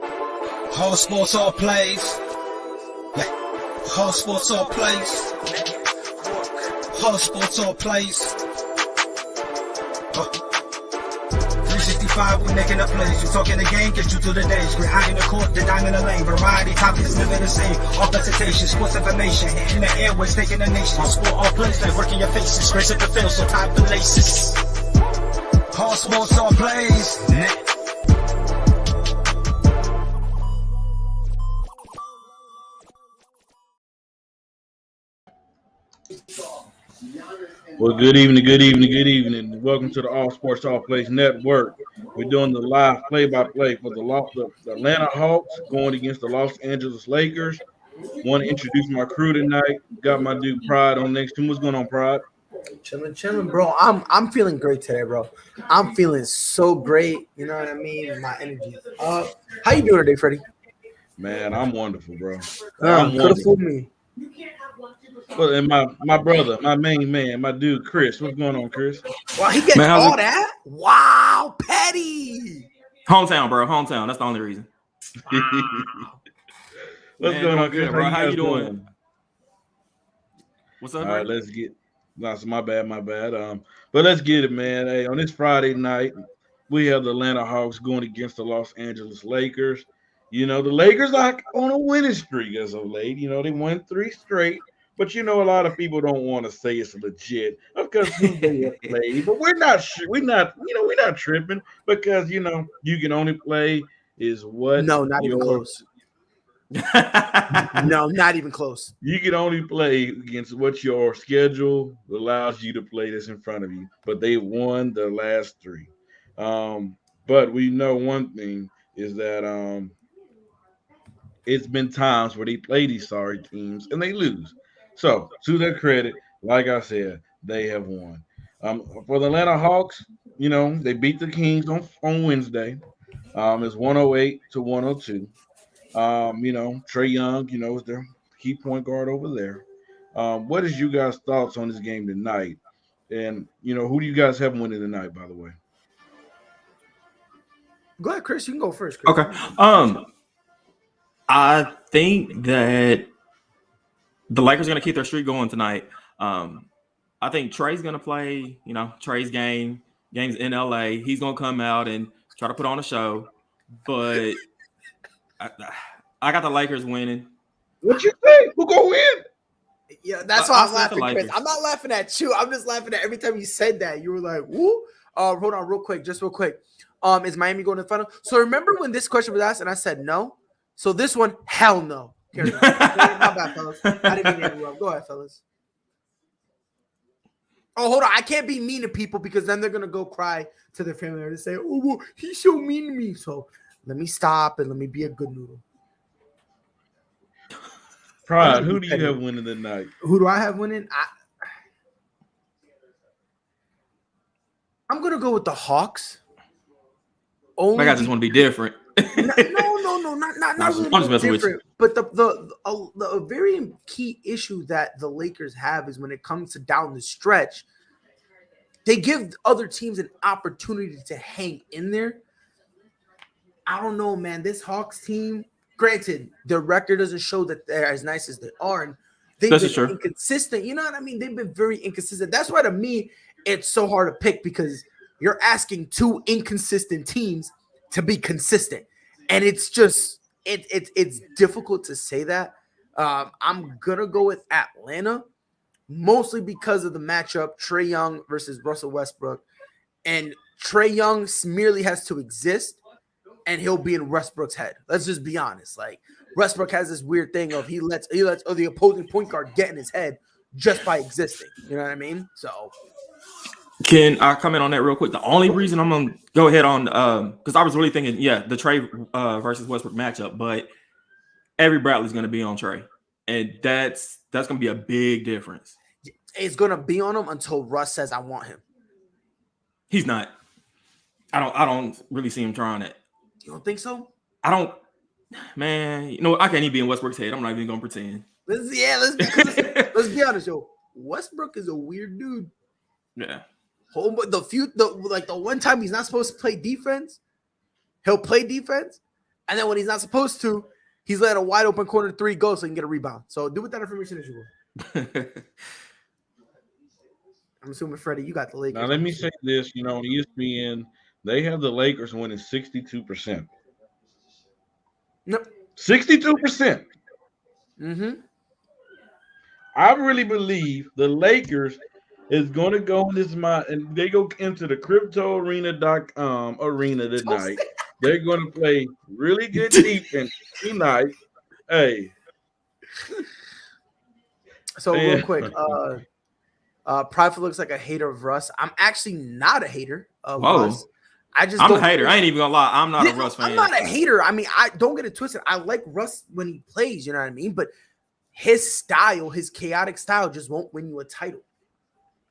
Whole sports all plays. Yeah. Whole sports all plays. Whole sports all plays. 365, we making a plays. You talking the game, get you through the days. We're high in the court, the dime in the lane. Variety topics living the same. All presentation, sports information. In the airways, taking the nation. All sport, all plays, like working your faces. Grace at the field, so tie the laces. Whole sports all plays. Well, good evening. Welcome to the All Sports All Plays Network. We're doing the live play-by-play for the Atlanta Hawks going against the Los Angeles Lakers. Want to introduce my crew tonight. Got my dude Pride on next to me. What's going on, Pride? Chilling, bro. I'm feeling great today, bro. I'm feeling so great. You know what I mean? My energy is up. How you doing today, Freddie? Man, I'm wonderful, bro. Could have fooled me. Well, and my brother, my main man, my dude Chris. What's going on, Chris? Wow, he gets all that? Wow, petty. Hometown, bro. Hometown. That's the only reason. What's going on, Chris? Bro? How you doing? What's up, All right, let's get. No, so my bad. But let's get it, man. Hey, on this Friday night, we have the Atlanta Hawks going against the Los Angeles Lakers. You know, the Lakers are on a winning streak as of late. You know, they won 3 straight. But you know, a lot of people don't want to say it's legit because who they have played. But we're not sure. We're not tripping because you know you can only play is what. No, not even close. No, not even close. You can only play against what your schedule allows you to play that's in front of you. But they won the last 3. But we know one thing is that it's been times where they play these sorry teams and they lose. So, to their credit, like I said, they have won. For the Atlanta Hawks, you know, they beat the Kings on Wednesday. It's 108-102. You know, Trae Young, you know, is their key point guard over there. What is you guys' thoughts on this game tonight? And, you know, who do you guys have winning tonight, by the way? Go ahead, Chris. You can go first, Chris. Okay. I think that the Lakers are going to keep their streak going tonight. I think Trae's going to play, you know, Trae's game's in LA. He's going to come out and try to put on a show. But I got the Lakers winning. What you think? Who going to win? Yeah, that's why I'm laughing, Chris. I'm not laughing at you. I'm just laughing at every time you said that. You were like, woo. Hold on real quick. Is Miami going to the final? So remember when this question was asked and I said no? So this one, hell no. My bad, fellas. I didn't mean to interrupt. Go ahead, fellas. Oh, hold on. I can't be mean to people because then they're going to go cry to their family and say, oh, well, he's so mean to me. So let me stop and let me be a good noodle. Pride, who do you have winning tonight? Who do I have winning? I'm going to go with the Hawks. I just want to be different. No, not really different. But the very key issue that the Lakers have is when it comes to down the stretch, they give other teams an opportunity to hang in there. I don't know, man. This Hawks team, granted, their record doesn't show that they're as nice as they are. And they've been inconsistent. You know what I mean? They've been very inconsistent. That's why, to me, it's so hard to pick because you're asking 2 inconsistent teams to be consistent. And it's just it's difficult to say that. I'm gonna go with Atlanta, mostly because of the matchup, Trae Young versus Russell Westbrook. And Trae Young merely has to exist, and he'll be in Westbrook's head. Let's just be honest. Like Westbrook has this weird thing of he lets the opposing point guard get in his head just by existing. You know what I mean? So. Can I comment on that real quick? The only reason I'm going to go ahead on, because I was really thinking, the Trae versus Westbrook matchup, but Avery Bradley's going to be on Trae. And that's going to be a big difference. It's going to be on him until Russ says, I want him. He's not. I don't really see him trying it. You don't think so? I don't. Man, you know, I can't even be in Westbrook's head. I'm not even going to pretend. Let's be honest, yo. Westbrook is a weird dude. Yeah. The one time he's not supposed to play defense, he'll play defense, And then when he's not supposed to, he's let a wide open corner 3 go so he can get a rebound. So do with that information as you will. I'm assuming, Freddie, you got the Lakers. Now, let me say this. On ESPN, they have the Lakers winning 62%. Nope. 62%. Mm-hmm. I really believe the Lakers is going to go in this month, and they go into the CryptoArena.com arena tonight. They're going to play really good defense tonight. Hey. So real quick, Prideful looks like a hater of Russ. I'm actually not a hater of Russ. I'm a hater. I ain't even gonna lie. I'm not a Russ fan. I'm not a hater. I mean, I don't get it twisted. I like Russ when he plays, you know what I mean? But his style, his chaotic style, just won't win you a title.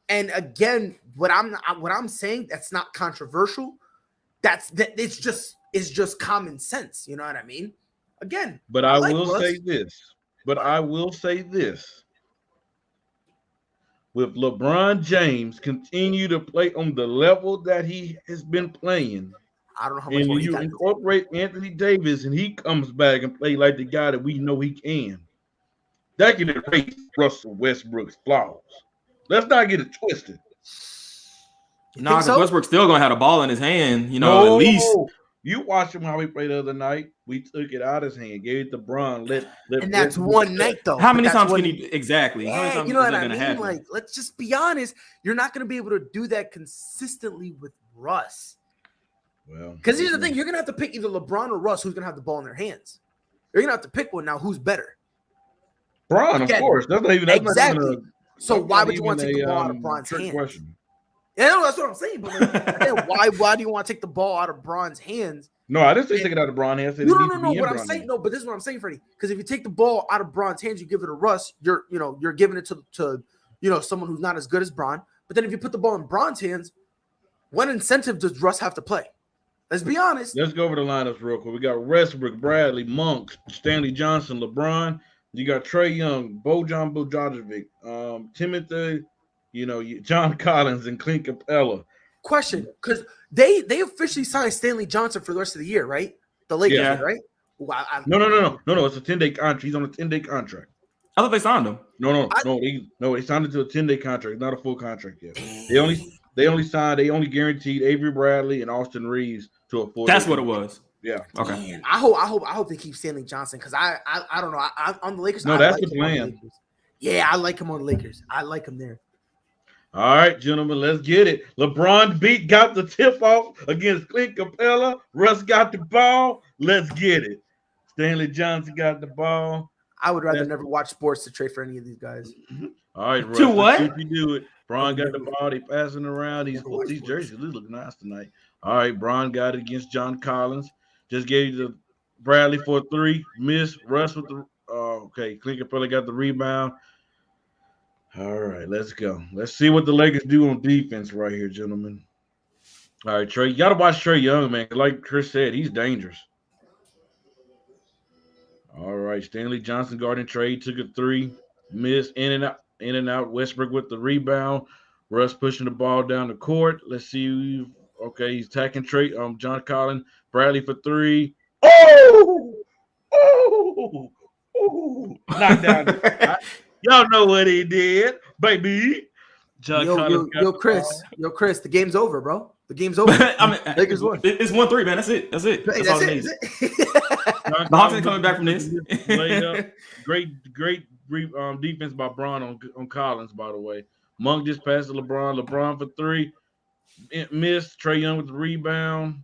And again, what I'm saying, that's not controversial. It's just common sense. You know what I mean? Again, but I will say this. With LeBron James continue to play on the level that he has been playing, I don't know how much and you incorporate Anthony Davis and he comes back and play like the guy that we know he can, that can erase Russell Westbrook's flaws. Let's not get it twisted. No, because Westbrook's still gonna have the ball in his hand, at least. You watch him how he played the other night. We took it out of his hand, gave it to Bron. And that's one night, though. How many times can he exactly? Yeah, how many times you know what I mean? Happen? Like, let's just be honest. You're not going to be able to do that consistently with Russ. Well, because here's the thing: you're going to have to pick either LeBron or Russ, who's going to have the ball in their hands. You're going to have to pick one now. Who's better? Bron, of course. That's not even exactly. So why would you want to take the ball out of Bron's hands? Question. Yeah, no, that's what I'm saying. But like, why do you want to take the ball out of Bron's hands? No, I didn't say take it out of Bron's hands. No. What I'm saying, no, but this is what I'm saying, Freddie. Because if you take the ball out of Bron's hands, you give it to Russ. You're giving it to someone who's not as good as Bron. But then if you put the ball in Bron's hands, what incentive does Russ have to play? Let's be honest. Let's go over the lineups real quick. We got Westbrook, Bradley, Monk, Stanley Johnson, LeBron. You got Trae Young, Bojan Bogdanovic, Timothy, John Collins, and Clint Capella. Question, because they officially signed Stanley Johnson for the rest of the year, right? The Lakers, right? Well, No. It's a 10-day contract. He's on a 10-day contract. I thought they signed him. No. They signed it to a 10-day contract, not a full contract yet. They only guaranteed Avery Bradley and Austin Reeves to a full. That's what it was. Yeah. Okay. Man, I hope they keep Stanley Johnson because I don't know. I'm on the Lakers. No, that's the plan. Yeah, I like him on the Lakers. I like him there. All right, gentlemen, let's get it. LeBron got the tip off against Clint Capella. Russ got the ball. Let's get it. Stanley Johnson got the ball. I would rather never watch sports to trade for any of these guys. All right, Russ. To what? If you do it. Bron got the ball. They passing around. These jerseys look nice tonight. All right, Bron got it against John Collins. Just gave it to Bradley for a 3. Missed. Russ with the okay. Clint Capella got the rebound. All right, let's go. Let's see what the Lakers do on defense right here, gentlemen. All right, Trey, you got to watch Trae Young, man. Like Chris said, he's dangerous. All right, Stanley Johnson guarding Trae, took a 3, missed, in and out. Westbrook with the rebound. Russ pushing the ball down the court. Let's see. Okay, he's attacking Trae. John Collins, Bradley for 3. Oh, knocked down. Y'all know what he did, baby. Yo, Chris, the game's over, bro. The game's over. Lakers won. It's 1-3, man. That's it. That's all it needs. The Hawks ain't coming back from this. Great defense by Bron on Collins, by the way. Monk just passed to LeBron. LeBron for 3. Missed. Trae Young with the rebound.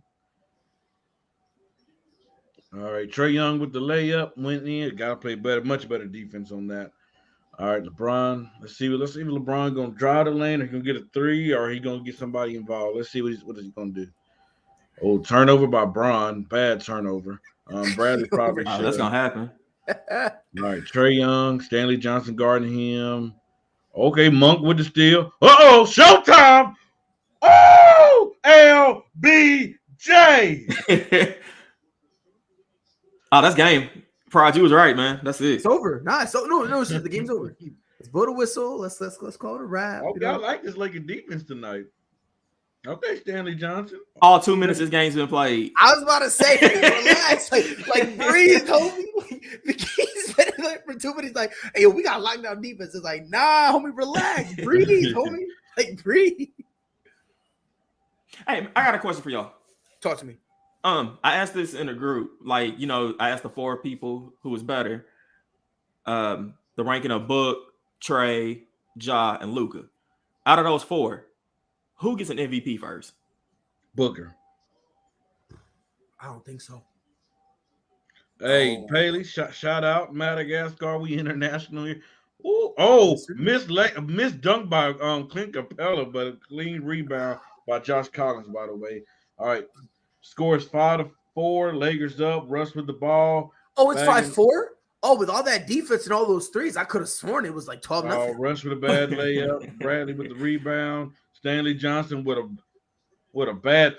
All right, Trae Young with the layup. Went in. Got to play better, much better defense on that. All right, LeBron. Let's see if LeBron gonna drive the lane or he gonna get a 3 or he gonna get somebody involved. Let's see what is he gonna do. Oh, turnover by Bron. Bad turnover. Bradley probably should. That's gonna happen. All right, Trae Young, Stanley Johnson guarding him. Okay, Monk with the steal. Showtime! Oh, LBJ. That's game. Prod, you was right, man. That's it. It's over. No, the game's over. Let's blow the whistle. Let's call it a wrap. Okay, I like this Lakers defense tonight. Okay, Stanley Johnson. All 2 minutes this game's been played. I was about to say, relax, like breathe, homie. Like, the Kings been like for 2 minutes. Like, hey, yo, we got lockdown defense. It's like, nah, homie, relax, breathe, homie. Like, breathe. Hey, I got a question for y'all. Talk to me. I asked this in a group. Like, I asked the 4 people who was better. The ranking of Book, Trey, Ja, and Luka. Out of those 4, who gets an MVP first? Booker. I don't think so. Hey, Paley, shout out Madagascar. We international here. Ooh, Miss dunk by Clint Capella, but a clean rebound by Josh Collins, by the way. All right. Scores 5-4. Lakers up. Russ with the ball. Oh, it's 5-4? Oh, with all that defense and all those threes, I could have sworn it was like 12-0. Russ with a bad layup. Bradley with the rebound. Stanley Johnson with a bad.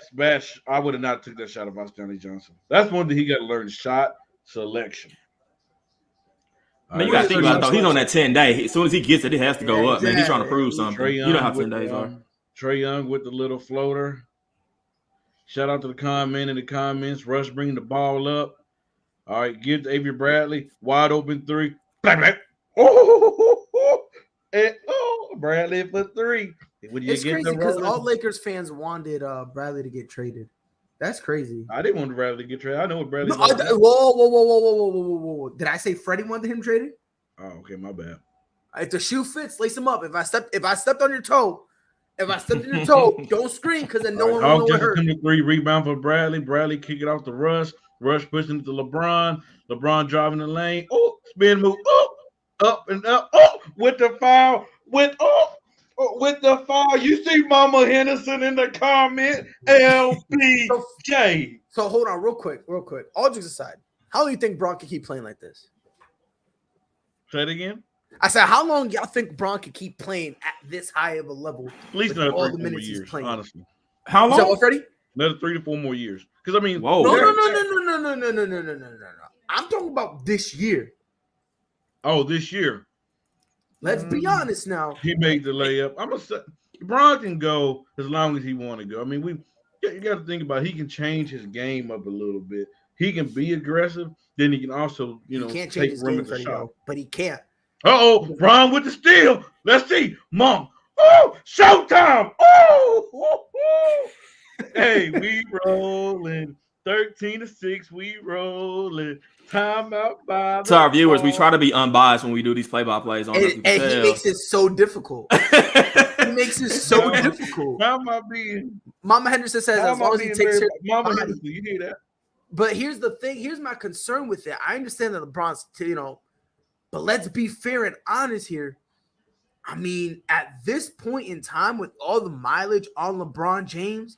I would have not took that shot about Stanley Johnson. That's one thing he got to learn: shot selection. Man, you got to think about it, though. He's on that 10-day. As soon as he gets it, it has to go up, man. He's trying to prove something. You know how 10 days are. Trae Young with the little floater. Shout out to the comment in the comments. Russ bringing the ball up. All right, give to Avery Bradley. Wide open 3. And Bradley for 3. It's crazy because all Lakers fans wanted Bradley to get traded. That's crazy. I didn't want Bradley to get traded. I know what Bradley. Whoa! Did I say Freddie wanted him traded? Oh, okay, my bad. If the shoe fits, lace him up. If I stepped on your toe, don't scream because then no one will know it hurt. 3 rebound for Bradley. Bradley kick it off to Russ. Rush pushing it to LeBron. LeBron driving the lane. Oh, spin move. Oh, up and up. Oh, with the foul. With the foul. You see Mama Henderson in the comment. LBJ. So hold on real quick. All jokes aside, how do you think Bron can keep playing like this? Say it again. I said, how long y'all think Bron can keep playing at this high of a level? At least another 3 more years, honestly. How long? Is that what, Freddie? Another 3 to 4 more years. Because I mean, no. I'm talking about this year. Oh, this year. Let's be honest now. He made the layup. I'm gonna say Bron can go as long as he want to go. I mean, you got to think about it. He can change his game up a little bit. He can be aggressive. Then he can also, he can't change his game, but he can't. Bron with the steal. Let's see, Mom. Oh, showtime. Oh. Hey, we rolling 13-6. We rolling. Timeout by to our viewers. We try to be unbiased when we do these play-by-plays on. And he makes it so difficult. He makes it so difficult. Mama Henderson says as long as he takes care of Mama Henderson, you hear that? But here's the thing. Here's my concern with it. I understand that LeBron's, but let's be fair and honest here. I mean, at this point in time, with all the mileage on LeBron James,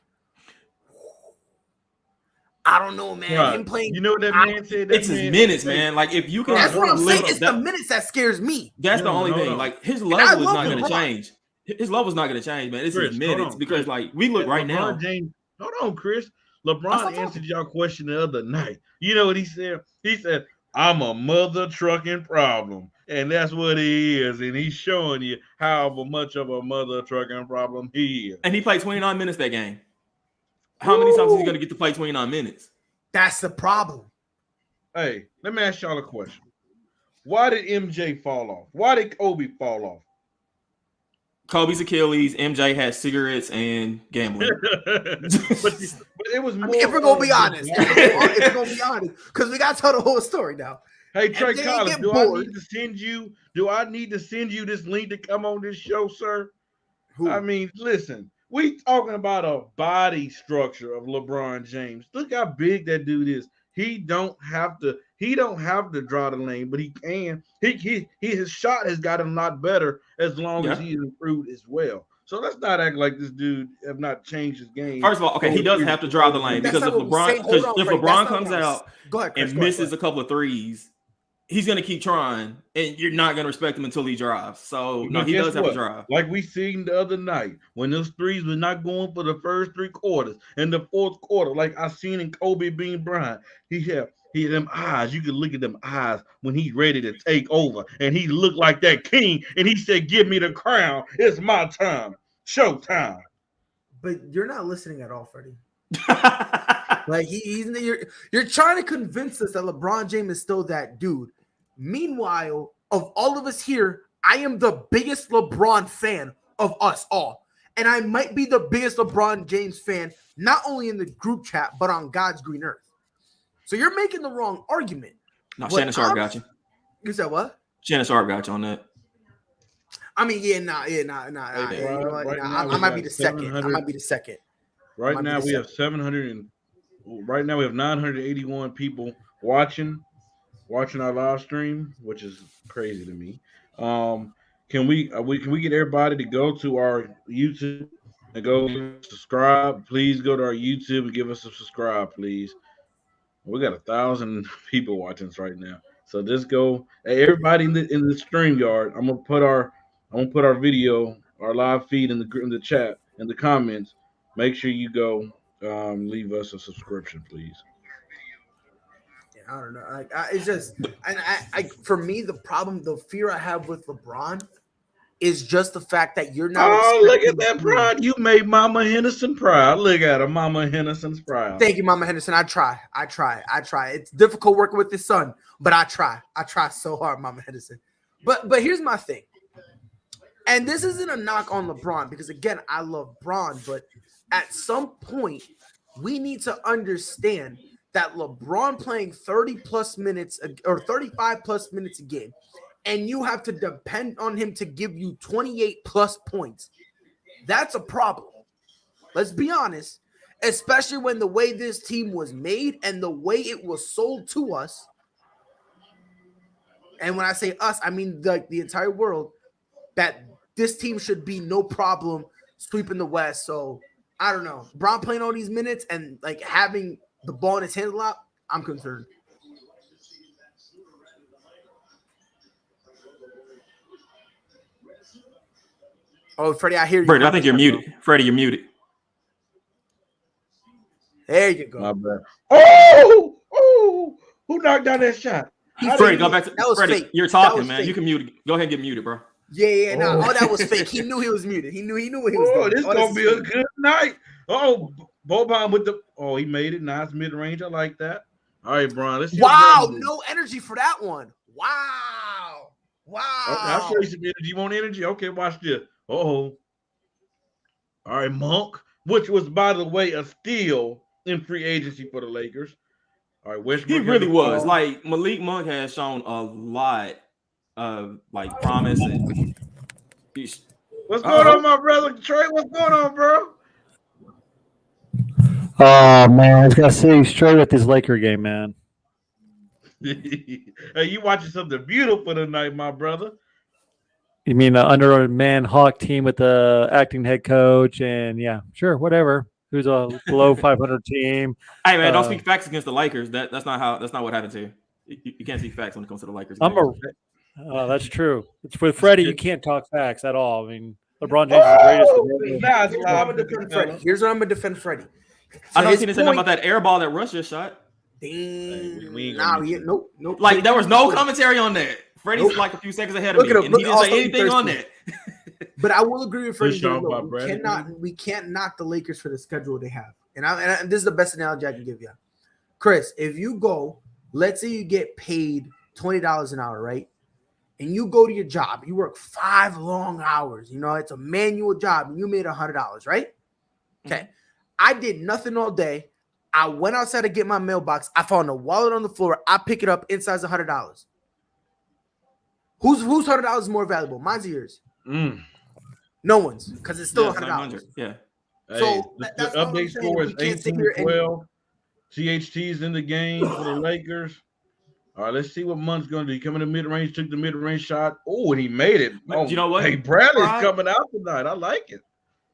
I don't know, man. Right. Him playing, you know what that man said? It's his minutes, man. Like if you can, that's what I'm saying. It's the minutes that scares me. That's the only thing. Like his level is not going to change. His level is not going to change, man. It's his minutes because, like, we look right now. James, hold on, Chris. LeBron answered y'all question the other night. You know what he said? He said, "I'm a mother trucking problem," and that's what he is. And he's showing you how much of a mother trucking problem he is. And he played 29 minutes that game. How many times is he going to get to play 29 minutes? That's the problem. Hey, let me ask y'all a question. Why did MJ fall off? Why did Kobe fall off? Kobe's Achilles, MJ had cigarettes and gambling. but it was more. If we're going to be honest. If we're going to be honest. Because we got to tell the whole story now. Hey, Trey Collins, do I need to send you this link to come on this show, sir? Who? I mean, listen. We talking about a body structure of LeBron James. Look how big that dude is. He don't have to draw the lane, but he can. His shot has gotten a lot better as long as he improved as well. So let's not act like this dude have not changed his game. First of all, okay, he doesn't have to draw the lane because if LeBron comes out and misses a couple of threes, he's going to keep trying, and you're not going to respect him until he drives. So, no, he does have to drive. Like we seen the other night, when those threes were not going for the first 3 quarters. In the fourth quarter, like I seen in Kobe Bean Bryant, he had them eyes. You can look at them eyes when he's ready to take over. And he looked like that king, and he said, "Give me the crown. It's my time. Showtime." But you're not listening at all, Freddie. Like you're trying to convince us that LeBron James is still that dude. Meanwhile, of all of us here, I am the biggest LeBron fan of us all. And I might be the biggest LeBron James fan, not only in the group chat, but on God's green earth. So you're making the wrong argument. No, Shannon Sharp got you. You said what? Shannon Sharp got you on that. I mean, nah. You know what? Right Nah, I might be the second. I might be the second. Right now we have 981 people watching our live stream, which is crazy to me. Can we get everybody to go to our YouTube and go subscribe? Please go to our YouTube and give us a subscribe, please. We got 1,000 people watching us right now, so just go. Hey, everybody in the stream yard, I'm gonna put our video, our live feed in the chat, in the comments. Make sure you go leave us a subscription, please. Yeah, I don't know. It's just, and I for me, the fear I have with LeBron is just the fact that you're not. Oh, look at that pride! You made Mama Henderson proud. Look at her, Mama Henderson's proud. Thank you, Mama Henderson. I try. It's difficult working with this son, but I try. I try so hard, Mama Henderson. But here's my thing, and this isn't a knock on LeBron because again, I love Bron, but at some point, we need to understand that LeBron playing 30 plus minutes or 35 plus minutes a game, and you have to depend on him to give you 28 plus points. That's a problem. Let's be honest, especially when the way this team was made and the way it was sold to us. And when I say us, I mean the entire world, that this team should be no problem sweeping the West. So I don't know. Bron playing all these minutes and like having the ball in his hand a lot, I'm concerned. Oh, Freddie, I hear you. Freddie, I think you're muted. Freddie, you're muted. There you go. My bad. Oh, who knocked down that shot? Freddie, go back to that was Freddie. fake. You're talking, was man. fake. You can mute. Go ahead and get muted, bro. Yeah, no, all that was fake. He knew he was muted. He knew what he was doing. This gonna be a good night. Oh, Boban with the he made it. Nice mid range. I like that. All right, Bron. Let's see. Wow, no energy for that one. Wow. Okay, I'll show you some energy. You want energy? Okay, watch this. All right, Monk, which was, by the way, a steal in free agency for the Lakers. All right, Westbrook. He really was. Like, Malik Monk has shown a lot of, like, promise. And what's going on, my brother? Trey, what's going on, bro? Oh, man, I was going to say straight with this Laker game, man. Hey, you watching something beautiful tonight, my brother. You mean the under-man Hawk team with the acting head coach and, yeah, sure, whatever. Who's a below 500 team. Hey, man, don't speak facts against the Lakers. That's not what happened to you. You can't speak facts when it comes to the Lakers. That's true. It's with Freddie, you can't talk facts at all. I mean, LeBron James is the greatest. Here's what I'm going to defend Freddie. I know you didn't say nothing about that air ball that Russ just shot. Nope. Like, there was no commentary on that. Freddie's like a few seconds ahead of me, and he didn't say anything on that. But I will agree with Freddie. We can't knock the Lakers for the schedule they have. And this is the best analogy I can give you. Chris, if you go, let's say you get paid $20 an hour, right? And you go to your job, you work 5 long hours. You know, it's a manual job, and you made $100, right? Okay. I did nothing all day. I went outside to get my mailbox. I found a wallet on the floor. I pick it up. Inside's $100. Whose $100 is more valuable? Mine's or yours? No one's, because it's still $100. Yeah. So the update score is 18-12. THT's in the game for the Lakers. All right, let's see what Munn's going to do. He coming to mid-range, took the mid-range shot. Oh, and he made it. Oh, you know what? Hey, Bradley's coming out tonight. I like it.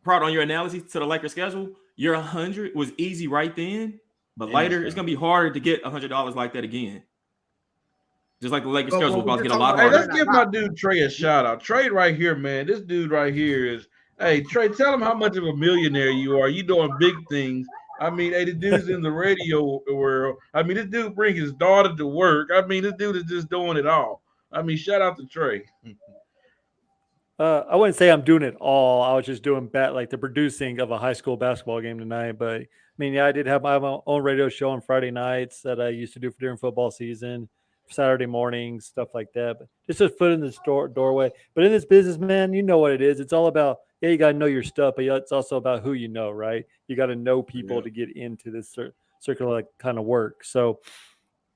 Proud on your analogy to the Lakers schedule. Your 100 was easy right then, but later it's going to be harder to get $100 like that again. Just like the Lakers schedule is about to get a lot harder. Hey, let's give my dude Trey a shout out. Trey right here, man. This dude right here is, hey, Trey, tell him how much of a millionaire you are. You doing big things. I mean, hey, the dude's in the radio world. I mean, this dude bring his daughter to work. I mean, this dude is just doing it all. I mean, shout out to Trey. I wouldn't say I'm doing it all. I was just doing like the producing of a high school basketball game tonight. But I mean, yeah, I did have my own radio show on Friday nights that I used to do during football season, Saturday mornings, stuff like that. But just a foot in the doorway. But in this business, man, you know what it is. It's all about, yeah, you got to know your stuff, but it's also about who you know, right? You got to know people to get into this circular kind of work. So,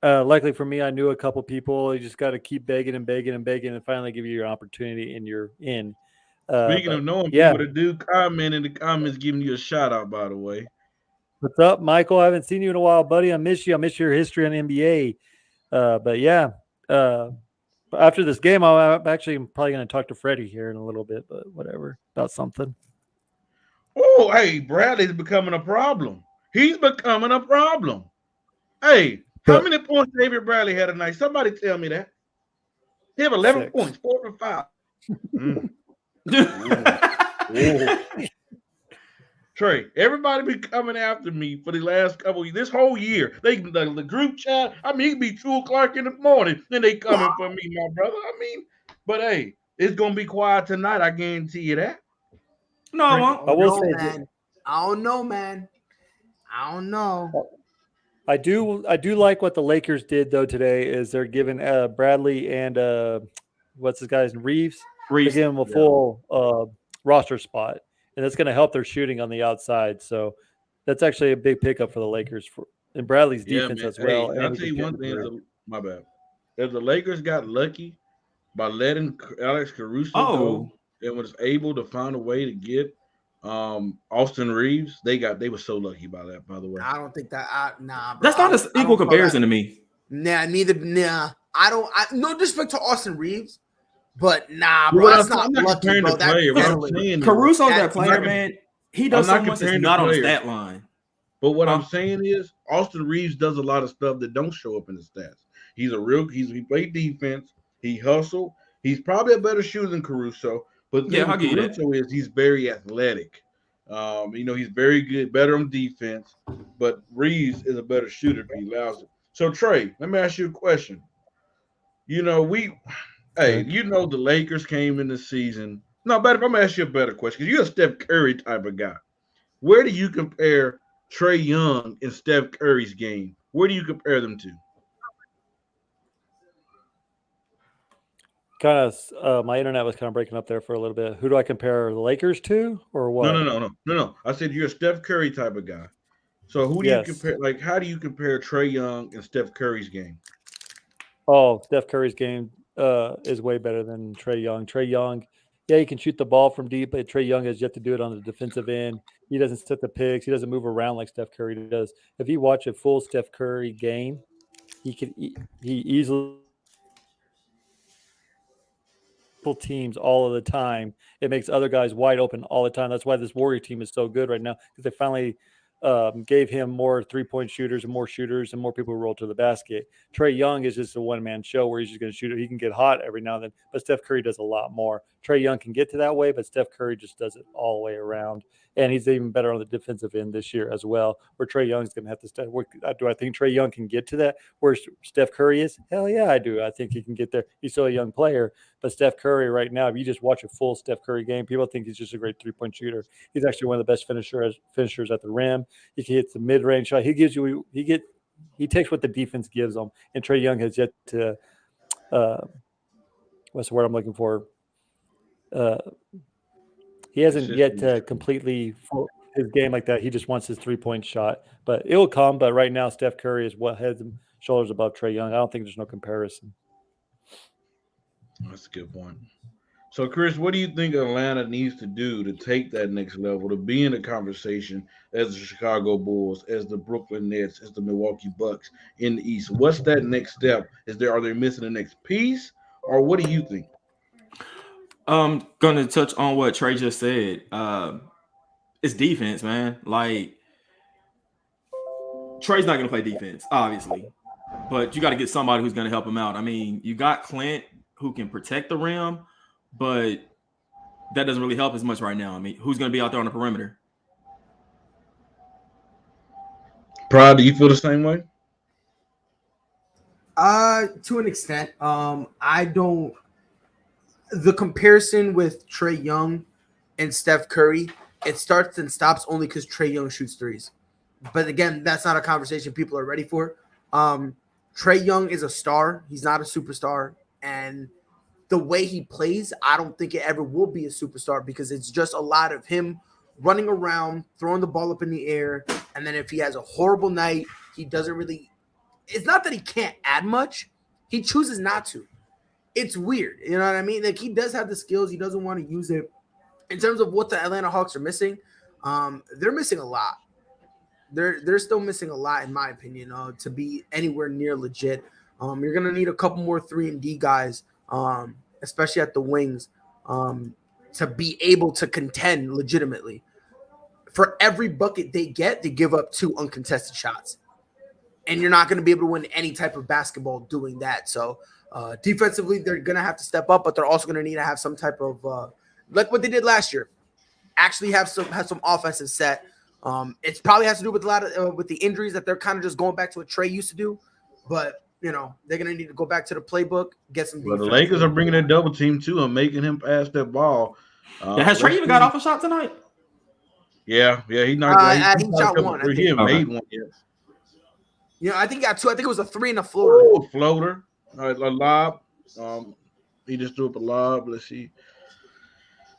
luckily for me, I knew a couple people. You just got to keep begging and begging and begging, and finally give you your opportunity, and you're in. Speaking of knowing people, the dude comment in the comments giving you a shout out, by the way. What's up, Michael? I haven't seen you in a while, buddy. I miss you. I miss your history on NBA. But yeah, after this game, I'm probably going to talk to Freddie here in a little bit, but whatever, about something. Oh, hey, Bradley's becoming a problem. He's becoming a problem. Hey, how many points David Bradley had tonight? Somebody tell me that. He have 11 points, 4 for 5. Trey, everybody be coming after me for the last couple of this whole year. The group chat. I mean, it be 2:00 in the morning, then they coming for me, my brother. I mean, but hey, it's gonna be quiet tonight. I guarantee you that. No, I won't. I will say, man. I don't know, man. I don't know. I do like what the Lakers did though today. Is they're giving Bradley and what's his guy's Reeves. They're giving him a full roster spot, and that's going to help their shooting on the outside. So that's actually a big pickup for the Lakers and Bradley's defense as well. Hey, I'll tell you one thing. My bad. If the Lakers got lucky by letting Alex Caruso go and was able to find a way to get Austin Reeves, they were so lucky by that, by the way. I don't think that nah, bro. That's not an equal comparison to me. Nah, no disrespect to Austin Reeves, but nah, bro. That's not lucky, bro. Caruso's that player, man. He does so much that's not on the stat line. But what I'm saying is Austin Reeves does a lot of stuff that don't show up in the stats. He played defense, he hustled, he's probably a better shooter than Caruso. But Caruso he's very athletic. He's very good, better on defense. But Reeves is a better shooter if he allows it. So Trey, let me ask you a question. The Lakers came in the season. No, but if I'm gonna ask you a better question, because you're a Steph Curry type of guy. Where do you compare Trae Young and Steph Curry's game? Where do you compare them to? Kind of, my internet was kind of breaking up there for a little bit. Who do I compare the Lakers to, or what? No. I said you're a Steph Curry type of guy. So who do you compare? Like, how do you compare Trae Young and Steph Curry's game? Oh, Steph Curry's game is way better than Trae Young. Trae Young, he can shoot the ball from deep, but Trae Young has yet to do it on the defensive end. He doesn't set the picks. He doesn't move around like Steph Curry does. If you watch a full Steph Curry game, he easily teams all of the time. It makes other guys wide open all the time. That's why this Warrior team is so good right now, because they finally gave him more 3-point shooters and more people who roll to the basket. Trae Young is just a one-man show where he's just going to shoot it. He can get hot every now and then, but Steph Curry does a lot more. Trae Young can get to that way, but Steph Curry just does it all the way around. And he's even better on the defensive end this year as well, where Trae Young's going to have to step. Do I think Trae Young can get to that where Steph Curry is? Hell yeah, I do. I think he can get there. He's still a young player, but Steph Curry right now, if you just watch a full Steph Curry game, people think he's just a great 3-point shooter. He's actually one of the best finishers at the rim. He hits the mid-range shot. He takes what the defense gives him, and Trae Young has yet to what's the word I'm looking for? He hasn't yet to completely his game like that. He just wants his 3-point shot, but it will come. But right now, Steph Curry is heads and shoulders above Trae Young. I don't think there's no comparison. That's a good point. So, Chris, what do you think Atlanta needs to do to take that next level, to be in the conversation as the Chicago Bulls, as the Brooklyn Nets, as the Milwaukee Bucks in the East? What's that next step? Are they missing the next piece, or what do you think? I'm going to touch on what Trey just said. It's defense, man. Like, Trey's not going to play defense, obviously, but you got to get somebody who's going to help him out. I mean, you got Clint who can protect the rim, but that doesn't really help as much right now. I mean, who's going to be out there on the perimeter? Pride, do you feel the same way? To an extent. I don't. the comparison with Trae Young and Steph Curry, it starts and stops only because Trae Young shoots threes. But again, that's not a conversation people are ready for. Trae Young is a star. He's not a superstar. And the way he plays, I don't think it ever will be a superstar because it's just a lot of him running around, throwing the ball up in the air. And then if he has a horrible night, he doesn't really – it's not that he can't add much. He chooses not to. It's weird. You know what I mean? Like, he does have the skills. He doesn't want to use it. In terms of what the Atlanta Hawks are missing, they're missing a lot. They're still missing a lot, in my opinion, to be anywhere near legit. You're going to need a couple more 3-and-D guys, especially at the wings, to be able to contend legitimately. For every bucket they get, they give up 2 uncontested shots. And you're not going to be able to win any type of basketball doing that. So defensively, they're going to have to step up, but they're also going to need to have some type of like what they did last year. Actually have some offensive set. It probably has to do with a lot of with the injuries that they're kind of just going back to what Trae used to do. But they're going to need to go back to the playbook, get some. Well, the Lakers are bringing a double team too and making him pass that ball. Has Trae even got off a shot tonight? Yeah, he knocked. He shot one. He haven't made one yet. I think he got 2. I think it was a 3 and a floater. Oh, floater. All right, a lob. He just threw up a lob. Let's see.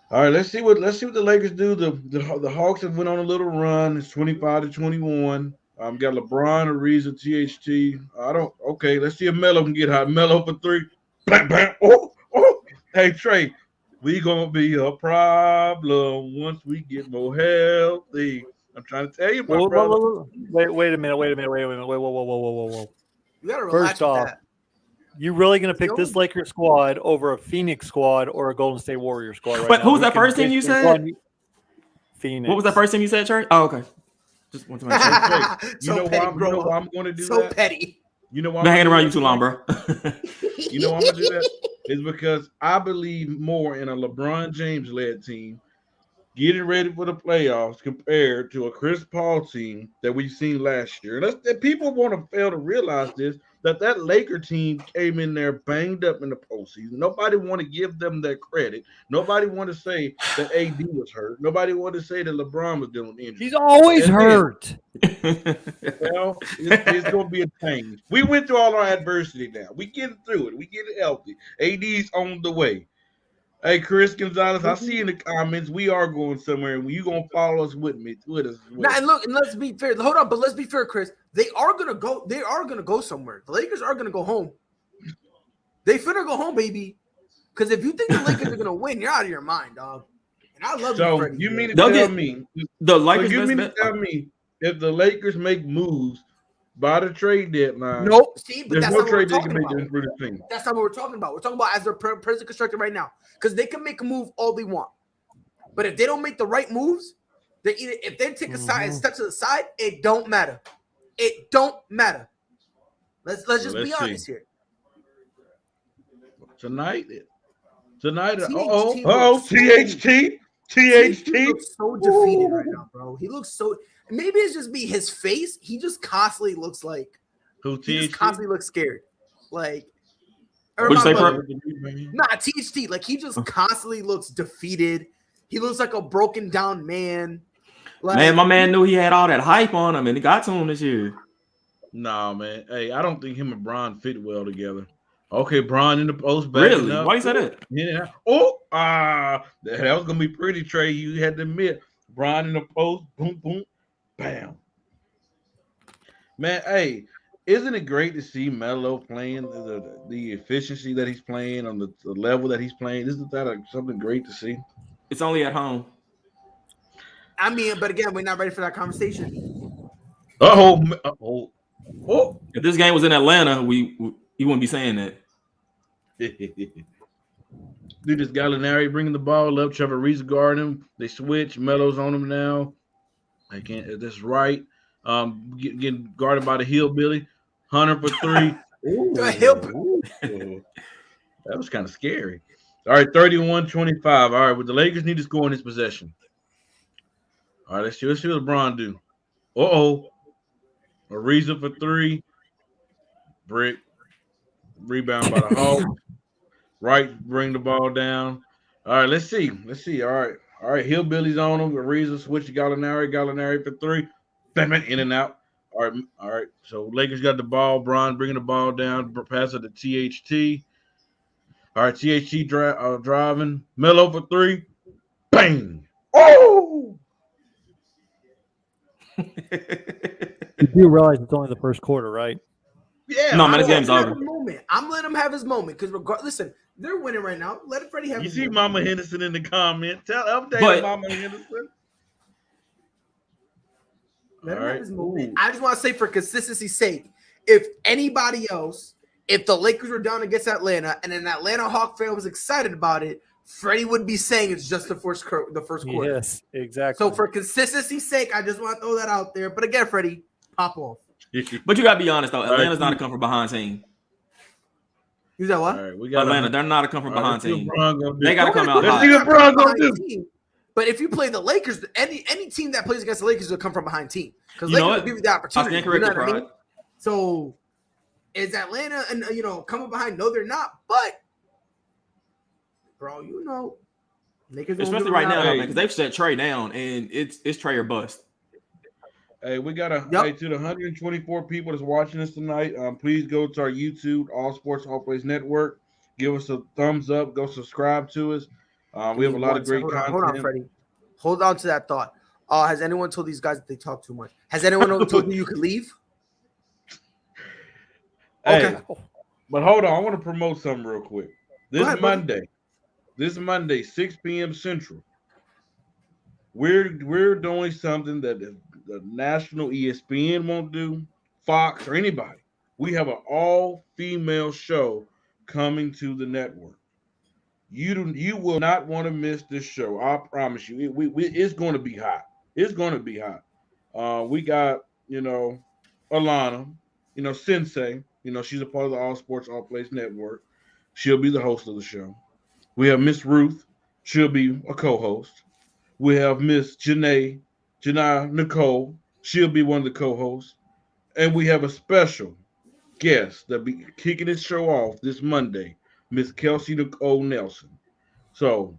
All right, let's see what the Lakers do. The Hawks have went on a little run. It's 25-21. Got LeBron, Ariza, THT. Okay, let's see if Melo can get hot. Melo for 3. Bam, bam. Oh. Hey, Trae, we gonna be a problem once we get more healthy. I'm trying to tell you, my brother. Wait a minute. Whoa. You gotta relax. First off, you really going to pick this Lakers squad over a Phoenix squad or a Golden State Warriors squad right But now? who's that first team you said? Phoenix. What was that first team you said, Trey? Oh, okay. Just want to make sure. You know why I'm going to do so that? So petty. You know why I'm hanging around you too long, bro. You know why I'm going to do that? It's because I believe more in a LeBron James-led team getting ready for the playoffs compared to a Chris Paul team that we've seen last year. And that people want to fail to realize this, that Laker team came in there banged up in the postseason. Nobody want to give them that credit. Nobody want to say that AD was hurt. Nobody want to say that LeBron was dealing with injuries. He's always hurt. Well, it's going to be a change. We went through all our adversity now. We getting through it. We getting healthy. AD's on the way. Hey, Chris Gonzalez, I see in the comments we are going somewhere, and you gonna follow us with us. Now, and look, and let's be fair. Hold on, but let's be fair, Chris. They are gonna go. They are gonna go somewhere. The Lakers are gonna go home. They finna go home, baby. Because if you think the Lakers are gonna win, you're out of your mind, dog. And I love you. So Freddie, you mean to They'll tell get me the Lakers? you mean to tell me if the Lakers make moves by the trade deadline? Nope. See, but there's that's no not what we're trade they talking can make about. this for the team. That's not what we're talking about. We're talking about as they're present constructed right now. Because they can make a move all they want. But if they don't make the right moves, if they take a step to the side, it don't matter. It don't matter. Let's just be honest here. Tonight. THT. THT looks so defeated right now, bro. He looks so. Maybe it's just me. His face. He just constantly looks like. Who he just constantly looks scared. Like. What'd you say, Nah, THT. Like he just constantly looks defeated. He looks like a broken down man. Like, man, my man knew he had all that hype on him, and he got to him this year. Nah, man. Hey, I don't think him and Bron fit well together. Okay, Bron in the post. Really? Why you say that? Yeah. Oh, that was gonna be pretty, Trey. You had to admit, Bron in the post. Boom, boom, bam. Man, hey, isn't it great to see Melo playing the efficiency that he's playing on the level that he's playing? Isn't that something great to see? It's only at home. I mean, but again, we're not ready for that conversation. Oh. If this game was in Atlanta, you wouldn't be saying that. Dude, this Gallinari bringing the ball up. Trevor Ariza guarding him. They switch. Melo's on him now. I can't. That's right. Getting guarded by the hillbilly. Hunter for 3. That was kind of scary. All right, 31-25. All right, but the Lakers need to score in this possession. All right, let's see what LeBron do. Ariza for 3. Brick. Rebound by the Hawks. Wright bring the ball down. All right, let's see. All right. Hillbillies on them. Ariza switch to Gallinari for three. Bam, in and out. All right. So Lakers got the ball. Bron bringing the ball down. Pass it to THT. All right, THT driving. Melo for three. Bang. Oh! You do realize it's only the first quarter, right? Yeah. No, man, this game's over. I'm letting him have his moment because listen, they're winning right now. Let Freddie have. You his see moment. Mama Henderson in the comment. Update Mama Henderson. Let him have his moment. I just want to say, for consistency's sake, if anybody else, if the Lakers were down against Atlanta and an Atlanta Hawk fan was excited about it, Freddie would be saying it's just the first quarter. Yes, exactly. So for consistency's sake, I just want to throw that out there. But again, Freddie, pop off. But you got to be honest, though. Atlanta's not a come from behind team. You said what? All right, we got Atlanta, they're not a come from behind team. They got to come out hot. hot. Let's see what Bron gonna do. But if you play the Lakers, any team that plays against the Lakers will come from behind team because You know Lakers what? will give you the opportunity. I stand corrected, what I mean? So is Atlanta and coming behind? No, they're not. But bro, Lakers especially right now, man, because they've set Trey down, and it's Trey or bust. Hey, we got to the 124 people that's watching us tonight. Please go to our YouTube, All Sports All Plays Network. Give us a thumbs up. Go subscribe to us. We have a lot of great content. Hold on, Freddie. Hold on to that thought. Has anyone told these guys that they talk too much? Has anyone told you could leave? Hey, but hold on. I want to promote something real quick. This Monday, 6 p.m. Central, we're doing something that the national ESPN won't do, Fox or anybody. We have an all-female show coming to the network. You will not want to miss this show. I promise you. It's going to be hot. It's going to be hot. We got Alana, Sensei. She's a part of the All Sports All Plays Network. She'll be the host of the show. We have Miss Ruth. She'll be a co-host. We have Miss Janai Nicole. She'll be one of the co-hosts. And we have a special guest that'll be kicking this show off this Monday, Miss Kelsey Nicole Nelson. So,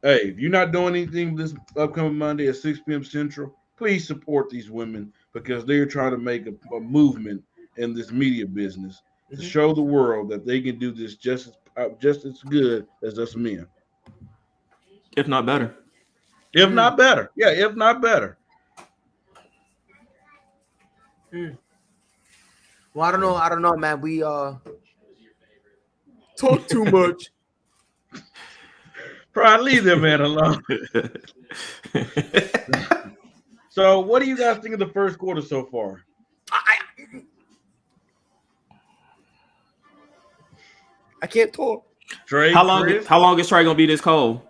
hey, if you're not doing anything this upcoming Monday at 6 p.m. Central, please support these women because they're trying to make a movement in this media business to show the world that they can do this just as good as us men. If not better. If not better. Yeah, if not better. Well, I don't know, man. We talk too much. Probably leave that man alone. So, what do you guys think of the first quarter so far? I can't talk. Trey, how long is Trey gonna be this cold?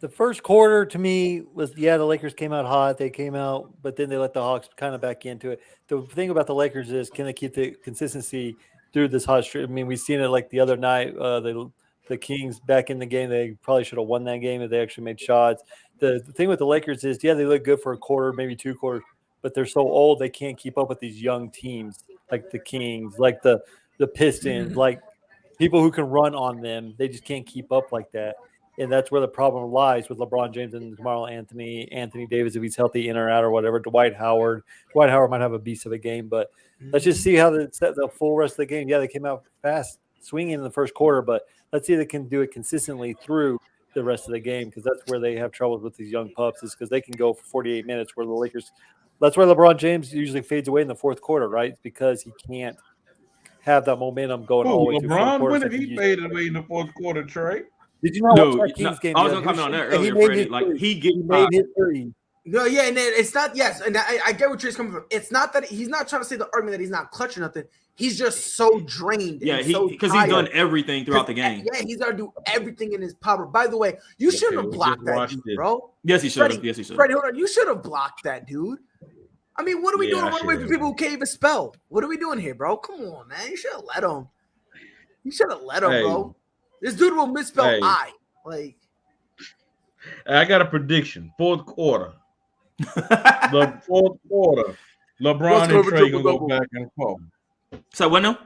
The first quarter to me was, the Lakers came out hot. They came out, but then they let the Hawks kind of back into it. The thing about the Lakers is, can they keep the consistency through this hot streak? I mean, we've seen it like the other night. The Kings back in the game. They probably should have won that game if they actually made shots. The thing with the Lakers is, they look good for a quarter, maybe 2 quarters, but they're so old they can't keep up with these young teams like the Kings, like the Pistons, like people who can run on them. They just can't keep up like that. And that's where the problem lies with LeBron James and Carmelo Anthony Davis, if he's healthy in or out or whatever. Dwight Howard might have a beast of a game, but let's just see how the full rest of the game. Yeah, they came out fast, swinging in the first quarter, but let's see if they can do it consistently through the rest of the game, because that's where they have trouble with these young pups, is because they can go for 48 minutes where the Lakers – that's why LeBron James usually fades away in the fourth quarter, right? It's because he can't have that momentum going all the way through LeBron, when did he fade away in the fourth quarter, Trey? Did you not watch that Kings game? I was going to comment on that earlier, Freddie. Like, he made his three. No, yeah, and it's not, yes, and I get where Trey's coming from. It's not that he's not trying to say the argument that he's not clutch or nothing. He's just so drained. Yeah, because he's done everything throughout the game. Yeah, he's got to do everything in his power. By the way, you shouldn't have blocked that dude, bro. Yes, he should have. Yes, he should. Freddie, hold on. You should have blocked that dude. I mean, what are we doing? Running away from people who can't even spell? What are we doing here, bro? Come on, man. You should have let him. You should have let him, bro. This dude will misspell I. Like, I got a prediction. Fourth quarter. The fourth quarter. LeBron and Trey gonna go back and forth. So what now?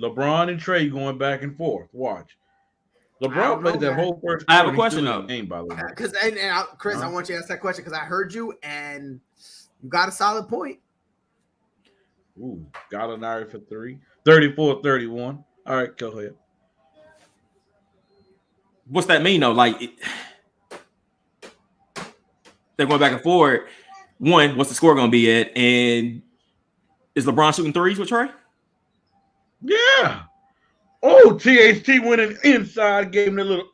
LeBron and Trey going back and forth. Watch. LeBron played that whole first. I have a question though. Game, by the way. Because Chris, I want you to ask that question because I heard you and you got a solid point. Ooh, Gallinari for 3. 34-31. All right, go ahead. What's that mean though? Like they're going back and forth. One, what's the score going to be at? And is LeBron shooting threes with Trey? Yeah. Oh, THT went inside, gave him a little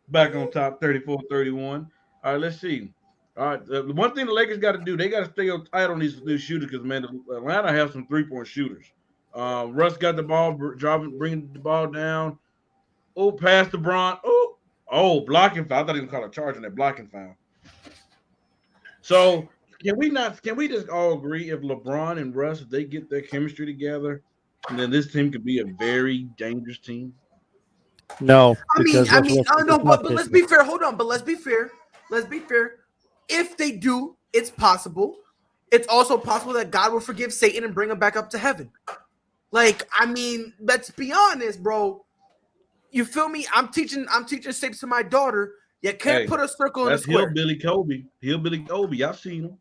back on top, 34-31. All right, let's see. All right, the one thing the Lakers got to do, they got to stay tight on these new shooters because, man, Atlanta has some three-point shooters. Russ got the ball, bringing the ball down. Oh, pass to Bron. Oh, blocking foul. I thought he was called a charge on that blocking foul. So can we just all agree if LeBron and Russ, if they get their chemistry together, and then this team could be a very dangerous team? No. But let's be fair. Hold on. But let's be fair. If they do, it's possible. It's also possible that God will forgive Satan and bring him back up to heaven. Like, I mean, let's be honest, bro. You feel me? I'm teaching shapes to my daughter. You can't put a circle in a square. That's Hillbilly Kobe. I've seen him.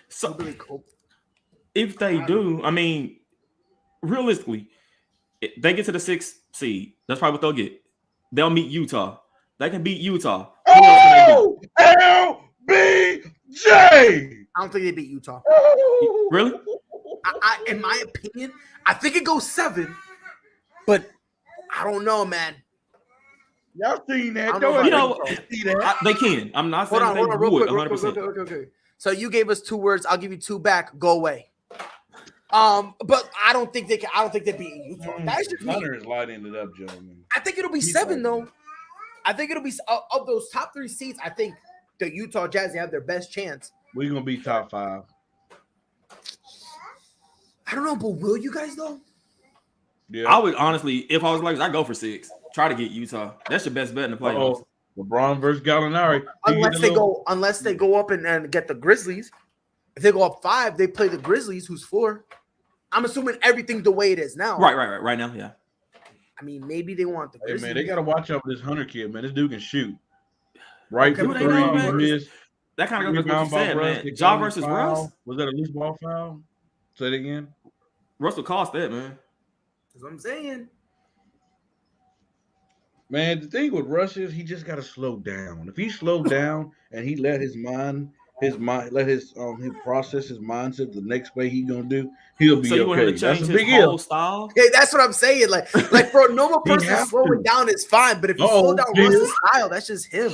So if they do, I mean, realistically, they get to the 6th seed. That's probably what they'll get. They'll meet Utah. They can beat Utah. Oh, LBJ! I don't think they beat Utah. Really? I in my opinion, I think it goes 7, but I don't know, man. Y'all seen that? They can. I'm not saying they would 100%. Okay. So you gave us 2 words. I'll give you 2 back. Go away. But I don't think they can. I don't think they beat Utah. That's just Hunter is lighting it up, gentlemen. I think it'll be 7 though. I think it'll be of those top 3 seeds. I think the Utah Jazz have their best chance. We're gonna be top 5. I don't know, but will you guys though? Yeah. I would honestly, if I was Lakers, I'd go for 6. Try to get Utah. That's your best bet in the playoffs. LeBron versus Gallinari. Unless they go up and get the Grizzlies. If they go up 5, they play the Grizzlies, who's 4. I'm assuming everything the way it is now. Right now, yeah. I mean, maybe they want the Grizzlies. Hey, man, they got to watch out for this Hunter kid, man. This dude can shoot. Right for 3, miss. That kind of goes with what you said, man. Ja versus Russ. Was that a loose ball foul? Say it again. Russ will cost that, man. That's what I'm saying. Man, the thing with Russ is he just got to slow down. If he slowed down and he let his mind, let his process his mindset, the next play he gonna do, he'll be so you okay. want him to change his whole style? Yeah, that's what I'm saying. Like for a normal person, slowing down is fine, but if you slow down Russ's style, that's just him.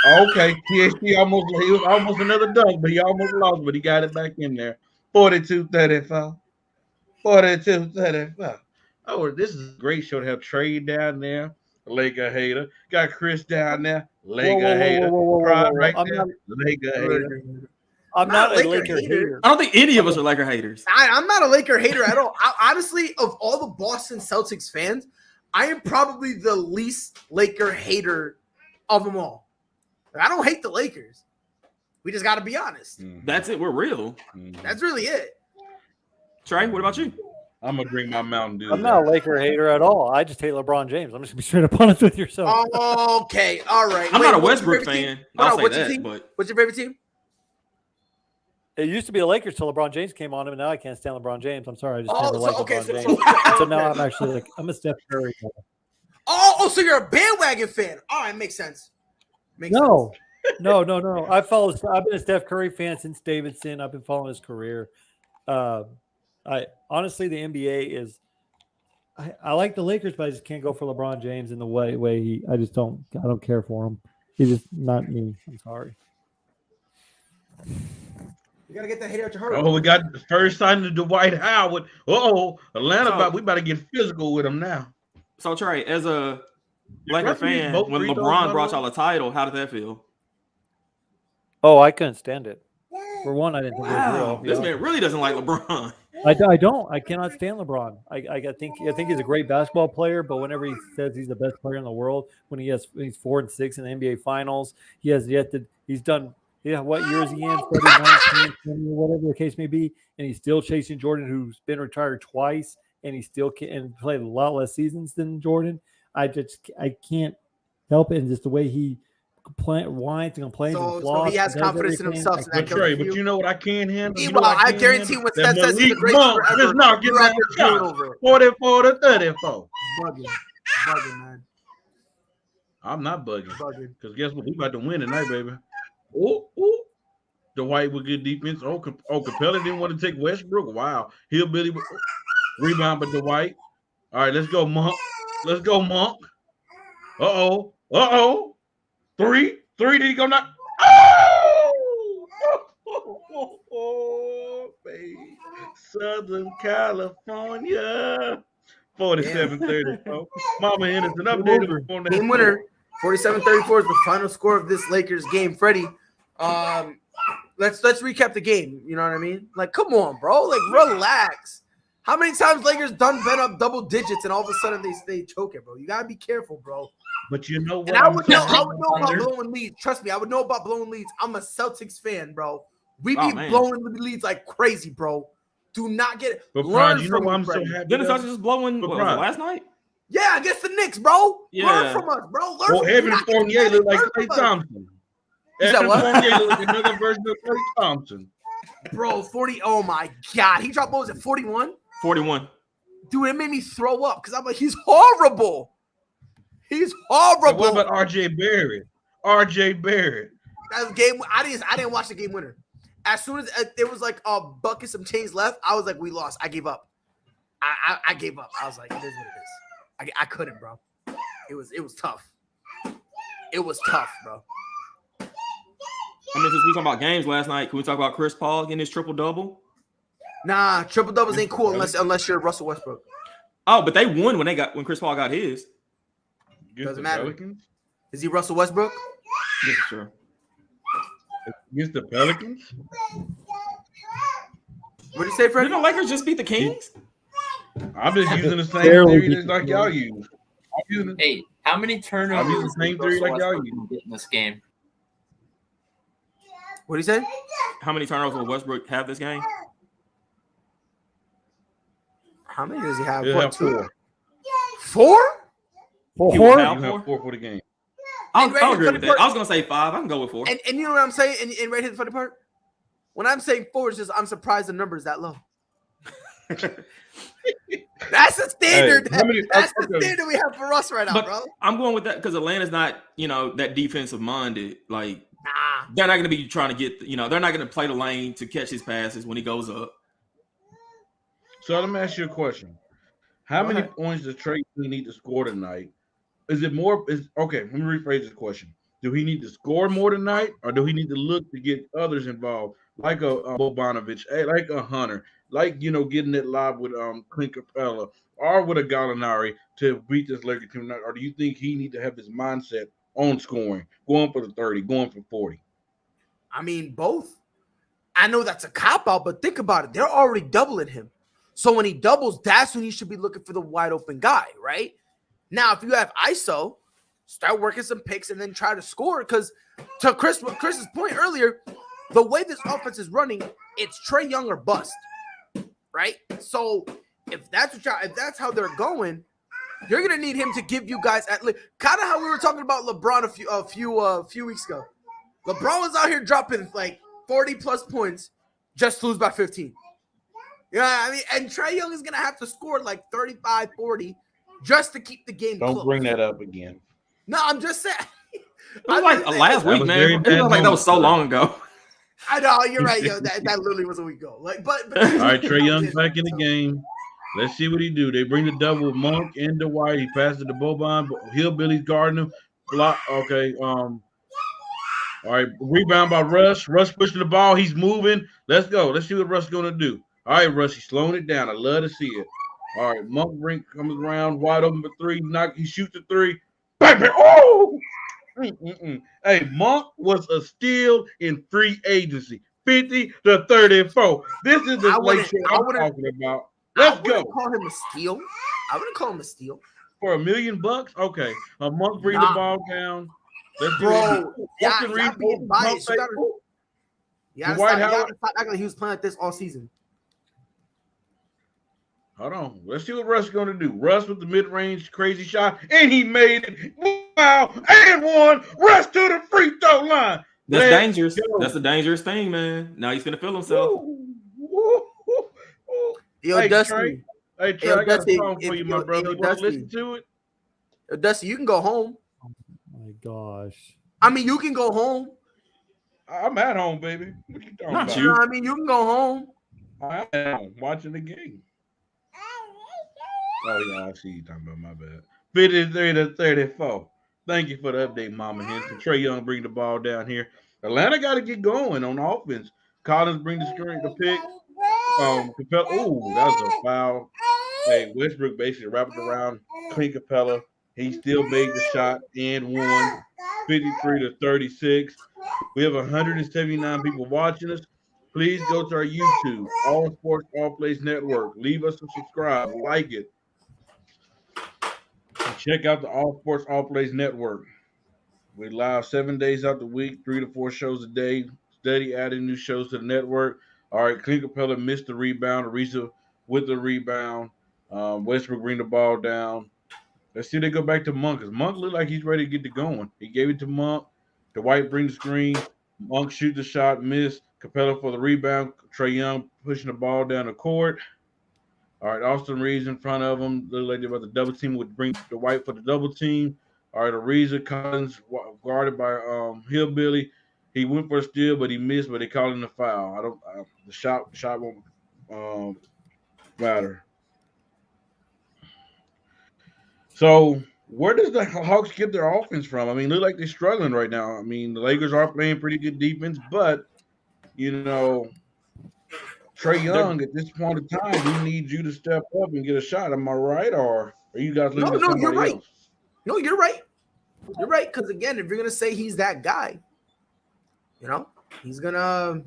Okay, THT he was almost another dunk, but he almost lost, but he got it back in there. 42-35. 42-35. Oh, this is a great show to have Trey down there, Laker hater. Got Chris down there, Laker hater. Laker hater. I'm not a Laker hater. I don't think any of us are Laker haters. I'm not a Laker hater at all. Honestly, of all the Boston Celtics fans, I am probably the least Laker hater of them all. I don't hate the Lakers. We just got to be honest. Mm-hmm. That's it. We're real. Mm-hmm. That's really it. Trey, what about you? I'm going to drink my Mountain Dew. I'm not a Laker hater at all. I just hate LeBron James. I'm just going to be straight up honest with yourself. Okay. All right. I'm not a Westbrook fan. I'll say that. But what's your favorite team? It used to be the Lakers till LeBron James came on him, and now I can't stand LeBron James. I'm sorry. I just never liked LeBron James. So now I'm actually I'm a Steph Curry guy. So you're a bandwagon fan. All right, makes sense. No. I've been a Steph Curry fan since Davidson. I've been following his career. I honestly, the NBA is. I like the Lakers, but I just can't go for LeBron James in the way he. I don't care for him. He's just not me. I'm sorry. You gotta get that hater out your heart. Oh, we got the first signing of Dwight Howard. Atlanta, we about to get physical with him now. So Trey, as a Laker fan, when LeBron brought y'all a title, how did that feel? Oh, I couldn't stand it. For one, I didn't think it was real. This man really doesn't like LeBron. I don't. I cannot stand LeBron. I think he's a great basketball player, but whenever he says he's the best player in the world, when he's 4 and 6 in the NBA Finals, he's Yeah, what year is he in? 39, 20, whatever the case may be, and he's still chasing Jordan, who's been retired twice, and he still can and played a lot less seasons than Jordan. I can't help it, and just the way he whines and complains. So he has confidence in himself. So But Trey, but you know what I can't handle? You know Meanwhile, what I guarantee when Steph says he's the Malik greatest Monk forever, does not get you're out that there shot. going over it. 44 to 34. Bugging, man. I'm not bugging. Bugging. Because guess what? We about to win tonight, baby. Ooh. Dwight with good defense. Capella didn't want to take Westbrook. Wow. Hillbilly rebound by Dwight. All right, let's go, Monk. Uh-oh. Three. Did he go knock? Oh, baby. Southern California. 47-34. Mama Henderson updated on that. Game winner. 47-34 is the final score of this Lakers game. Freddie, let's recap the game. You know what I mean? Like, come on, bro. Like, relax. How many times Lakers been up double digits and all of a sudden they choke it, bro? You gotta be careful, bro. But you know what? And I would know about blowing leads. Trust me, I would know about blowing leads. I'm a Celtics fan, bro. We be blowing leads like crazy, bro. Do not get it. But Learn you know from why I'm Freddie. so happy? Didn't the Celtics just blowing last night? Yeah, against the Knicks, bro. Yeah. Learn from us, bro. Learn from Evan Fournier look like Klay us. Thompson. You said Evan what? Fournier look like another version of Klay Thompson. Bro, 40. Oh my God. He dropped, what was it, 41? 41. Dude, it made me throw up because I'm like, he's horrible. He's horrible. And what about RJ Barrett? That was game. I didn't watch the game winner. As soon as there was like a bucket, some change left, I was like, we lost. I gave up. I gave up. I was like, it is what it is. I couldn't, bro. It was tough. It was tough, bro. I mean, since we talking about games last night, can we talk about Chris Paul getting his triple-double? Nah, triple doubles ain't cool unless you're Russell Westbrook. Oh, but they won when Chris Paul got his. Doesn't matter. Pelicans? Is he Russell Westbrook? Yes, sure. Against the Pelicans? What did you say, Fred? Didn't the Lakers just beat the Kings? I'm just using the same theory like y'all use. Hey, how many turnovers I'm using the same theory like y'all use in this game? What did he say? How many turnovers will Westbrook have this game? How many does he have? He'll have 4. 4? He will have 4 for the game. I'll agree with that. I was gonna say 5. I can go with 4. And you know what I'm saying? And right here the funny part, when I'm saying 4, it's just I'm surprised the number is that low. That's the standard. Hey, that's the standard we have for us right now, bro. I'm going with that because Atlanta's not, that defensive minded. Like, nah, they're not going to be trying to get, they're not going to play the lane to catch his passes when he goes up. So let me ask you a question: how many points does Trey need to score tonight? Is it more? Okay? Let me rephrase this question: do he need to score more tonight, or do he need to look to get others involved, like a Bogdanovich, like a Hunter? Like, getting it live with Clint Capella or with a Gallinari to beat this Lakers team, or do you think he need to have his mindset on scoring, going for the 30, going for 40? I mean, both. I know that's a cop-out, but think about it. They're already doubling him. So when he doubles, that's when you should be looking for the wide-open guy, right? Now, if you have ISO, start working some picks and then try to score. Because to Chris's point earlier, the way this offense is running, it's Trae Young or bust. Right, so if that's how they're going, you're gonna need him to give you guys at least kind of how we were talking about LeBron a few weeks ago. LeBron was out here dropping like 40 plus points just to lose by 15. I mean, and Trae Young is gonna have to score like 35, 40 just to keep the game. Don't close. bring that up again. No, I'm just saying. It was like last week, man. It was like that was so long ago. I know you're right, yo. That literally was a week ago. Like, but all right, Trae Young's back in the game. Let's see what he do. They bring the double with Monk and Dwight. He passes it to Boban, but Hillbilly's guarding him. Block. Okay. All right. Rebound by Russ. Russ pushing the ball. He's moving. Let's go. Let's see what Russ is gonna do. All right, Russ. He's slowing it down. I love to see it. All right. Monk comes around wide open for 3. He shoots the 3. Bang, bang. Oh. Hey, Monk was a steal in free agency, 50 to 34. This is the place I'm talking about. Let's go. Call him a steal. I wouldn't call him a steal for $1 million. Okay, a Monk bring the ball down. Let's bro. Yeah, being biased. Yeah, Dwight Howard. stop acting like he was playing like this all season. Hold on. Let's see what Russ is going to do. Russ with the mid-range crazy shot, and he made it. Wow, and one. Russ to the free throw line. That's dangerous. That's a dangerous thing, man. Now he's going to feel himself. Yo, hey, Dusty. Trey. Hey, Trey, I got a song for you, my brother. You want to listen to it? Yo, Dusty, you can go home. Oh my gosh. I mean, you can go home. I'm at home, baby. What you talking Not about? you. I mean, you can go home. I'm at home watching the game. Oh, yeah, I see you talking about, my bad. 53-34. Thank you for the update, Mama Henson. Trae Young bring the ball down here. Atlanta got to get going on offense. Collins bring the screen, the pick. Capella, that was a foul. Hey, Westbrook basically wrapped it around Clint Capella. He still made the shot and won 53-36. We have 179 people watching us. Please go to our YouTube, All Sports, All Plays Network. Leave us a subscribe, like it. Check out the All Sports, All Plays Network. We live 7 days out the week, 3 to 4 shows a day. Steady adding new shows to the network. All right, Clint Capella missed the rebound. Ariza with the rebound. Westbrook bring the ball down. Let's see if they go back to Monk, because Monk looked like he's ready to get it going. He gave it to Monk. Dwight bring the screen. Monk shoot the shot, miss. Capella for the rebound. Trae Young pushing the ball down the court. All right, Austin Reeves in front of him. Look like they're about to double team. Would bring Dwight for the double team. All right, Ariza Collins guarded by Hillbilly. He went for a steal, but he missed. But they called him the foul. The shot won't matter. So where does the Hawks get their offense from? I mean, look like they're struggling right now. I mean, the Lakers are playing pretty good defense, but Trae Young at this point in time, we need you to step up and get a shot. Am I right, or are you guys looking at somebody you're right. else? No, you're right. You're right, because again, if you're gonna say he's that guy, he's gonna.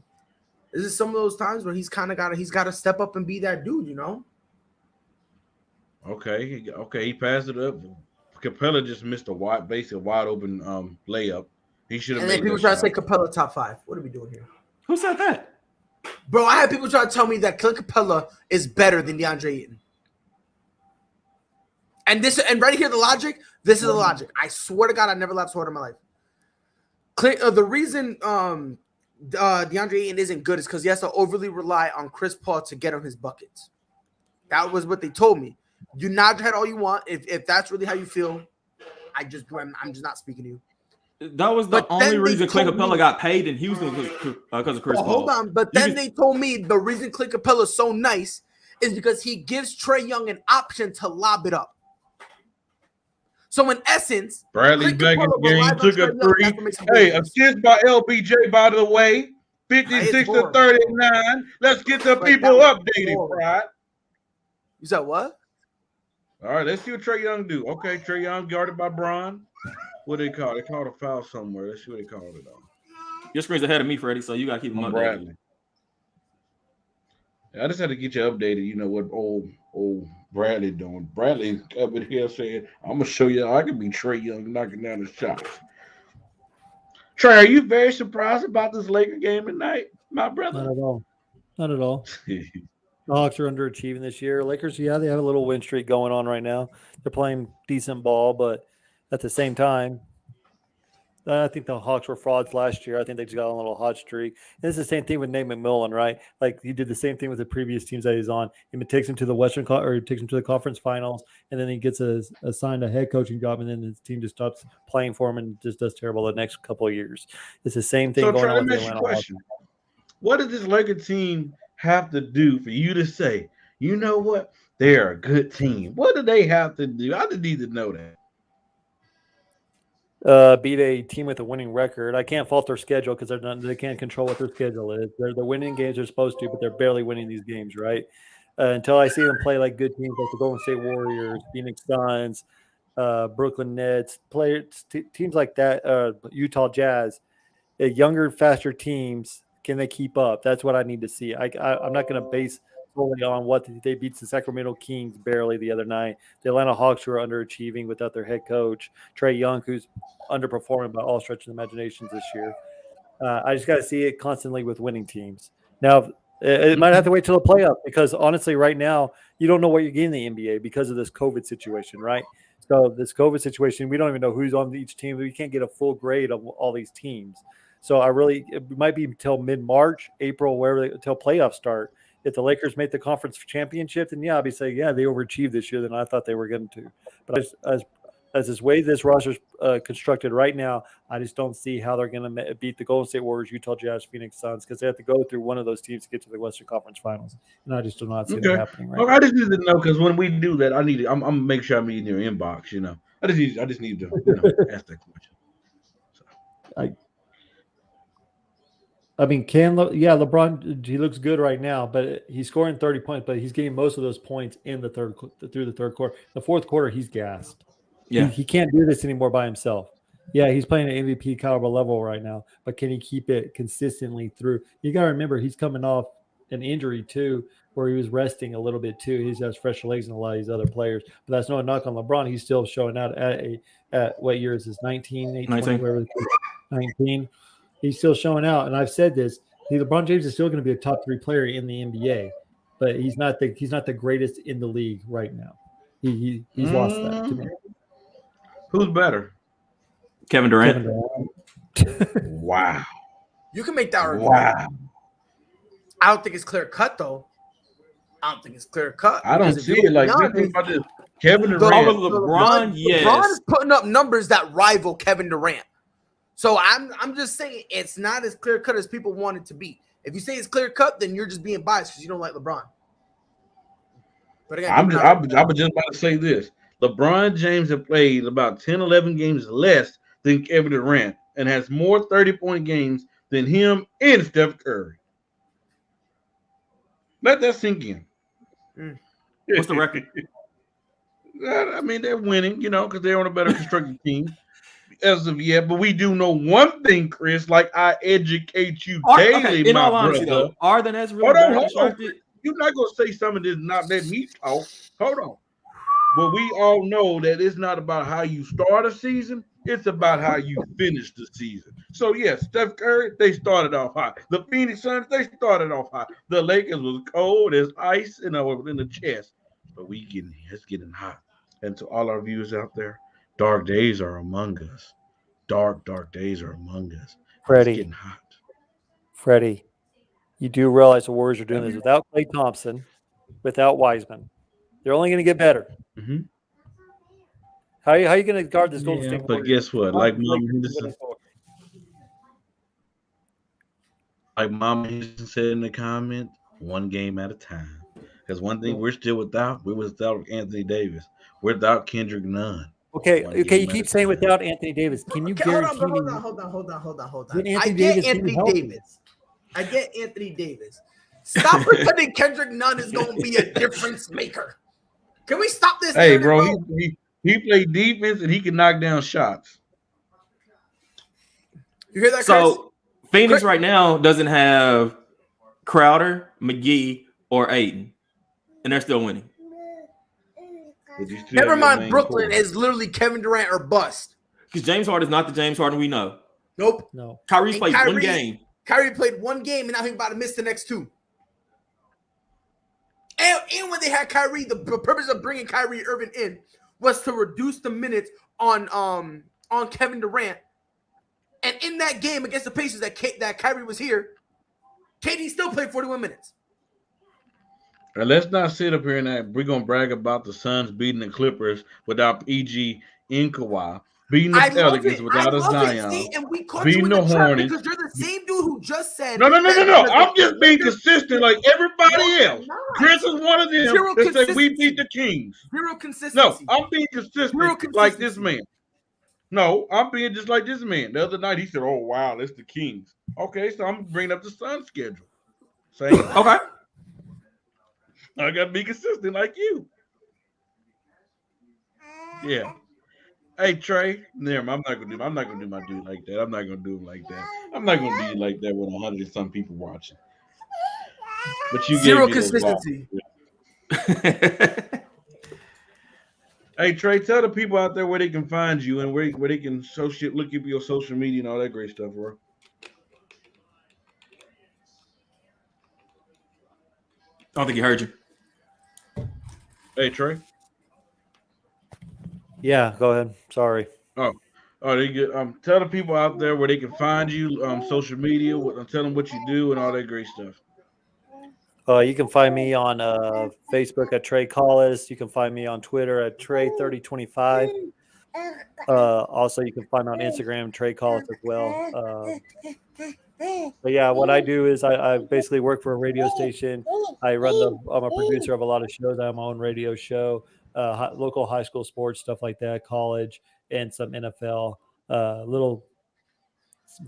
This is some of those times where he's got to step up and be that dude, Okay, he passed it up. Capella just missed a wide open layup. He should have. And then people try to say Capella top 5. What are we doing here? Who said that? Bro, I had people try to tell me that Clint Capella is better than DeAndre Ayton. And right here, the logic. This is the logic. I swear to God, I never laughed so hard in my life. The reason DeAndre Ayton isn't good is because he has to overly rely on Chris Paul to get him his buckets. That was what they told me. You nod your head all you want. If that's really how you feel, I'm just not speaking to you. That was the only reason Clint Capella got paid in Houston because of Chris Paul. Hold on, but then they told me the reason Clint Capella is so nice is because he gives Trae Young an option to lob it up. So in essence, Bradley back in the game, took a 3. Hey, assist by LBJ, by the way, 56-39. Let's get the people updated, Brad. You said what? All right, let's see what Trae Young do. Okay, Trae Young guarded by Bron. What do they call it? They called a foul somewhere. Let's see what they called it on. Your screen's ahead of me, Freddie, so you got to keep them updated. Bradley. I just had to get you updated. You know what old Bradley doing. Bradley up in here saying, I'm going to show you how I can be Trae Young knocking down the shots. Trey, are you very surprised about this Laker game tonight, my brother? Not at all. Not at all. The Hawks are underachieving this year. Lakers, yeah, they have a little win streak going on right now. They're playing decent ball, but at the same time, I think the Hawks were frauds last year. I think they just got a little hot streak. And it's the same thing with Nate McMillan, right? Like he did the same thing with the previous teams that he's on. He takes him to the takes him to the conference finals, and then he gets assigned a head coaching job, and then his team just stops playing for him and just does terrible the next couple of years. It's the same thing going on with the Atlanta Hawks. What does this Laker team have to do for you to say, you know what, they're a good team? What do they have to do? I need to know that. Beat a team with a winning record. I can't fault their schedule because they can't control what their schedule is. They're winning games they're supposed to, but they're barely winning these games, right? Until I see them play like good teams like the Golden State Warriors, Phoenix Suns, Brooklyn Nets, teams like that, Utah Jazz, younger, faster teams. Can they keep up? That's what I need to see. I'm not going to base solely on what they beat the Sacramento Kings barely the other night. The Atlanta Hawks who are underachieving without their head coach, Trae Young, who's underperforming by all stretches of imaginations this year. I just got to see it constantly with winning teams. Now, it might have to wait till the playoff because honestly, right now, you don't know what you're getting in the NBA because of this COVID situation, right? So this COVID situation, we don't even know who's on each team. We can't get a full grade of all these teams. So it might be until mid-March, April, until playoffs start. If the Lakers make the conference championship, then I'll be saying, they overachieved this year than I thought they were going to. But as this way this roster's constructed right now, I just don't see how they're going to beat the Golden State Warriors, Utah Jazz, Phoenix Suns, because they have to go through one of those teams to get to the Western Conference Finals, and I just do not see that happening right now. I just need to know because when we do that, I'm gonna make sure I'm in your inbox. I just need to ask that question. So. I mean, LeBron, he looks good right now, but he's scoring 30 points, but he's getting most of those points through the third quarter. The fourth quarter, he's gassed. Yeah, he can't do this anymore by himself. Yeah, he's playing an MVP caliber level right now, but can he keep it consistently through? You got to remember, he's coming off an injury too, where he was resting a little bit too. He has fresh legs than a lot of these other players, but that's no knock on LeBron. He's still showing out at what year is this? 19, 19. He's still showing out, and I've said this. LeBron James is still going to be a top 3 player in the NBA, but he's not the greatest in the league right now. He's lost that to me. Who's better? Kevin Durant. Wow. You can make that argument. Wow. I don't think it's clear cut though. I don't see it like this. Kevin Durant. LeBron is putting up numbers that rival Kevin Durant. So I'm just saying it's not as clear cut as people want it to be. If you say it's clear cut, then you're just being biased because you don't like LeBron. But again, I was just about to say this. LeBron James has played about 10, 11 games less than Kevin Durant and has more 30-point games than him and Steph Curry. Let that sink in. What's the record? I mean, they're winning, because they're on a better constructed team as of yet. But we do know one thing, Chris, like I educate you daily, my brother. Though, are the Nets really better constructed? You're not going to say something that's not let me talk. Hold on. But we all know that it's not about how you start a season. It's about how you finish the season. So, yes, Steph Curry, they started off high. The Phoenix Suns, they started off high. The Lakers was cold as ice in the chest. But it's getting hot. And to all our viewers out there, dark days are among us. Dark days are among us. Freddie. It's getting hot. Freddie, you do realize the Warriors are doing this without Klay Thompson, without Wiseman. They're only going to get better. Mm-hmm. How are you going to guard this Golden State Warriors? But guess what? Like Mama Henderson said in the comment, one game at a time. Because one thing we're without Anthony Davis. We're without Kendrick Nunn. Okay. You keep saying without Anthony Davis. Can you guarantee me? Hold on. I get Anthony Davis. Stop pretending Kendrick Nunn is going to be a difference maker. Can we stop this? Hey, bro, he played defense and he can knock down shots. You hear that, Chris? So Phoenix right now doesn't have Crowder, McGee, or Ayton, and they're still winning. Never mind, Brooklyn is literally Kevin Durant or bust. Because James Harden is not the James Harden we know. Nope. No. Kyrie's played one game. Kyrie played one game, and now he's about to miss the next 2. And when they had Kyrie, the purpose of bringing Kyrie Irving in was to reduce the minutes on Kevin Durant. And in that game against the Pacers that Kyrie was here, KD still played 41 minutes. And let's not sit up here and we're going to brag about the Suns beating the Clippers without PG and Kawhi, beating the Pelicans without a Zion, beating the Hornets. Because you're the same dude who just said. No. I'm just being consistent like everybody else. Chris is one of them that say we beat the Kings. Zero consistency. No, I'm being consistent like this man. No, I'm being just like this man. The other night he said, "Oh wow, it's the Kings." Okay, so I'm bringing up the Suns schedule. Same. Okay. I gotta be consistent like you. Yeah. Hey Trey, I'm not gonna do my dude like that. I'm not gonna do him like that. I'm not gonna be like that with 100 and some people watching. But you zero consistency. Hey Trey, tell the people out there where they can find you and where they can look up your social media and all that great stuff, bro. don't think he heard you. Hey, Trey. Yeah, go ahead. Sorry. Oh, they get. Tell the people out there where they can find you, social media. Tell them what you do and all that great stuff. You can find me on Facebook at Trey Collis. You can find me on Twitter at Trey3025. Also, you can find me on Instagram, Trey Collis as well. But yeah, what I do is I basically work for a radio station. I'm a producer of a lot of shows. I have my own radio show, local high school sports, stuff like that, college, and some NFL. Little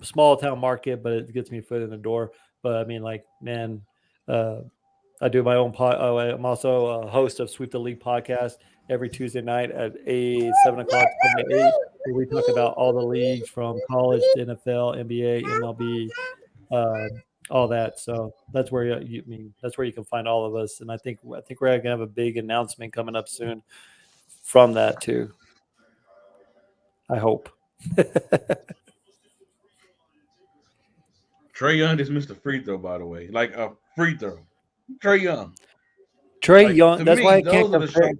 small town market, but it gets me foot in the door. But I mean, like, man, I do my own I'm also a host of Sweep the League podcast every Tuesday night at 7 o'clock to 8, where we talk about all the leagues from college to NFL, NBA, MLB, all that. So that's where that's where you can find all of us. And I think we're gonna have a big announcement coming up soon from that too. I hope. Trey Young just missed a free throw, by the way. Like a free throw. Trey Young. Young. That's why I can't compare.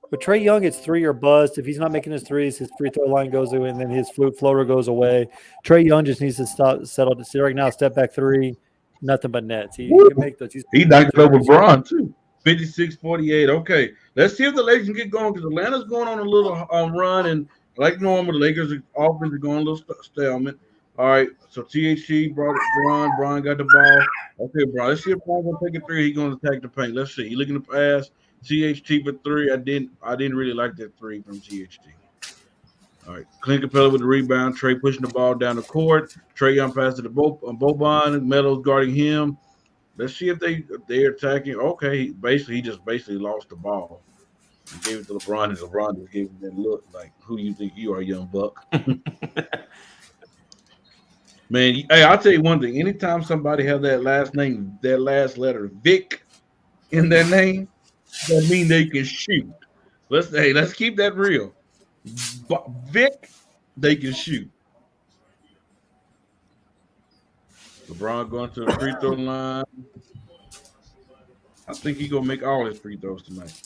But Trey Young, it's 3 or bust. If he's not making his threes, his free throw line goes away, and then his floater goes away. Trey Young just needs to settle to see right now. Step back 3, nothing but nets. He can make those. He knocked over Braun too. 56-48. Okay, let's see if the Lakers can get going, because Atlanta's going on a little run, and like normal, the Lakers' offense is going a little stalemate. All right, so THT brought it. Braun got the ball. Okay, Braun. Let's see if Braun's gonna take a 3. He's gonna attack the paint. Let's see. He looking to pass. THT for 3. I didn't really like that 3 from THT. All right, Clint Capella with the rebound. Trey pushing the ball down the court. Trey Young passes to Boban. Meadows guarding him. Let's see if they're attacking. Okay, he just lost the ball. He gave it to LeBron, and LeBron just gave him that look like, "Who do you think you are, young buck?" Man, hey, I'll tell you one thing. Anytime somebody has that last name, that last letter, Vic, in their name, that means they can shoot. Let's keep that real. Vic, they can shoot. LeBron going to the free throw line. I think he's gonna make all his free throws tonight.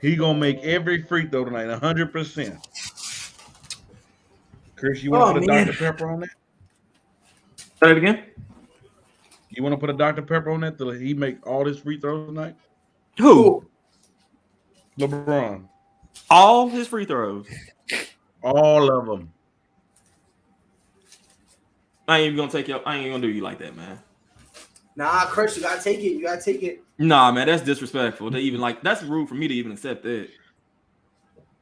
He gonna make every free throw tonight, 100%. Chris, you want to put a Dr. Pepper on that? Say it again. You want to put a Dr. Pepper on that till he make all his free throws tonight? Who? LeBron. All his free throws. All of them. I ain't even gonna do you like that, man. Nah, Chris, you gotta take it. Nah, man, that's disrespectful. To even that's rude for me to even accept that.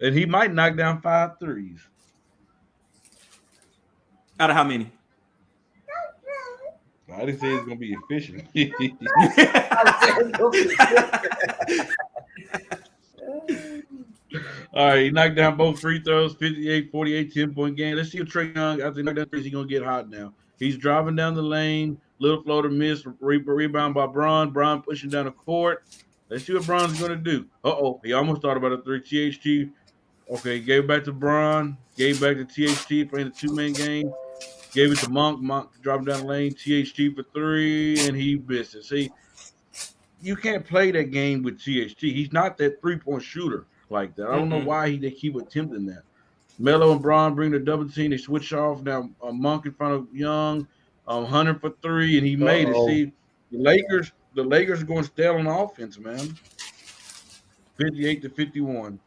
And he might knock down 5 threes. Out of how many? I didn't say it's gonna be efficient. All right, he knocked down both free throws, 58-48, 10-point game. Let's see if Trey Young, after he knocked down threes, he's gonna get hot now. He's driving down the lane, little floater miss, rebound by Braun. Braun pushing down the court. Let's see what Braun's gonna do. He almost thought about a 3. THT. Okay, gave it back to Braun, gave back to THT, playing the 2-man game. Gave it to Monk. Monk dropping down the lane. THT for 3, and he missed it. See, you can't play that game with THT. He's not that 3-point shooter like that. I don't know why they keep attempting that. Melo and Braun bring the double team. They switch off. Now Monk in front of Young. Hunter for 3, and he made it. See, the Lakers are going stale on offense, man. 58-51.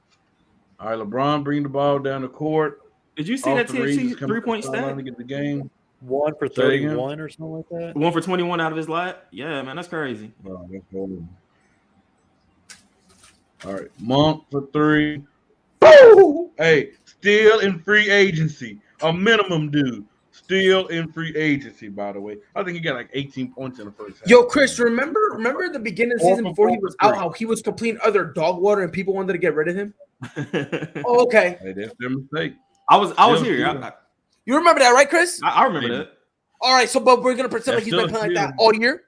All right, LeBron bring the ball down the court. Did you see that THT 3-point stat? To get the game. 1 for 31 or something like that. 1 for 21 out of his lap. Yeah, man, that's crazy. Oh, that's horrible. All right, Monk for 3. Boom! Hey, still in free agency. A minimum dude. Still in free agency, by the way. I think he got like 18 points in the first half. Yo, Chris, remember the beginning of the season before he was out, how he was completing other dog water and people wanted to get rid of him? Oh, okay. Hey, that's their mistake. I was here. You remember that, right, Chris? I remember that. All right, so but we're gonna pretend like he's been playing like that all year.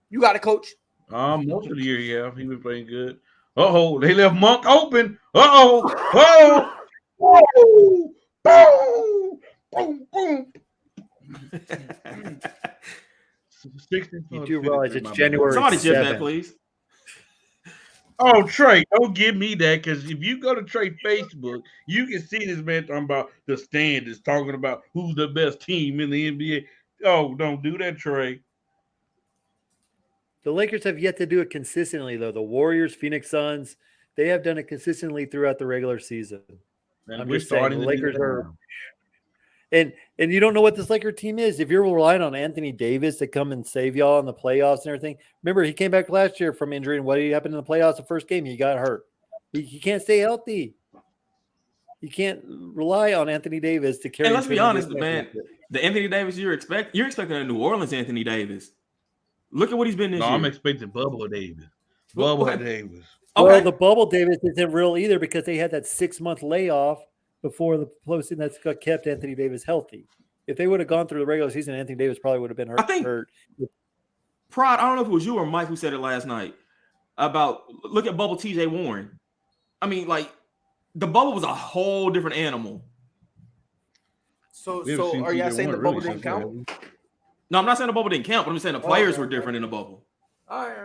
You got it, coach. Most of the year, yeah, he been playing good. They left Monk open. Boom, boom, boom. You do realize it's January Somebody 7th. shift that, please. Oh, Trey, don't give me that, because if you go to Trey Facebook, you can see this man talking about the standards, talking about who's the best team in the NBA. Oh, don't do that, Trey. The Lakers have yet to do it consistently, though. The Warriors, Phoenix Suns, they have done it consistently throughout the regular season. And I'm we're just saying, starting the to do Lakers that are. now. And you don't know what this Laker team is. If you're relying on Anthony Davis to come and save y'all in the playoffs and everything, remember he came back last year from injury, and what happened in the playoffs? The first game he got hurt. He can't stay healthy. You can't rely on Anthony Davis to carry. And let's be honest, man. The Anthony Davis you're expecting a New Orleans Anthony Davis. Look at what he's been this year. I'm expecting Bubble Davis. Bubble Davis. Well, Okay. the bubble Davis isn't real either because they had that 6-month layoff before the postseason that's kept Anthony Davis healthy. If they would have gone through the regular season, Anthony Davis probably would have been hurt. I think Prod, I don't know if it was you or Mike who said it last night about look at Bubble TJ Warren. I mean, like the bubble was a whole different animal. So are y'all saying the bubble didn't count? No, I'm not saying the bubble didn't count, but I'm saying the players were different in the bubble. All right.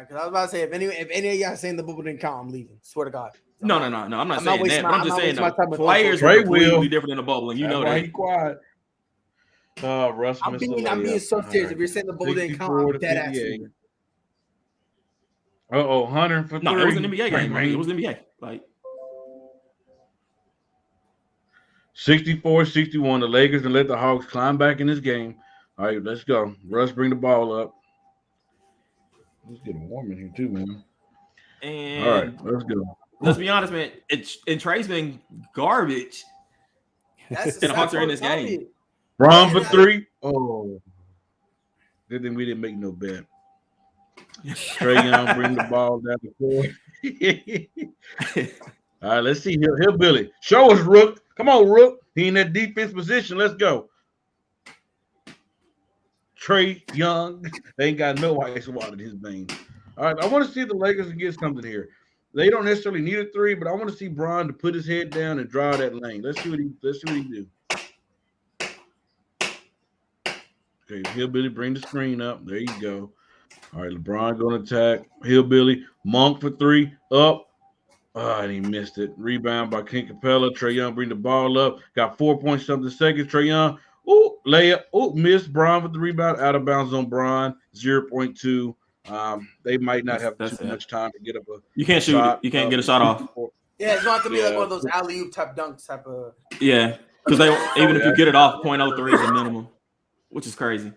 Because I was about to say, if any of y'all saying the bubble didn't count, I'm leaving. Swear to God. No. I'm not saying that. But I'm just saying the the players were completely different in the bubble, and you know that. Why you quiet? Russ, I'm being so serious. If you're saying the bubble didn't count, I'm dead ass. Hunter for 3. No, it was an NBA game. I mean, it was an NBA. Like 64-61. The Lakers and let the Hawks climb back in this game. All right, let's go. Russ, bring the ball up. It's getting warm in here too, man. And all right, let's go. Let's be honest, man. Trey's been garbage. And the Hawks are in this game. Bron for 3. Oh, good thing we didn't make no bet. Trae Young bring the ball down the court. All right, let's see. Hillbilly. Show us, Rook. Come on, Rook. He in that defense position. Let's go. Trae Young. They ain't got no ice water in his veins. All right, I want to see the Lakers get something here. They don't necessarily need a 3, but I want to see Bron to put his head down and draw that lane. Let's see what he do. Okay, Hillbilly, bring the screen up. There you go. All right, LeBron going to attack. Hillbilly, Monk for 3, up. And he missed it. Rebound by Clint Capella. Trae Young bring the ball up. Got 4-point-something seconds. Trae Young, layup. Missed. Bron with the rebound. Out of bounds on Bron. 0.2. They might not have too much time to get up a You can't shoot it. You can't get a shot off. Yeah, it's going to have to be like one of those alley-oop type dunks type of. Yeah, because even if you get it off, 0.03 is the minimum, which is crazy.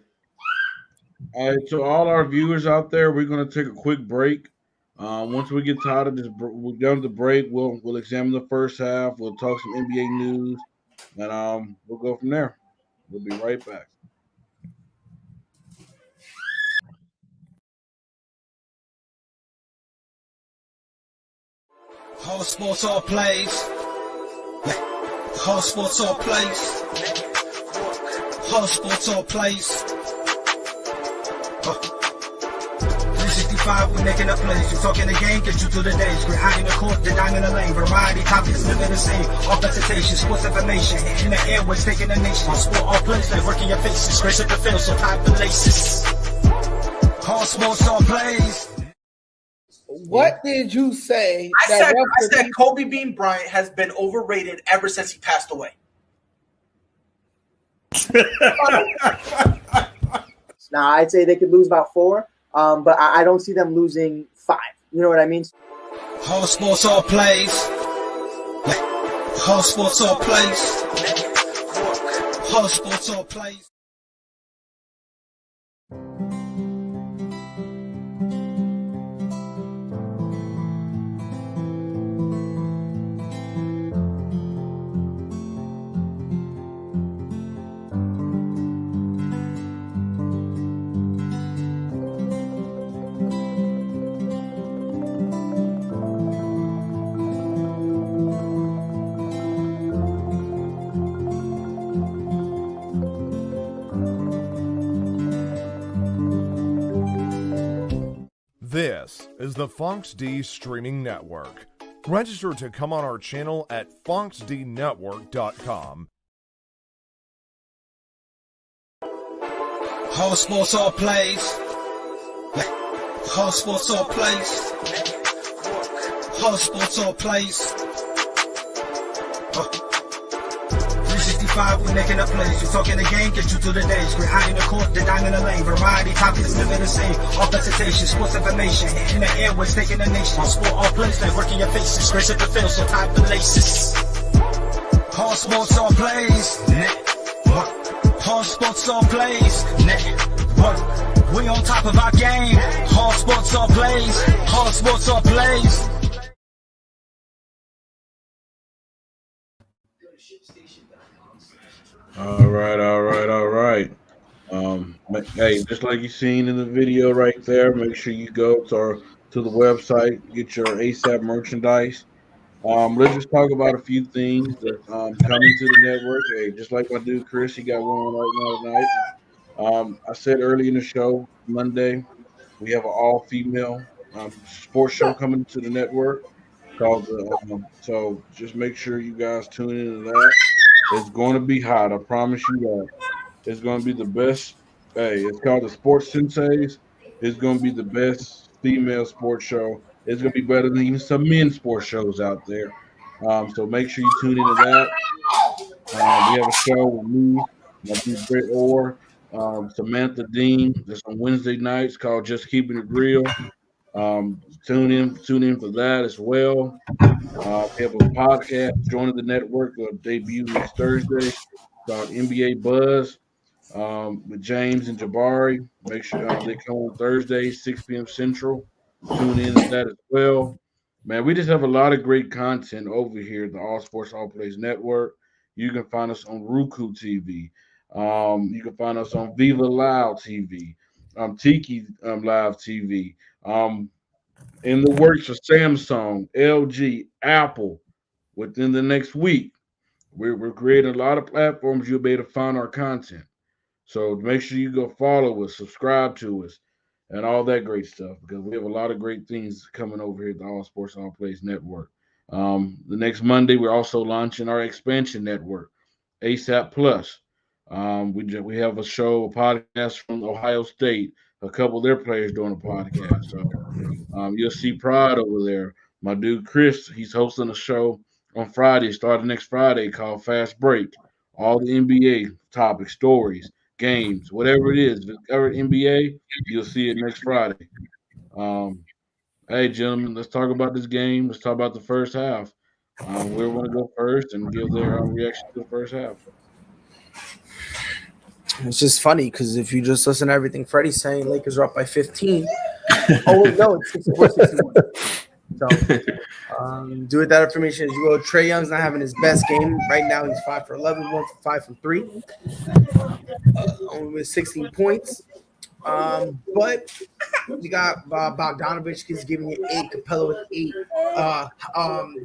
All right, so all our viewers out there, we're going to take a quick break. Once we get tired of this, we're done with the break. We'll examine the first half. We'll talk some NBA news, and we'll go from there. We'll be right back. All sports, all plays. All sports, all plays. All sports, all plays. 365, we making a plays. You talking the game, get you through the days. We're high in the court, the dime in the lane. Variety, topics, living the same. All presentation, sports information. In the airways, taking the nation. All sport, all plays, like working your faces. Grace at the field, so tie the laces. All sports, all plays. What did you say? I said Kobe Bean Bryant has been overrated ever since he passed away. Now, I'd say they could lose about 4, but I don't see them losing 5. You know what I mean? All sports, all plays. All sports, all plays. All sports, all plays. This is the Fox D Streaming Network. Register to come on our channel at foxdnetwork.com. All sports, all plays. All sports, all plays. All sports, all plays. 365, we making a plays. You talking the game, get you to the days. We're high in the court, the dime in the lane. Variety, topics, living the same. All presentation, sports information. In the airways, taking the nation. All sport, all plays, like working your faces. Grace at the field, so tie the laces. All sports, all plays. All sports, all plays. We on top of our game. All sports, all plays. All sports, all plays. All right. Hey, just like you seen in the video right there, make sure you go to the website, get your ASAP merchandise. Let's just talk about a few things that coming to the network. Hey, just like my dude Chris, he got one right now tonight. I said early in the show, Monday, we have an all-female sports show coming to the network called so just make sure you guys tune into that. It's going to be hot. I promise you that. It's going to be the best. Hey, it's called the Sports Senseis. It's going to be the best female sports show. It's going to be better than even some men's sports shows out there. So make sure you tune into that. We have a show with me, my dude Brett Orr, Samantha Dean. That's on Wednesday nights called Just Keeping It Real. Tune in for that as well. We have a podcast joining the network. Will debut next Thursday called NBA Buzz with James and Jabari. Make sure they come on Thursday, 6 p.m. Central. Tune in to that as well. Man, we just have a lot of great content over here at the All Sports All Plays Network. You can find us on Roku TV. You can find us on Viva Live TV, Tiki Live TV. In the works for Samsung, LG, Apple within the next week. We're creating a lot of platforms you'll be able to find our content. So make sure you go follow us, subscribe to us, and all that great stuff, because we have a lot of great things coming over here at the All Sports All Plays Network. The next Monday, we're also launching our expansion network, ASAP Plus. We have a podcast from Ohio State, a couple of their players doing a podcast. So you'll see Pride over there. My dude Chris, he's hosting a show on Friday, starting next Friday, called Fast Break. All the NBA topics, stories, games, whatever it is, if it's covered NBA, you'll see it next Friday. Hey, gentlemen, let's talk about this game. Let's talk about the first half. We want to go first and give their reaction to the first half. It's just funny because if you just listen to everything Freddie's saying, Lakers are up by 15. Oh, no, it's 64-61. So, do with that information as you go. Trae Young's not having his best game right now. He's 5 for 11, 1 for 5 from 3, only with 16 points. But you got Bogdanovich. He's giving you 8. Capella with 8.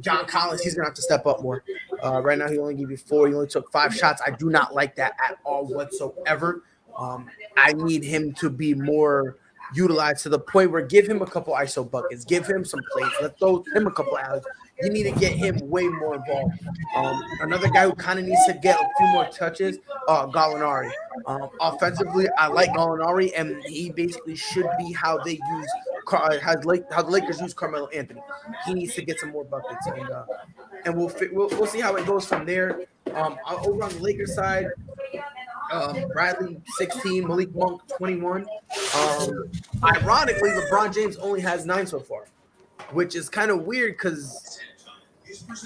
John Collins, he's gonna have to step up more. Right now, he only gave you 4. He only took 5 shots. I do not like that at all whatsoever. I need him to be more utilized to the point where give him a couple ISO buckets, give him some plays, let's throw him a couple alleys. You need to get him way more involved. Another guy who kind of needs to get a few more touches, Gallinari. Offensively, I like Gallinari, and he basically should be how they use how the Lakers use Carmelo Anthony. He needs to get some more buckets, and we'll see how it goes from there. Over on the Lakers side, Bradley 16, Malik Monk 21. Ironically, LeBron James only has 9 so far, which is kind of weird because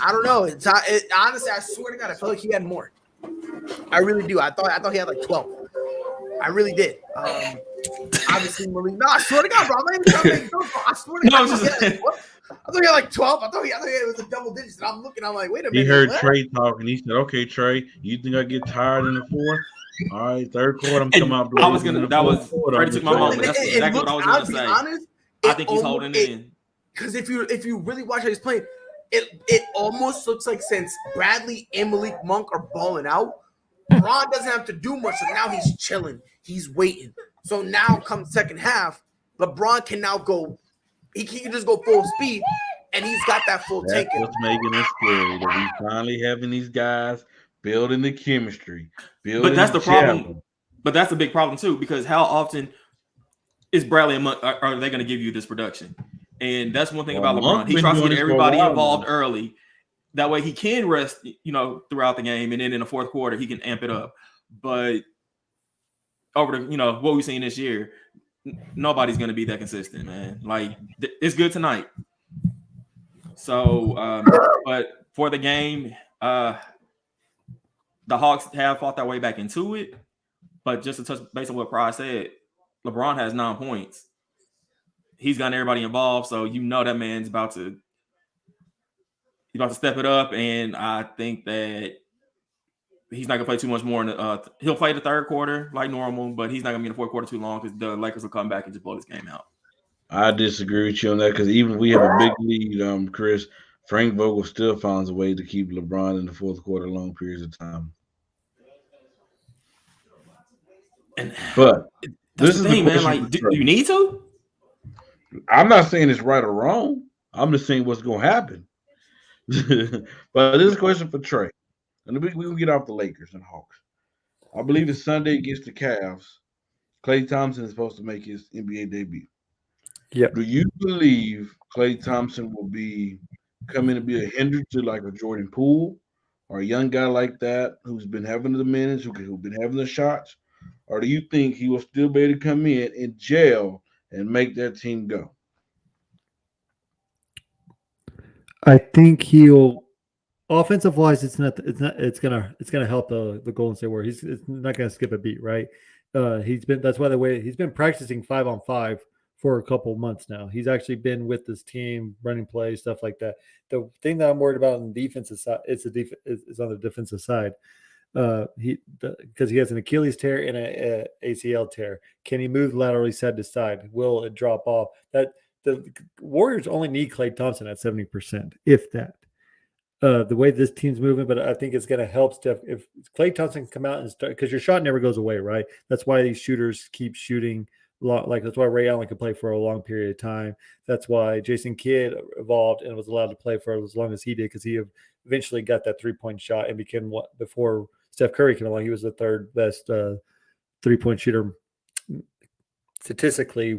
I don't know. Honestly, I swear to God, I felt like he had more. I really do. I thought he had like 12. I really did. Obviously, Malik. No, I swear to God, bro. I'm not even trying to make jokes, bro. I swear to God. I thought he had like 12. I thought he was a double digits. And I'm looking. I'm like, wait a minute. He heard Trae talking. He said, "Okay, Trae, you think I get tired in the fourth? All right, third quarter, I'm coming out." I was gonna. That was Freddie took my moment. That's exactly what I was gonna say. Honest, I think he's holding it in. Because if you really watch how he's playing, it almost looks like since Bradley and Malik Monk are balling out, Ron doesn't have to do much. So now he's chilling. He's waiting. So now come second half, LeBron can now go. He can just go full speed, and he's got that full take. That's what's making it scary. That we finally having these guys building the chemistry. But that's the problem. But that's a big problem too, because how often is Bradley and Monk, are they going to give you this production? And that's one thing about LeBron. He tries to get everybody involved early. That way he can rest, throughout the game. And then in the fourth quarter, he can amp it up. But over the, what we've seen this year, nobody's going to be that consistent, man. Like, it's good tonight. So, but for the game, the Hawks have fought their way back into it. But just to touch base on what Pride said, LeBron has 9 points. He's gotten everybody involved, so that man's about to step it up, and I think that he's not gonna play too much more. He'll play the third quarter like normal, but he's not gonna be in the fourth quarter too long because the Lakers will come back and just blow this game out. I disagree with you on that because even if we have a big lead, Chris, Frank Vogel still finds a way to keep LeBron in the fourth quarter long periods of time. But this is the thing, man. Like, do you need to? I'm not saying it's right or wrong. I'm just saying what's going to happen. But this is a question for Trey. And we can get off the Lakers and Hawks. I believe it's Sunday against the Cavs. Klay Thompson is supposed to make his NBA debut. Yeah. Do you believe Klay Thompson will come in to be a hindrance to like a Jordan Poole or a young guy like that who's been having the minutes, who's been having the shots? Or do you think he will still be able to come in and gel and make that team go? I think he'll offensive wise, it's gonna help the Golden State Warriors. It's not gonna skip a beat, right? He's been practicing 5-on-5 for a couple months now. He's actually been with this team, running plays, stuff like that. The thing that I'm worried about on the defensive side, is on the defensive side. Because he has an Achilles tear and a ACL tear. Can he move laterally side to side? Will it drop off? That the Warriors only need Klay Thompson at 70%, if that. The way this team's moving, but I think it's going to help Steph. If Klay Thompson can come out and start, because your shot never goes away, right? That's why these shooters keep shooting. That's why Ray Allen could play for a long period of time. That's why Jason Kidd evolved and was allowed to play for as long as he did, because he eventually got that 3-point shot and became before Steph Curry came along, he was the third best 3-point shooter statistically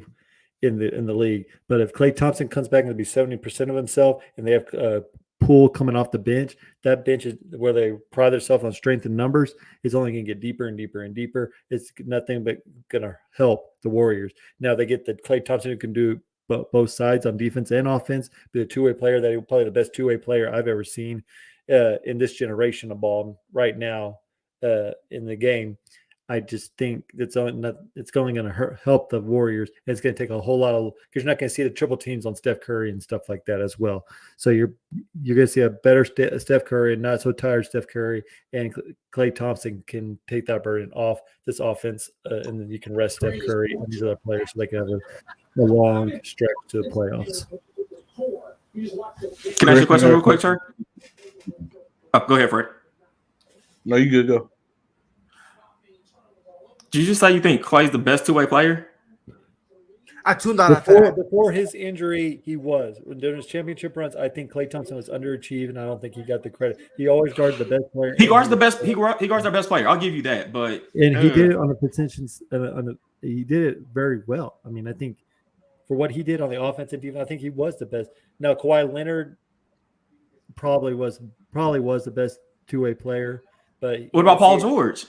in the league. But if Klay Thompson comes back and be 70% of himself, and they have Poole coming off the bench, that bench is where they pride themselves on strength and numbers. It's only going to get deeper and deeper and deeper. It's nothing but going to help the Warriors. Now they get the Klay Thompson who can do both sides on defense and offense, be a two-way player. That he'll probably the best two-way player I've ever seen in this generation of ball right now in the game. I just think it's going to help the Warriors. And it's going to take a whole lot of, because you're not going to see the triple teams on Steph Curry and stuff like that as well. So you're going to see a better Steph Curry and not so tired Steph Curry, and Klay Thompson can take that burden off this offense, and then you can rest Steph Curry and these other players so they can have a long stretch to the playoffs. Can I ask you a question real quick, sir? Oh, go ahead, Fred. No, you good, go. Did you just say you think Klay's the best two-way player? I tuned out before his injury. He was during his championship runs. I think Klay Thompson was underachieved, and I don't think he got the credit. He always guards the best player. He guards the best. He guards our best player. I'll give you that. But he did it on the positions. He did it very well. I mean, I think for what he did on the offensive defense, I think he was the best. Now Kawhi Leonard probably was the best two-way player. But what about Paul George?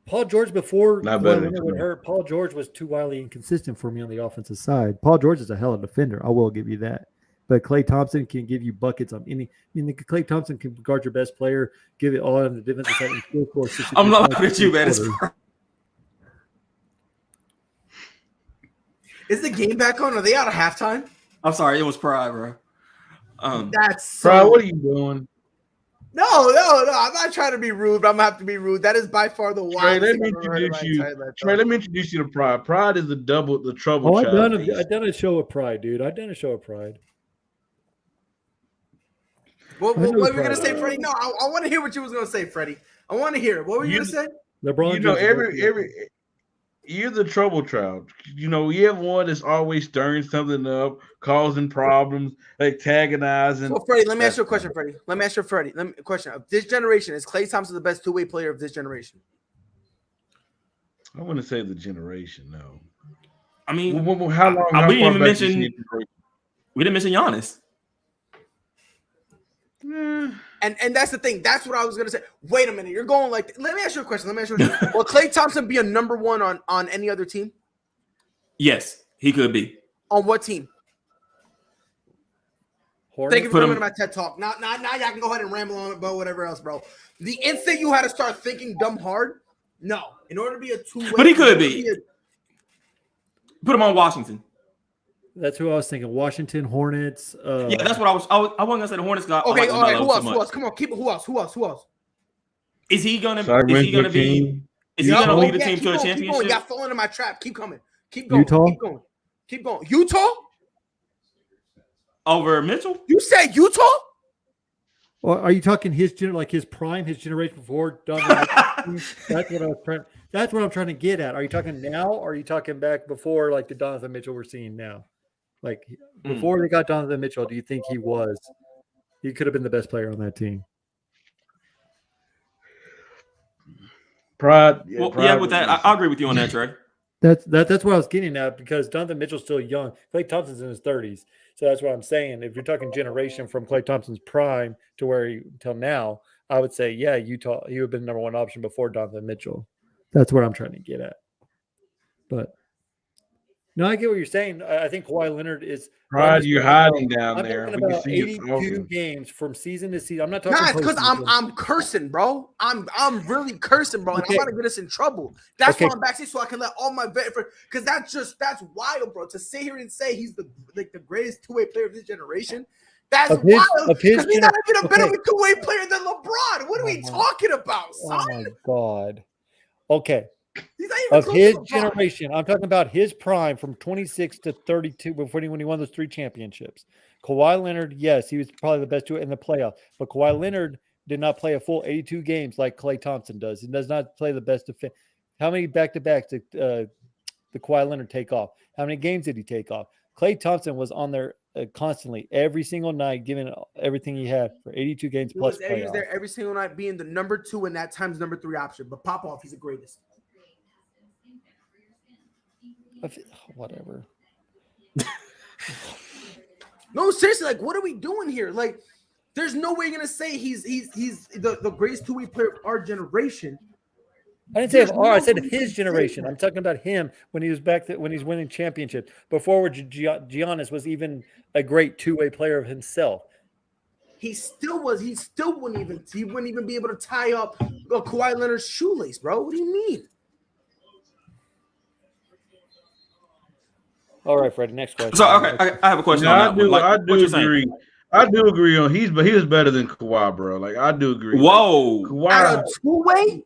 Paul George before Paul George was too wildly inconsistent for me on the offensive side. Paul George is a hell of a defender. I will give you that. But Klay Thompson can give you buckets on any. I mean, Klay Thompson can guard your best player, give it all on the defensive side, and still score 60. I'm not laughing at you, man. Is the game back on? Are they out of halftime? I'm sorry, it was Pride, bro. That's Pride. What are you doing? No. I'm not trying to be rude, but I'm gonna have to be rude. That is by far the wildest. Let me introduce you to Pride. Pride is the trouble child. I've done a show of Pride, dude. I've done a show of Pride. What were you gonna say, Freddie? No, I want to hear what you was gonna say, Freddie. I want to hear it. What were you gonna say? LeBron. You're the trouble child. You have one that's always stirring something up, causing problems, antagonizing. So, Freddie, let me ask you a question, Freddie. A question. Of this generation, is Klay Thompson the best two-way player of this generation? I wouldn't say the generation. No. I mean, how long? we didn't even mention. We didn't mention Giannis. And that's the thing. That's what I was gonna say. Wait a minute. You're going like. Let me ask you a question. Will Klay Thompson be a number one on any other team? Yes, he could be. On what team? Hornets? Thank you for coming to my TED Talk. Now y'all can go ahead and ramble on about whatever else, bro. The instant you had to start thinking dumb hard, no. In order to be a two-way, But he could be. Put him on Washington. That's who I was thinking. Washington Hornets. Yeah, that's what I wasn't gonna say the Hornets. Okay, all right. Who else? Come on, keep it. Who else? Is he gonna? Sorry, is he gonna be? Is he gonna lead the team to a championship? Keep going. Y'all falling into my trap. Keep coming. Keep going. Utah? Keep going. Utah? Over Mitchell? You said Utah? Well, are you talking his prime, his generation before Donovan? That's what I'm trying to get at. Are you talking now, or are you talking back before, like the Donovan Mitchell we're seeing now? Like before they got Donovan Mitchell, do you think he could have been the best player on that team? Pride. With that, I agree with you on that, Trey. That's what I was getting at, because Donovan Mitchell's still young. Klay Thompson's in his 30s. So that's what I'm saying. If you're talking generation from Klay Thompson's prime to where till now, I would say, yeah, Utah, he would have been the number one option before Donovan Mitchell. That's what I'm trying to get at. But no, I get what you're saying. I think Kawhi Leonard is Pride. You're hiding down I'm there. talking about 82 games from season to season. I'm not talking. Nah, it's because I'm cursing, bro. I'm really cursing, bro. And I'm about to get us in trouble. That's why I'm backstage, so I can let all my because that's wild, bro. To sit here and say he's the greatest two-way player of this generation. That's wild. Because he's not even a better two-way player than LeBron. What are we talking about, son? Oh my God. Okay. He's not even of his generation, I'm talking about his prime from 26 to 32 when he won those 3 championships. Kawhi Leonard, yes, he was probably the best in the playoffs, but Kawhi Leonard did not play a full 82 games like Klay Thompson does. He does not play the best defense. How many back-to-backs did the Kawhi Leonard take off? How many games did he take off? Klay Thompson was on there constantly, every single night, giving everything he had for 82 games plus playoffs. He was there every single night, being the number 2 and at times number 3 option. But Popoff, he's the greatest. Whatever. No, seriously, like, what are we doing here? Like, there's no way you're gonna say he's the greatest two-way player of our generation. I didn't say of our. I said his generation. I'm talking about him when he was back when he's winning championships. Before Giannis was even a great two-way player of himself. He still was. He wouldn't even be able to tie up Kawhi Leonard's shoelace, bro. What do you mean? All right, Freddie. Next question. So, okay, I have a question. I on do. that. I do agree. I do agree on but he was better than Kawhi, bro. Like, I do agree. Whoa, like, Kawhi, at a two-way.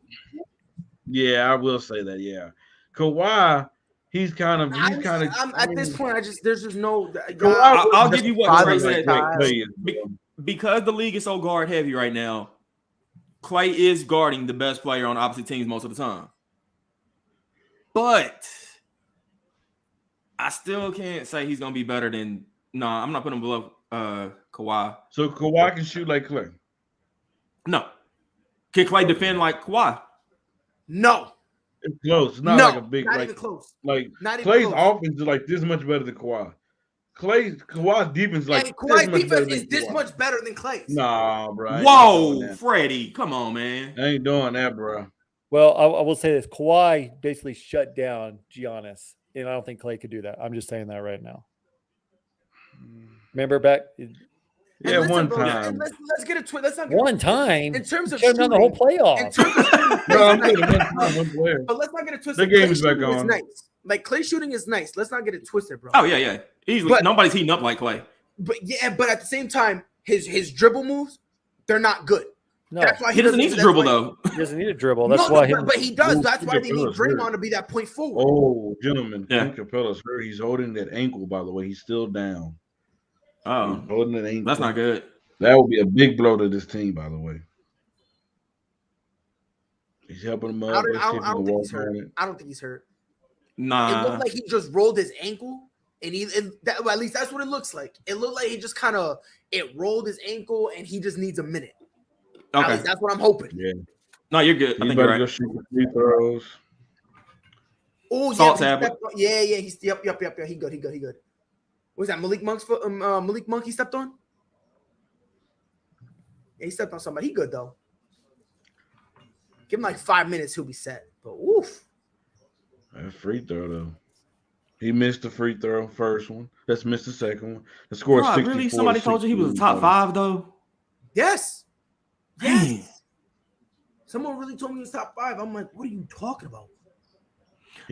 Yeah, I will say that. Yeah, Kawhi. He's kind of. At this point, there's just no. I'll give you what Trey said. Because the league is so guard heavy right now, Klay is guarding the best player on opposite teams most of the time. But I still can't say he's gonna be better than. No, I'm not putting him below Kawhi. So Kawhi can shoot like Klay. No, can Klay defend like Kawhi? No, it's close. It's not like a big, not like, even close. Like not even Klay's close. offense is like this much better than Kawhi. Kawhi's defense Kawhi's defense is this much better than Klay's. Nah, bro. Whoa, Freddie, come on, man. I ain't doing that, bro. Well, I will say this: Kawhi basically shut down Giannis, and I don't think Klay could do that. I'm just saying that right now. Remember back? Yeah, one time. Let's get a twist. Let's not get one time. In terms of shutting down the whole playoff. In terms of shooting, but let's not get it twisted. The game is back on. Is nice. Like, Klay shooting is nice. Let's not get it twisted, bro. Oh yeah. Easily, nobody's heating up like Klay. But at the same time, his dribble moves, they're not good. No, that's why he doesn't need to dribble though. He doesn't need to dribble. That's why. But he does. That's why they need Draymond to be that point forward. Oh, gentlemen, Clint Capella's hurt. He's holding that ankle. By the way, he's still down. Oh, he's holding that ankle. That's not good. That would be a big blow to this team. By the way, he's helping him up. I don't think he's hurt. I don't think he's hurt. Nah, it looked like he just rolled his ankle, and at least that's what it looks like. It looked like he just kind of rolled his ankle, and he just needs a minute. Okay, at least that's what I'm hoping. Yeah. No, you're good. I think you're right. Go shoot the free throws. Oh yeah, he's yep. He good. What's that? Malik Monk's foot? Malik Monk he stepped on. Yeah, he stepped on somebody. He good though. Give him like 5 minutes, he'll be set. But oof. That free throw though. He missed the free throw, first one. Let's miss the second one. The score is 64. Really? Somebody told you he was a top 5 though? Yes. Someone really told me he was top 5. I'm like, what are you talking about?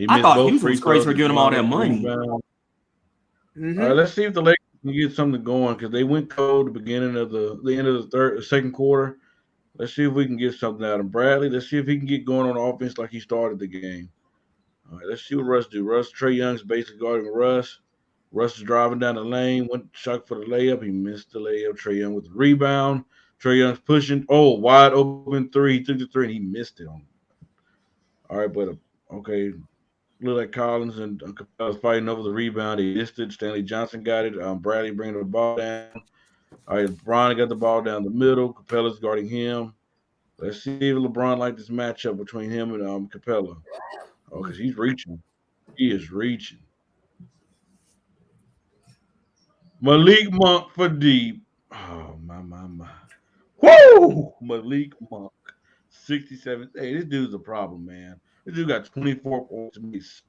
I thought Houston was crazy for giving him all that money. All right, let's see if the Lakers can get something going because they went cold at the beginning of the end of the second quarter. Let's see if we can get something out of Bradley. Let's see if he can get going on offense like he started the game. All right, let's see what Russ do. Trae Young's basically guarding Russ. Russ is driving down the lane, went shot for the layup. He missed the layup. Trae Young with the rebound. Trae Young's pushing. Oh, wide open 3. He took the 3 and he missed it on. All right, but okay. Look like Collins and Capella fighting over the rebound. He missed it. Stanley Johnson got it. Bradley bringing the ball down. All right, LeBron got the ball down the middle. Capella's guarding him. Let's see if LeBron like this matchup between him and Capella. Oh, because he's reaching. He is reaching. Malik Monk for deep. Oh, my. Woo! Malik Monk. 67. Hey, this dude's a problem, man. This dude got 24 points.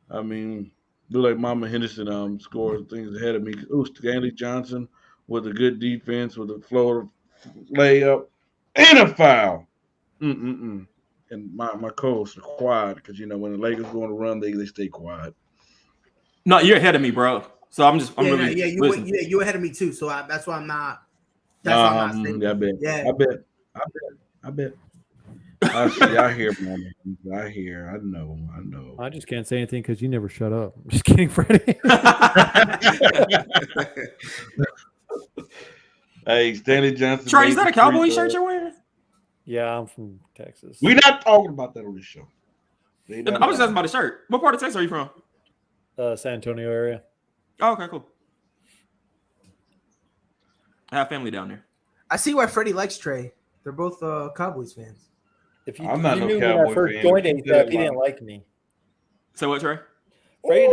I mean, look like Mama Henderson scores things ahead of me. Oh, Stanley Johnson with a good defense, with a floater layup, and a foul. And my co-hosts are quiet because, when the Lakers go on a run, they stay quiet. No, you're ahead of me, bro. So I'm really you ahead of me too. So that's why I'm not. That's why I'm not saying. I bet. I hear, man. I know. I just can't say anything because you never shut up. I'm just kidding, Freddie. Hey, Stanley Johnson. Trey, is that a Cowboy shirt you're wearing? Yeah, I'm from Texas. We're not talking about that on this show. I was just asking about the shirt. What part of Texas are you from? San Antonio area. Oh, okay, cool. I have family down there. I see why Freddie likes Trey. They're both Cowboys fans. I'm not no Cowboy fan. Joined ASAP, he didn't like me. So what, Trey? Freddie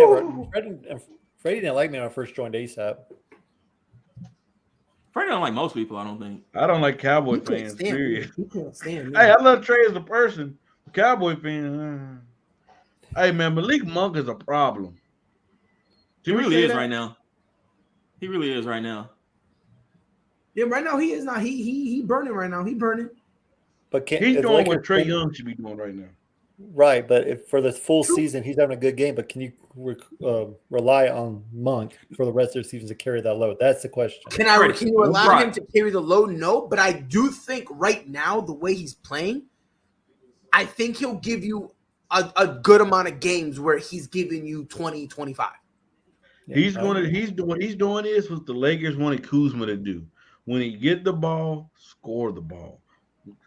didn't like me when I first joined ASAP. Freddie don't like most people, I don't think. I don't like Cowboy fans, period. He can't stand me. Hey, I love Trey as a person. Cowboy fan. Hey, man, Malik Monk is a problem. He really is right now. He really is right now. Yeah, right now he is not. He burning right now. He burning. But he's doing what Trae Young should be doing right now. Right, but if for the full season he's having a good game, but can you rely on Monk for the rest of the season to carry that load? That's the question. Can you rely on him to carry the load? No, but I do think right now the way he's playing, I think he'll give you a good amount of games where he's giving you 20, 25. He's doing this what the Lakers wanted Kuzma to do. When he get the ball, score the ball.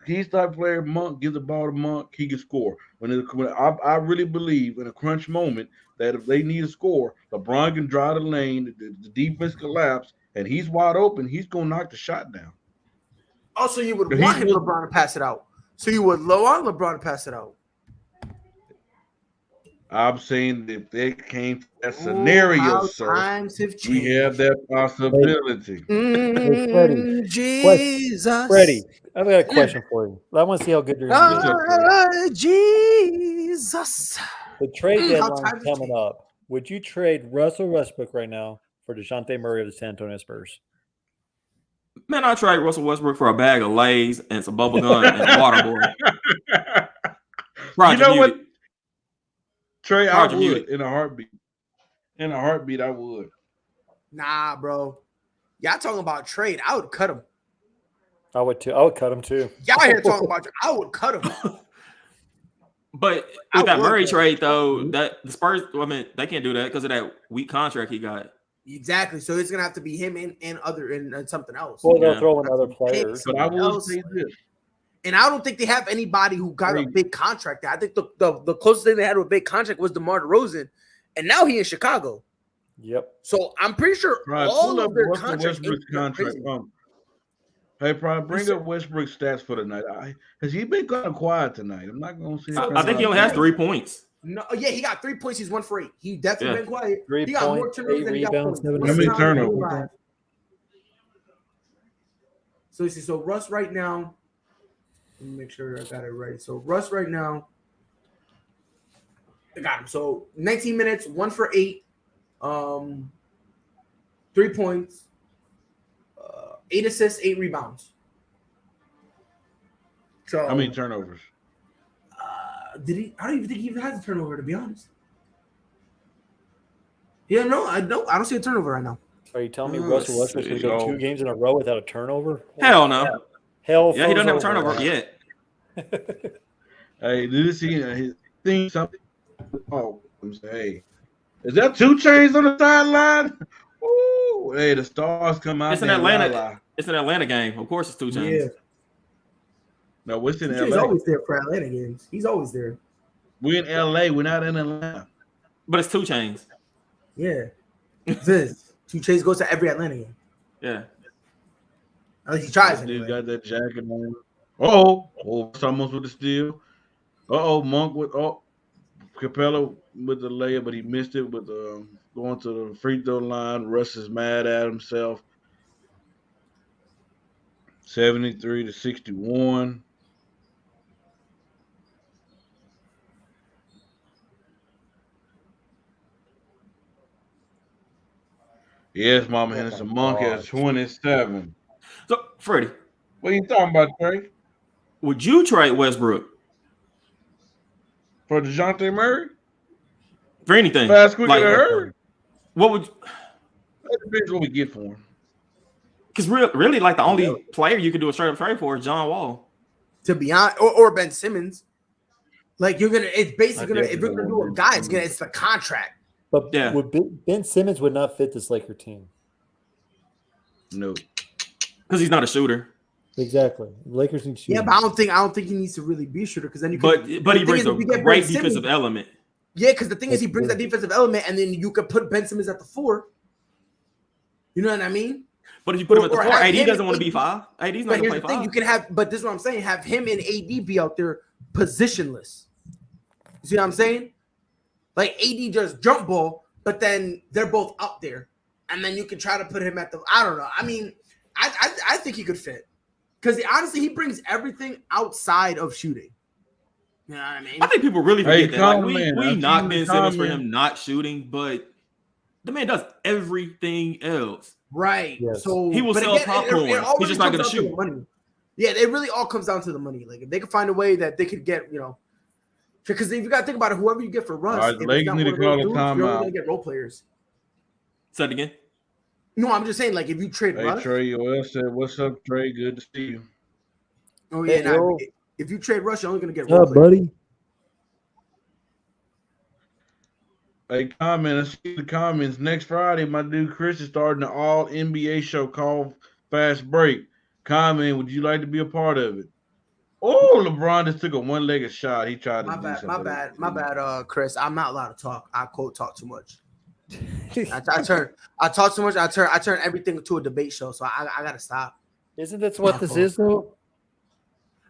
He's type player. Monk give the ball to Monk, he can score. I really believe in a crunch moment that if they need a score, LeBron can drive the lane, the defense collapse, and he's wide open. He's gonna knock the shot down. Also, you would want LeBron to pass it out. So you would want LeBron to pass it out. I'm saying if they came to that scenario, sir, we have that possibility. Jesus. Freddie, I've got a question for you. I want to see how good you're going to be. Jesus. The trade deadline coming up. Would you trade Russell Westbrook right now for DeJounte Murray of the San Antonio Spurs? Man, I trade Russell Westbrook for a bag of Lay's and some bubble gum and a water boy. You know what? Trey, I would in a heartbeat. In a heartbeat, I would. Nah, bro. Y'all talking about trade. I would cut him. I would too. I would cut him too. Y'all here talking about trade. I would cut him. But with that Murray trade, though, that the Spurs, they can't do that because of that weak contract he got. Exactly. So it's gonna have to be him and something else. Well, they'll throw in other players. But I will say this. And I don't think they have anybody who got a big contract. I think the closest thing they had to a big contract was DeMar DeRozan, and now he in Chicago. Yep. So I'm pretty sure all of their contracts. Hey, probably bring up Westbrook's stats for tonight. Has he been kind of quiet tonight? I'm not going to say. I think he only has 3 points. No, yeah, he got 3 points. He's 1 for 8. He definitely been quiet. 3 He got more points, turnovers 8 than he got rebounds, points. 7 How many assists. turnovers? So you see, so Russ right now. Let me make sure I got it right. So Russ right now, I got him. So 19 minutes, 1 for 8, 3 points, 8 assists, 8 rebounds. So How many turnovers? did he? I don't even think he even has a turnover, to be honest. Yeah, no, I don't see a turnover right now. Are you telling me Russell Westbrook's going to go 2 games in a row without a turnover? Hell no. Hell, Yeah, he doesn't have a froze turnover over. yet. Hey, did you see his thing? Something? Oh, I'm saying, hey, is that 2 Chainz on the sideline? Ooh, hey, the stars come out. It's an there, Atlanta. la-la. It's an Atlanta game. Of course, it's 2 Chainz. Yeah, No, what's in he's LA? always there for Atlanta games. He's always there. We're in LA. We're not in Atlanta. But it's 2 Chainz. Yeah, this 2 Chainz goes to every Atlanta game. Yeah. At least he tries. Dude Anyway. got that jacket on. Oh, it's almost with the steal. Monk with Capella with the layup, but he missed it with going to the free throw line. Russ is mad at himself. 73-61. Yes, Mama Henderson. Monk has 27. So, Freddie, What are you talking about, Trey? would you trade Westbrook For DeJounte Murray? for anything? Fast, quick, Like, and hurry. what would? That depends what we get for him. Because really, like the only player you could do a straight up trade for is John Wall. To be honest, or Ben Simmons. Like it's basically if you're gonna do a guy, it's the contract. But Yeah. Ben Simmons would not fit this Laker team. No. Because he's not a shooter. Exactly. Lakers need shooters. Yeah, but I don't think he needs to really be a shooter because then you. But he brings a great defensive element. Yeah, because the thing is, he brings that defensive element, and then you could put Ben Simmons at the 4. You know what I mean? But if you put him at the Or 4, have AD him doesn't and want to be AD. 5. AD's not But going to here's play the thing: 5. you can have, but this is what I'm saying: have him and AD be out there positionless. You see what I'm saying? Like AD just jump ball, but then they're both up there, and then you can try to put him at the. I don't know. I mean, I think he could fit because honestly, he brings everything outside of shooting. You know what I mean? I think people really forget that. Like, we I've knock seen Ben the Simmons for comment. him not shooting, but the man does everything else. Right. Yes. So He will but sell again, popcorn. it all He's just really not comes gonna down to the money. Yeah, it really all comes down to the money. Like if they could find a way that they could get, because if you got to think about it, whoever you get for Russ, All right, if it's Lakers not need one to of those call a dudes, you're only timeout. gonna get role players. Say it again. No, I'm just saying, like if you trade Hey, Russ, Trey Yoel said, "What's up, Trey? Good to see you." oh yeah, Hey, yo. if you trade Russ, you're only gonna get What's role up, players. buddy? Hey, comment. I see the comments. Next Friday, my dude Chris is starting an all NBA show called Fast Break. Comment, would you like to be a part of it? Oh, LeBron just took a one-legged shot. He tried to My do bad, something. my bad, Chris. I'm not allowed to talk. I talk too much. I talk too much. I turn everything into a debate show. So I gotta stop. Isn't that what this is, though?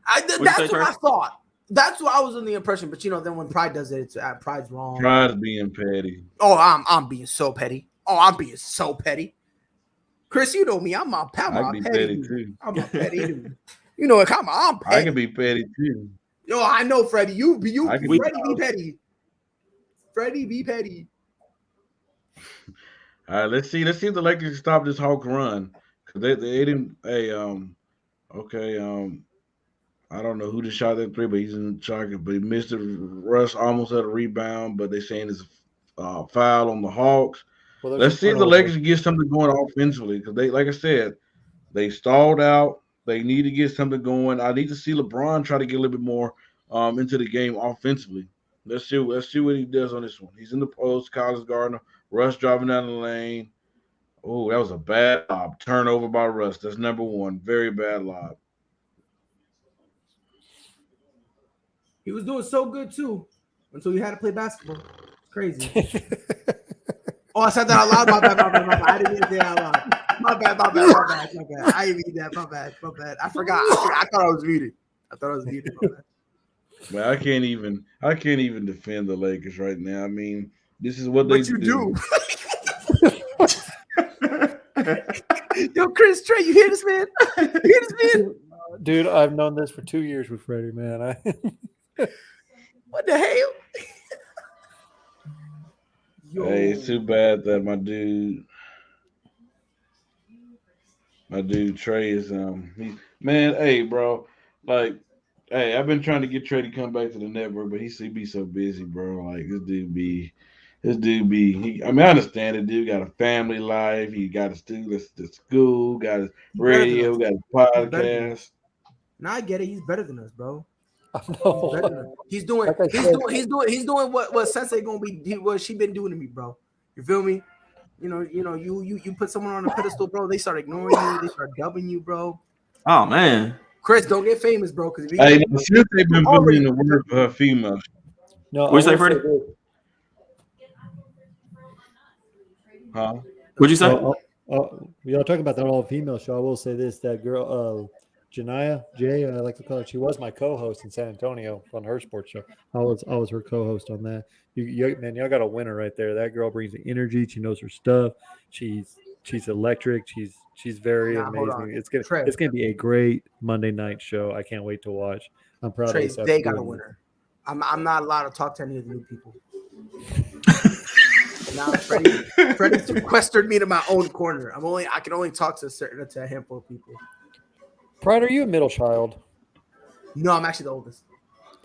What'd you That's say, what Trey? I thought. That's what I was under the impression. But then when Pride does it, it's Pride's wrong. Pride's being petty. Oh, I'm being so petty. Oh, I'm being so petty. Chris, you know me. I'm a I can be petty petty dude. too. I'm a petty dude. You know it. I'm I petty. can be petty too. Yo, I know, Freddie. I can be- Freddie be petty. Freddie be petty. All right, let's see if the Lakers can stop this Hawk run because they didn't. Hey, okay, I don't know who just shot that 3, but he's in charge. But he missed it. Russ almost had a rebound, but they saying it's a foul on the Hawks. Well, there's Let's a see if the turnover. Lakers can get something going offensively because they, like I said, they stalled out. They need to get something going. I need to see LeBron try to get a little bit more into the game offensively. Let's see what he does on this one. He's in the post, Collins Gardner, Russ driving down the lane. Oh, that was a bad lob. Turnover by Russ. That's number 1. Very bad lob. He was doing so good too until you had to play basketball. It's crazy. Oh, I said that out loud. My bad. I didn't mean to say that out loud. My bad. I didn't mean that. My bad. I forgot. I thought I was muted. My bad. Man, I can't even defend the Lakers right now. I mean, this is what they do. Yo, Chris Trey, you hear this, man? You hear this, man? Dude, I've known this for 2 years with Freddie, man. What the hell? Hey, it's too bad that my dude Trey is man. Hey, bro, like, hey, I've been trying to get Trey to come back to the network, but he be so busy, bro. Like this dude be. I mean, I understand it. Dude got a family life. He got his school, got his radio, got his podcast. Now I get it. He's better than us, bro. No. He's doing what Sensei gonna be. What she been doing to me, bro. You feel me? You put someone on a pedestal, bro. They start ignoring you. They start dubbing you, bro. Oh man, Chris, don't get famous, bro. Because since they've been putting in the work for her female. No, what you say, Freddie? Huh? What'd you say? Y'all talking about that all-female show. I will say this: that girl, Janiyah J, I like to call her. She was my co-host in San Antonio on her sports show. I was her co-host on that. Man, y'all got a winner right there. That girl brings the energy. She knows her stuff. She's electric. She's very amazing. It's gonna be a great Monday night show. I can't wait to watch. I'm proud of this. They got a winner. I'm not allowed to talk to any of the new people. Now Freddie sequestered me to my own corner. I can only talk to a handful of people. Pride, are you a middle child? No, I'm actually the oldest.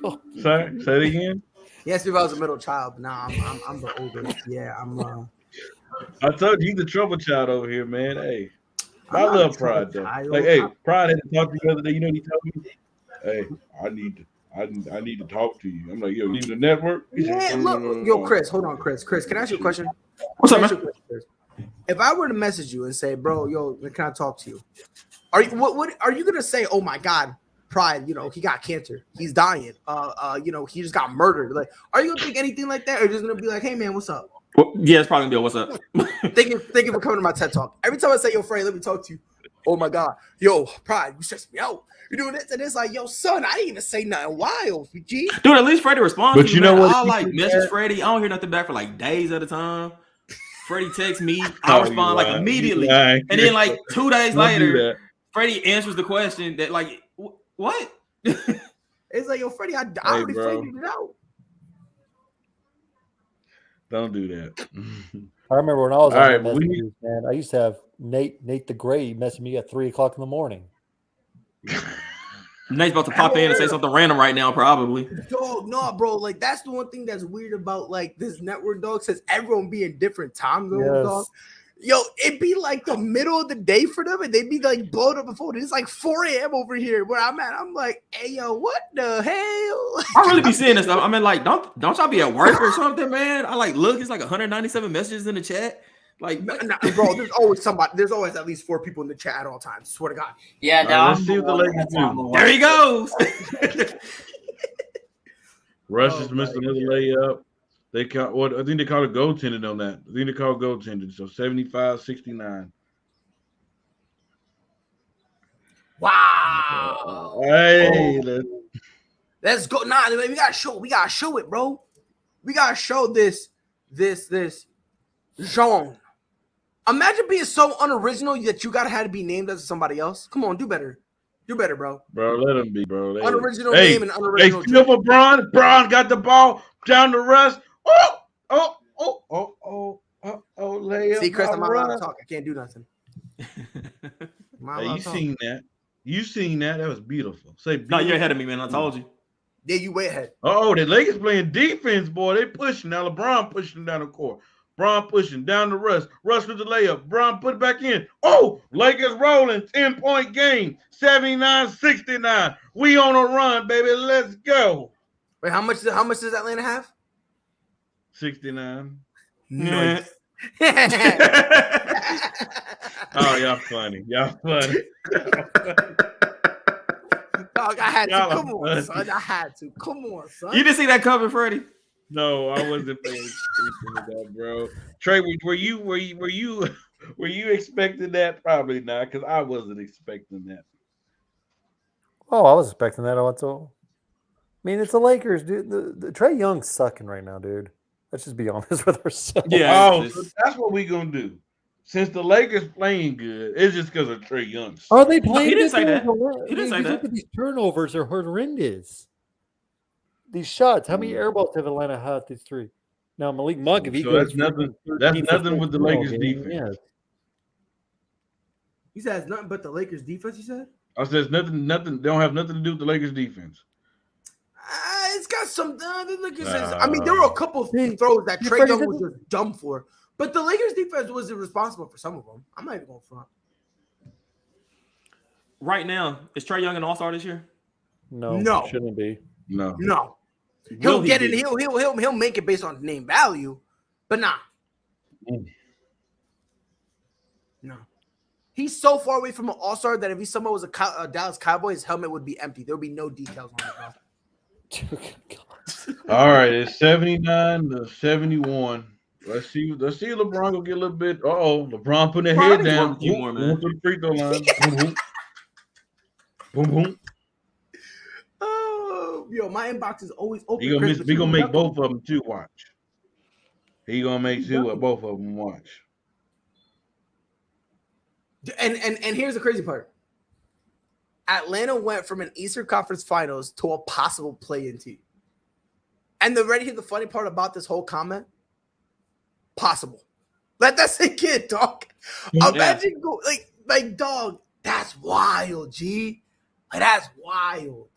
Oh. Sorry, say it again. Yes, if I was a middle child, but now I'm the oldest. Yeah, I'm. I told you he's the trouble child over here, man. Hey, I love Pride though. Like, hey, Pride had to talk to you the other day. You know what he told me? Hey, I need to talk to you. I'm like, yo, leave the network. Yeah, look, yo, Chris, hold on, Chris. Can I ask you a question? What's up, man? If I were to message you and say, bro, yo, can I talk to you? Are you gonna say, oh my God, Pride, he got cancer, he's dying, he just got murdered? Like, are you gonna think anything like that, or just gonna be like, hey man, what's up? Well, yeah, it's probably gonna be what's up. Thank you for coming to my TED Talk. Every time I say, yo, Freddie, let me talk to you. Oh my God, yo, Pride, you stress me out. You're doing this and it's like, yo, son, I didn't even say nothing wild, G. Dude, at least Freddie responds. But you know what? I message Freddie. I don't hear nothing back for like days at a time. Freddie texts me, I respond like immediately, and then like 2 days later, Freddie answers the question that like, what? It's like, yo, Freddie, I already figured it out. Don't do that. I remember when I was on messages, man. I used to have Nate the Gray message me at 3:00 in the morning. Nate's about to pop in and say something random right now, probably. Dog, no, bro. Like, that's the one thing that's weird about like this network, dog. Says everyone be in different time zones, dog. Yo, it'd be like the middle of the day for them, and they'd be like blowing up the phone. It's like 4 a.m. over here where I'm at. I'm like, hey, yo, what the hell? I really be seeing this stuff. I mean, like, don't y'all be at work or something, man? I like look, it's like 197 messages in the chat. Like, bro, there's always somebody. There's always at least 4 people in the chat at all times. Swear to God. Yeah, now let's see what the Lakers do. There he goes. Russ just missed another layup. They call I think they called a goaltending on that. I think they called goaltending. So 75-69. Wow. Hey, let's go. Nah, we gotta show it, bro. We gotta show this genre. Imagine being so unoriginal that you gotta have to be named as somebody else. Come on, do better. Do better, bro. Bro, let him be, bro. Unoriginal name and unoriginal. Hey, Silver Braun got the ball down the Russ. Layup. See, Chris, I'm not allowed to talk. I can't do nothing. Hey, you seen that? You seen that? That was beautiful. Say, beautiful. No, you're ahead of me, man. I told you. Yeah, you way ahead. Oh, the Lakers playing defense, boy. They pushing. Now LeBron pushing down the court. Braun pushing down the Russ. Russ with the layup. Braun put it back in. Oh, Lakers rolling. 10-point game. 79-69. We on a run, baby. Let's go. Wait, how much does Atlanta have? 69. Nice. Oh, y'all funny. Y'all funny. Dog, I had to. Come on, son. I had to. Come on, son. You didn't see that coming, Freddie? No, I wasn't paying attention to that, bro. Trey, were you expecting that? Probably not, because I wasn't expecting that. Oh, I was expecting that. mean, it's the Lakers, dude. The Trae Young's sucking right now, dude. Let's just be honest with ourselves. Yeah, Oh, so that's what we gonna do. Since the Lakers playing good, it's just because of Trae Young. Are they playing? he didn't good? say that. He didn't say that. Look at these turnovers are horrendous. These shots. How many air balls have Atlanta had? These three. Now Malik Monk, if he So goes, that's nothing. That's nothing with the Lakers defense. Yeah. He said it's nothing but the Lakers defense. He said. I said it's nothing. Nothing. They don't have nothing to do with the Lakers defense. It's got some. I mean, there were a couple of throws that Trae Young was just dumb for, but the Lakers defense was responsible for some of them. I'm not even going front. Right now, is Trae Young an All-Star this year? No, shouldn't be. No. He'll get it. He'll make it based on name value, but nah. No. He's so far away from an All-Star that if he somehow was a Dallas Cowboy, his helmet would be empty. There would be no details on it, bro. All right, it's 79-71. Let's see LeBron go get a little bit. LeBron putting their head down. Few more, man. To the free throw line. Boom, boom. Boom, boom. Oh, yo, my inbox is always open. He gonna make both of them too. Watch. He gonna make two of both of them. Watch. And here's the crazy part. Atlanta went from an Eastern Conference Finals to a possible play-in team. And the funny part about this whole comment? Possible. Let that sink in, dog. Imagine go like dog. That's wild, G. Like, that's wild.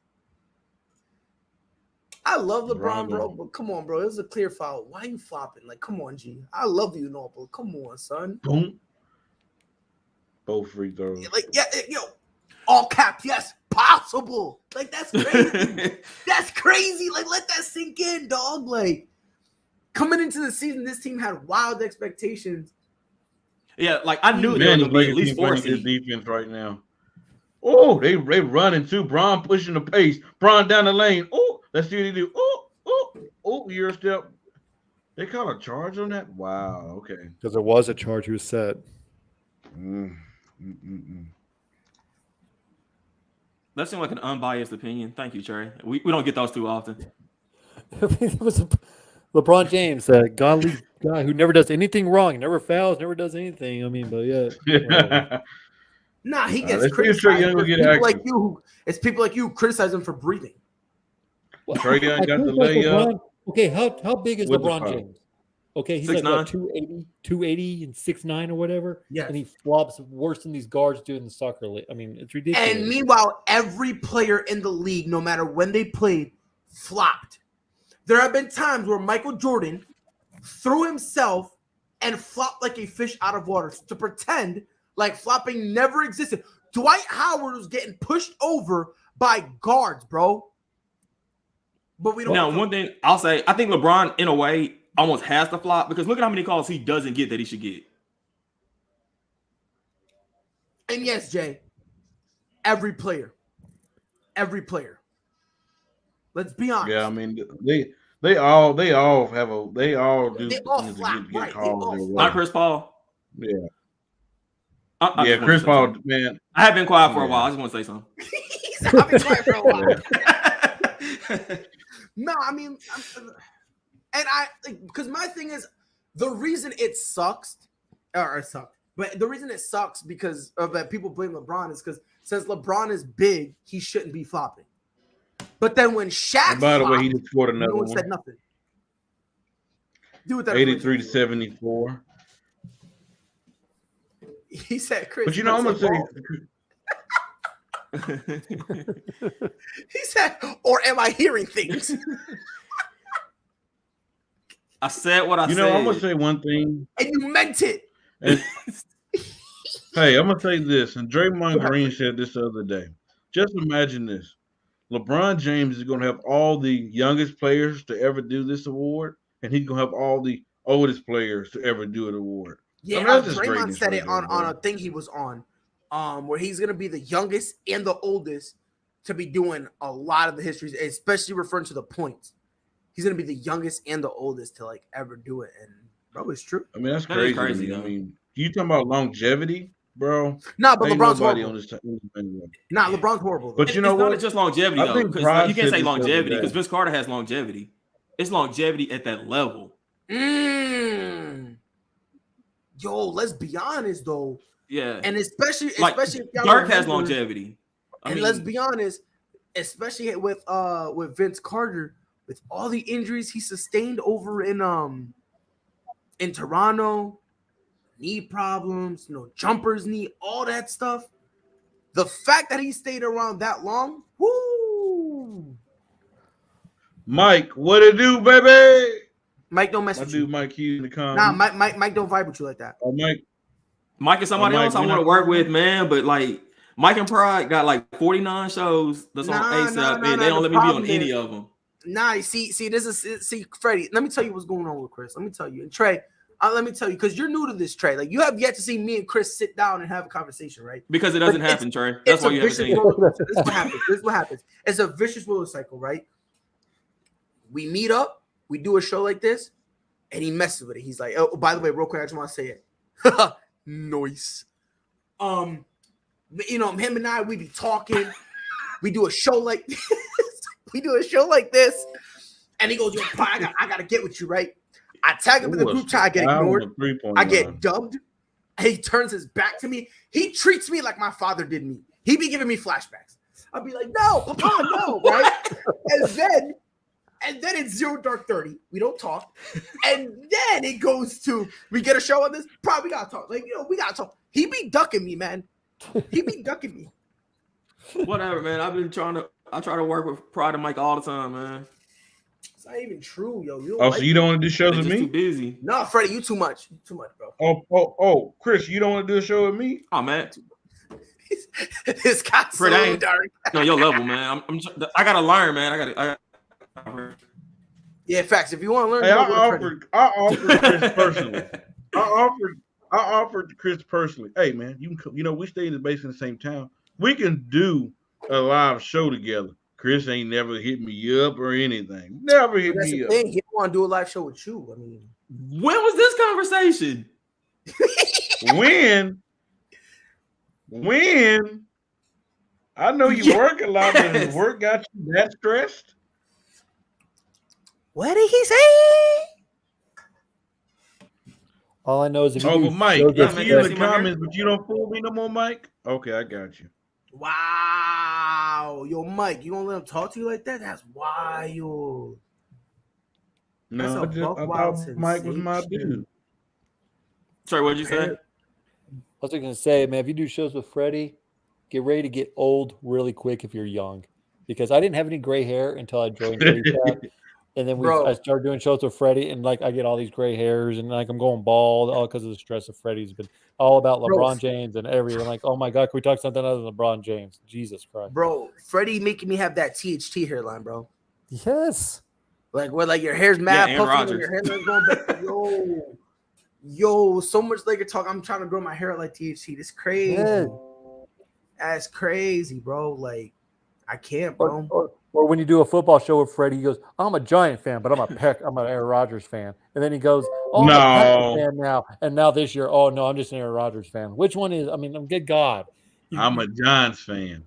I love LeBron, bro, but come on, bro. It was a clear foul. Why are you flopping? Like, come on, G. I love you, no, but come on, son. Boom. Both free throws. Like, yeah, yo. All caps, yes, possible. Like, that's crazy. That's crazy. Like, let that sink in, dog. Like, coming into the season, this team had wild expectations. Yeah, like I knew they were going to be at least 4 seed defense right now. Oh, they running too. Bron pushing the pace. Bron down the lane. Oh, let's see what he do. Oh, you're a step. They call a charge on that? Wow, okay. Because there was a charge he was set. That seemed like an unbiased opinion. Thank you, Trey. We don't get those too often. It was LeBron James, a godly guy who never does anything wrong, never fouls, never does anything. I mean, but yeah. Nah, he gets criticized. It's people like you who criticize him for breathing. Trae Young got the layup. Okay, how big is LeBron James? Okay, he's 6'9". like 280 and 6'9" or whatever. Yeah, and he flops worse than these guards do in the soccer league. I mean, it's ridiculous. And meanwhile, every player in the league, no matter when they played, flopped. There have been times where Michael Jordan threw himself and flopped like a fish out of water to pretend like flopping never existed. Dwight Howard was getting pushed over by guards, bro. But we don't. Now, one thing I'll say, I think LeBron, in a way, almost has to flop because look at how many calls he doesn't get that he should get. And yes, Jay, every player. Let's be honest. Yeah, I mean they all do flop, get right? calls. Not Chris Paul. Yeah. Chris Paul, man. I have been quiet for a while. I just want to say something. I've been quiet for a while. No, I mean, because my thing is the reason it sucks, but the reason it sucks because of that people blame LeBron is because since LeBron is big, he shouldn't be flopping. But then when Shaq, and by the way, he just scored another one. Said nothing. Do with that 83-74. He said, "Chris." But you know, I'm gonna say. He said, "Or am I hearing things?" I said what I said. You know, I'm gonna say one thing, and you meant it. Hey, I'm gonna say this, and Draymond Green said this the other day. Just imagine this: LeBron James is gonna have all the youngest players to ever do this award, and he's gonna have all the oldest players to ever do an award. Yeah, I mean, Draymond said it on a thing he was on, where he's gonna be the youngest and the oldest to be doing a lot of the histories, especially referring to the points. He's gonna be the youngest and the oldest to like ever do it, and bro, it's true. I mean, that's crazy. I mean, you talking about longevity? bro. Nah, but Ain't LeBron's nobody horrible. on this team. Nah, LeBron's horrible. But you know it's what? not just longevity, I though. think Because Bron you can't said say this the other longevity day. because Vince Carter has longevity. It's longevity at that level. Yo, let's be honest though. Yeah. And especially Like, if y'all Dirk has remember- longevity. And let's be honest, especially with Vince Carter, with all the injuries he sustained over in Toronto, knee problems, jumpers knee, all that stuff. The fact that he stayed around that long, whoo! Mike, what it do, baby? Mike don't mess My with dude, you. Mike Hughes in the comments. Nah, Mike don't vibe with you like that. Oh, Mike is somebody Mike, else I want to work with, man. But like Mike and Pride got like 49 shows that's on ASAP, and they don't let me be on any of them. Nah, see, Freddie. Let me tell you what's going on with Chris. Let me tell you, and Trey. Let me tell you, because you're new to this, Trey. Like, you have yet to see me and Chris sit down and have a conversation, right? Because it doesn't happen, Trey. That's why you haven't seen it. This is what happens. It's a vicious roller cycle, right? We meet up, we do a show like this, and he messes with it. He's like, oh, by the way, real quick, I just want to say it. Noise. Him and I, we be talking. We do a show like this. And he goes, yo, I gotta get with you, right? I tag him in the group chat. I get ignored. I get dubbed. He turns his back to me. He treats me like my father did me. He be giving me flashbacks. I'll be like, no, Papa, no, right? And then it's 0 Dark 30. We don't talk. And then it goes to, we get a show on this. Probably gotta talk. Like, we gotta talk. He be ducking me, man. He be ducking me. Whatever, man. I try to work with Pride and Mike all the time, man. It's not even true, yo. So you don't want to do shows with me? Too busy. No, Freddie, you too much. You too much, bro. Oh, Chris, you don't want to do a show with me? Oh, man. This guy's so dark. No, your level, man. I gotta learn, man. Yeah, facts. If you want to learn, hey, I offered Chris personally. I offered Chris personally. Hey, man, we stay in the base in the same town. We can do a live show together. Chris ain't never hit me up or anything. Never hit me up. He don't want to do a live show with you. I mean, when was this conversation? When? I know you work a lot, but his work got you that stressed? What did he say? All I know is if you but Mike, I see you in the comments, but you don't fool me no more, Mike? Okay, I got you. Wow. Yo, Mike, you gonna let him talk to you like that? That's wild. No, I thought Mike was my dude. Sorry, what did you say? I was going to say, man, if you do shows with Freddie, get ready to get old really quick if you're young. Because I didn't have any gray hair until I joined ASAP. And then I started doing shows with Freddie, and like I get all these gray hairs, and like I'm going bald, all because of the stress of Freddie's been all about LeBron James and everything. Like, oh my God, can we talk something other than LeBron James? Jesus Christ, bro, Freddie making me have that THT hairline, bro. Yes, like where like your hair's mad puffy, and your hairline's going back. Yo, so much Laker talk. I'm trying to grow my hair like THT. This crazy. Yeah. That's crazy, bro. Like, I can't, bro. Or when you do a football show with Freddie, he goes, I'm a Giant fan, but I'm an Aaron Rodgers fan. And then he goes, I'm a Packers fan now. And now this year, oh, no, I'm just an Aaron Rodgers fan. Which one is, good God. I'm a Giants fan.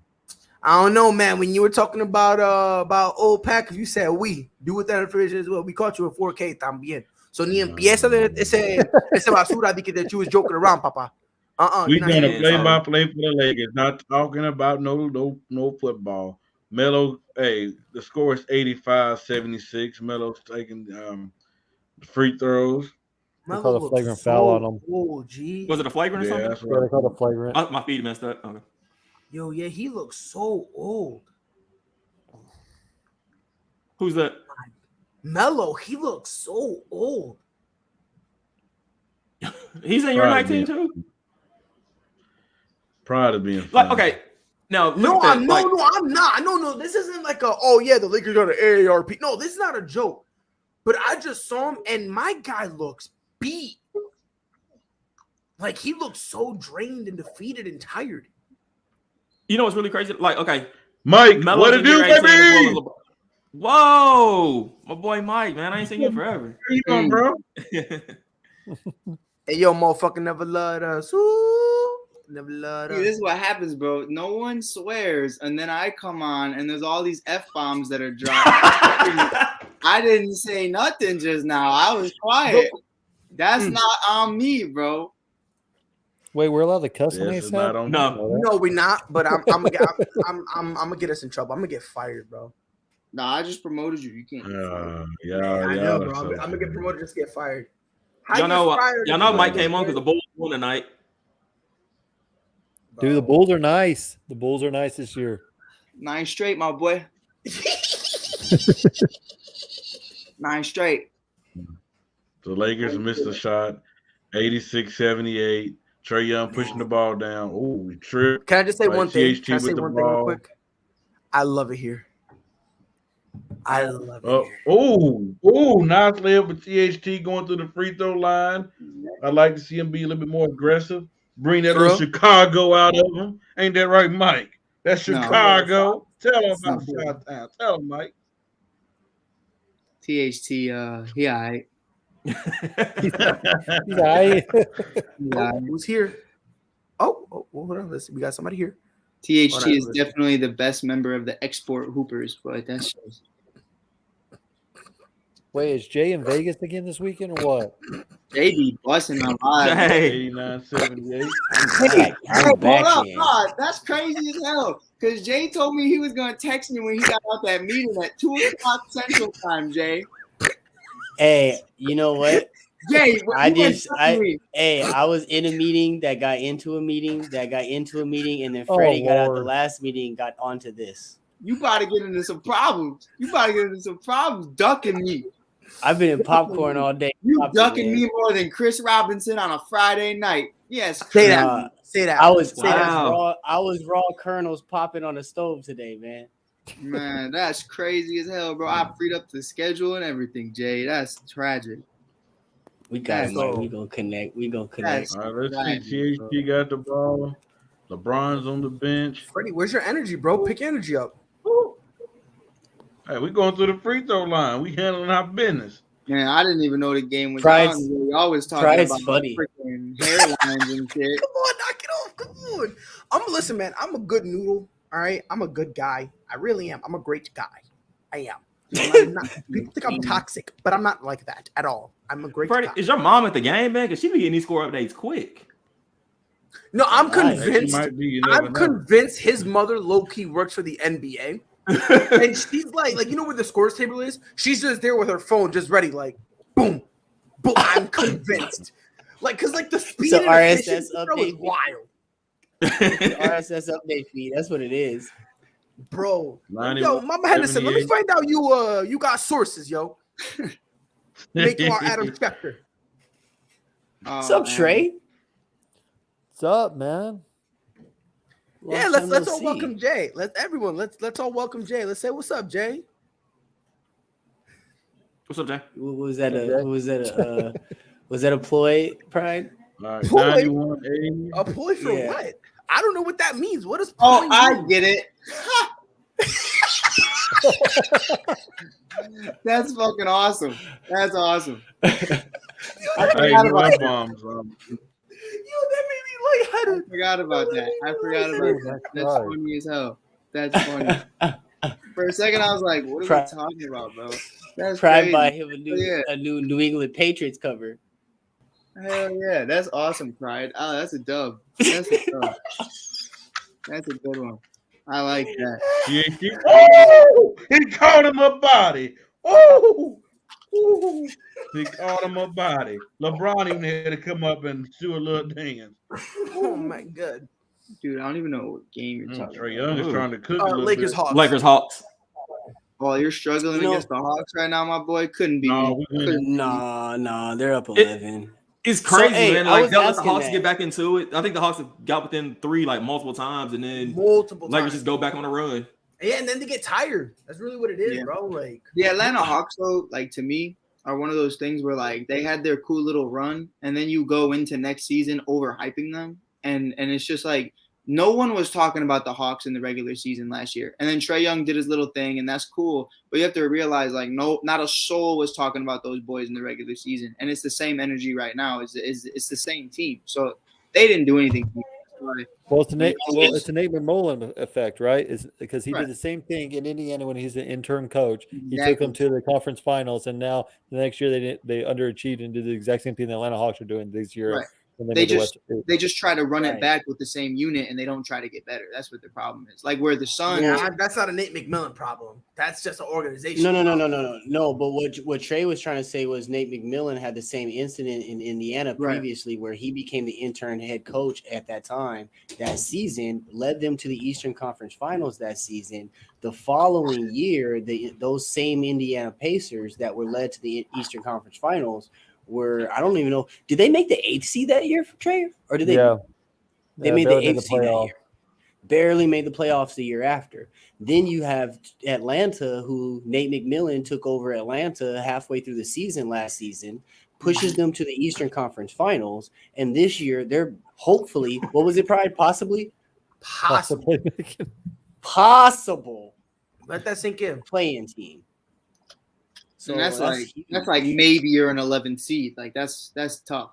I don't know, man. When you were talking about old Packers, you said we. Do with that information as well. We caught you in 4K también. So ni empieza ese basura de que you was joking around, papa. We're going to play-by-play for the Lakers. Not talking about no football. Melo, the score is 85-76. Melo's taking the free throws. They called a flagrant foul on him. Oh, gee. Was it a flagrant or something? Yeah, they called a flagrant. My feed messed up. Okay. Yo, yeah, he looks so old. Who's that? Melo, he looks so old. He's in your 19 too? Proud of being like, okay. Now, I'm not. No, this isn't like the Lakers got an AARP. No, this is not a joke. But I just saw him, and my guy looks beat. Like, he looks so drained and defeated and tired. You know what's really crazy? Like, okay. Mike, what it do, baby? Whoa. My boy Mike, man. I ain't seen you forever. How you doing, bro? Hey, yo, motherfucker never loved us. Ooh. This is what happens, bro. No one swears, and then I come on, and there's all these F-bombs that are dropped. I didn't say nothing just now. I was quiet. That's not on me, bro. Wait, we're allowed to cuss on Yes, it's ASAP? not on No, we're not. But I'm gonna get us in trouble. I'm gonna get fired, bro. Nah, I just promoted you. You can't. I know, bro. I'm gonna get promoted, just get fired. Y'all know Mike came on because the Bulls won tonight. Dude, the Bulls are nice. The Bulls are nice this year. 9 straight, my boy. 9 straight. The Lakers missed a shot, 86-78. Trae Young pushing the ball down. Oh, we tripped. Can I just say one thing? THT Can I say with the one thing real ball. quick? I love it here. I love it. Nice layup with THT going through the free throw line. I'd like to see him be a little bit more aggressive. Bring that little Chicago out of him. Ain't that right, Mike? That's Chicago. Tell him about Chi-Town. Tell him, Mike. THT, he all right. Who's here? Oh, hold on. Listen, we got somebody here. THT is definitely the best member of the export hoopers, but that's just... Wait, is Jay in Vegas again this weekend or what? Jay be busting my live. Hey. 89-78. Hey, hold up, God, that's crazy as hell. Because Jay told me he was going to text me when he got out that meeting at 2 o'clock Central Time, Jay. Hey, you know what? Jay, I was in a meeting that got into a meeting and then Freddie got out the last meeting and got onto this. You about to get into some problems. Ducking me. I've been in popcorn all day. You ducking me more than Chris Robinson on a Friday night. Yes. Say that. I was raw kernels popping on the stove today, man. Man, that's crazy as hell, bro. I freed up the schedule and everything, Jay. That's tragic. We got it, Mike. We gonna connect. All right, let's see. THT got the ball. LeBron's on the bench. Freddie, where's your energy, bro? Pick energy up. Hey, we going through the free throw line. We handling our business. Man, I didn't even know the game was Pride's, on. We always talking about funny. freaking hairlines and shit. Come on, knock it off. Come on. Listen, man. I'm a good noodle. All right. I'm a good guy. I really am. I'm a great guy. I am. People think I'm toxic, but I'm not like that at all. I'm a great Freddie, guy. is your mom at the game, man? Because she be getting these score updates quick. No, I'm convinced. I'm convinced his mother low key works for the NBA, and she's like you know where the scores table is. She's just there with her phone, just ready, like boom, boom. I'm convinced, because the speed so and RSS update is wild. RSS update feed. That's what it is, bro. Yo, Mama Henderson, let me find out you got sources, yo. Make you our Adam Schefter. What's up, Trey? What's up, man? Yeah, let's all welcome Jay. Let's all welcome Jay. Let's say what's up, Jay. What's up, Jay? Was that a ploy, Pride? Right, ploy? A ploy for what? I don't know what that means. What is ploy? I get it. That's fucking awesome. That's awesome. I forgot about that. That's funny as hell. That's funny. For a second, I was like, "What are we talking about, bro?" That's Pride by him a new New England Patriots cover. Hell yeah, that's awesome, Pride. Oh, that's a dub. That's a good one. I like that. Oh, he called him a body. Oh, he called him a body. LeBron even had to come up and do a little dance. Oh my god, dude! I don't even know what game you're talking about. Trae Young is trying to cook. Lakers Hawks. Lakers Hawks. Oh, you're struggling against the Hawks right now, my boy. Couldn't be. Nah, they're up 11. It's crazy, man. They'll let the Hawks get back into it. I think the Hawks have got within 3 multiple times, and then Lakers just go back on the run. Yeah, and then they get tired. That's really what it is, bro. The Atlanta Hawks, though, to me, are one of those things where they had their cool little run, and then you go into next season overhyping them, and it's just no one was talking about the Hawks in the regular season last year. And then Trae Young did his little thing, and that's cool. But you have to realize, not a soul was talking about those boys in the regular season. And it's the same energy right now. It's the same team. So they didn't do anything. why. Well, it's a Nate McMillan effect, right? Is because he did the same thing in Indiana when he's an interim coach. He took them to the conference finals, and now the next year they underachieved and did the exact same thing the Atlanta Hawks are doing this year. Right. When They just try to run it back with the same unit, and they don't try to get better. That's what the problem is. Like where the Suns. Yeah, that's not a Nate McMillan problem. That's just an organization. No. But what Trey was trying to say was Nate McMillan had the same incident in Indiana previously, where he became the intern head coach at that time. That season led them to the Eastern Conference Finals. That season, the following year, those same Indiana Pacers that were led to the Eastern Conference Finals were, I don't even know, did they make the 8th seed that year for Trey, or did they? Yeah. They made the 8th seed that year. Barely made the playoffs the year after. Then you have Atlanta, who Nate McMillan took over Atlanta halfway through the season last season, pushes them to the Eastern Conference Finals, and this year they're hopefully, what was it, Pride? Possible. Let that sink in. Playing team. So that's like maybe you're an 11th seed. Like that's tough.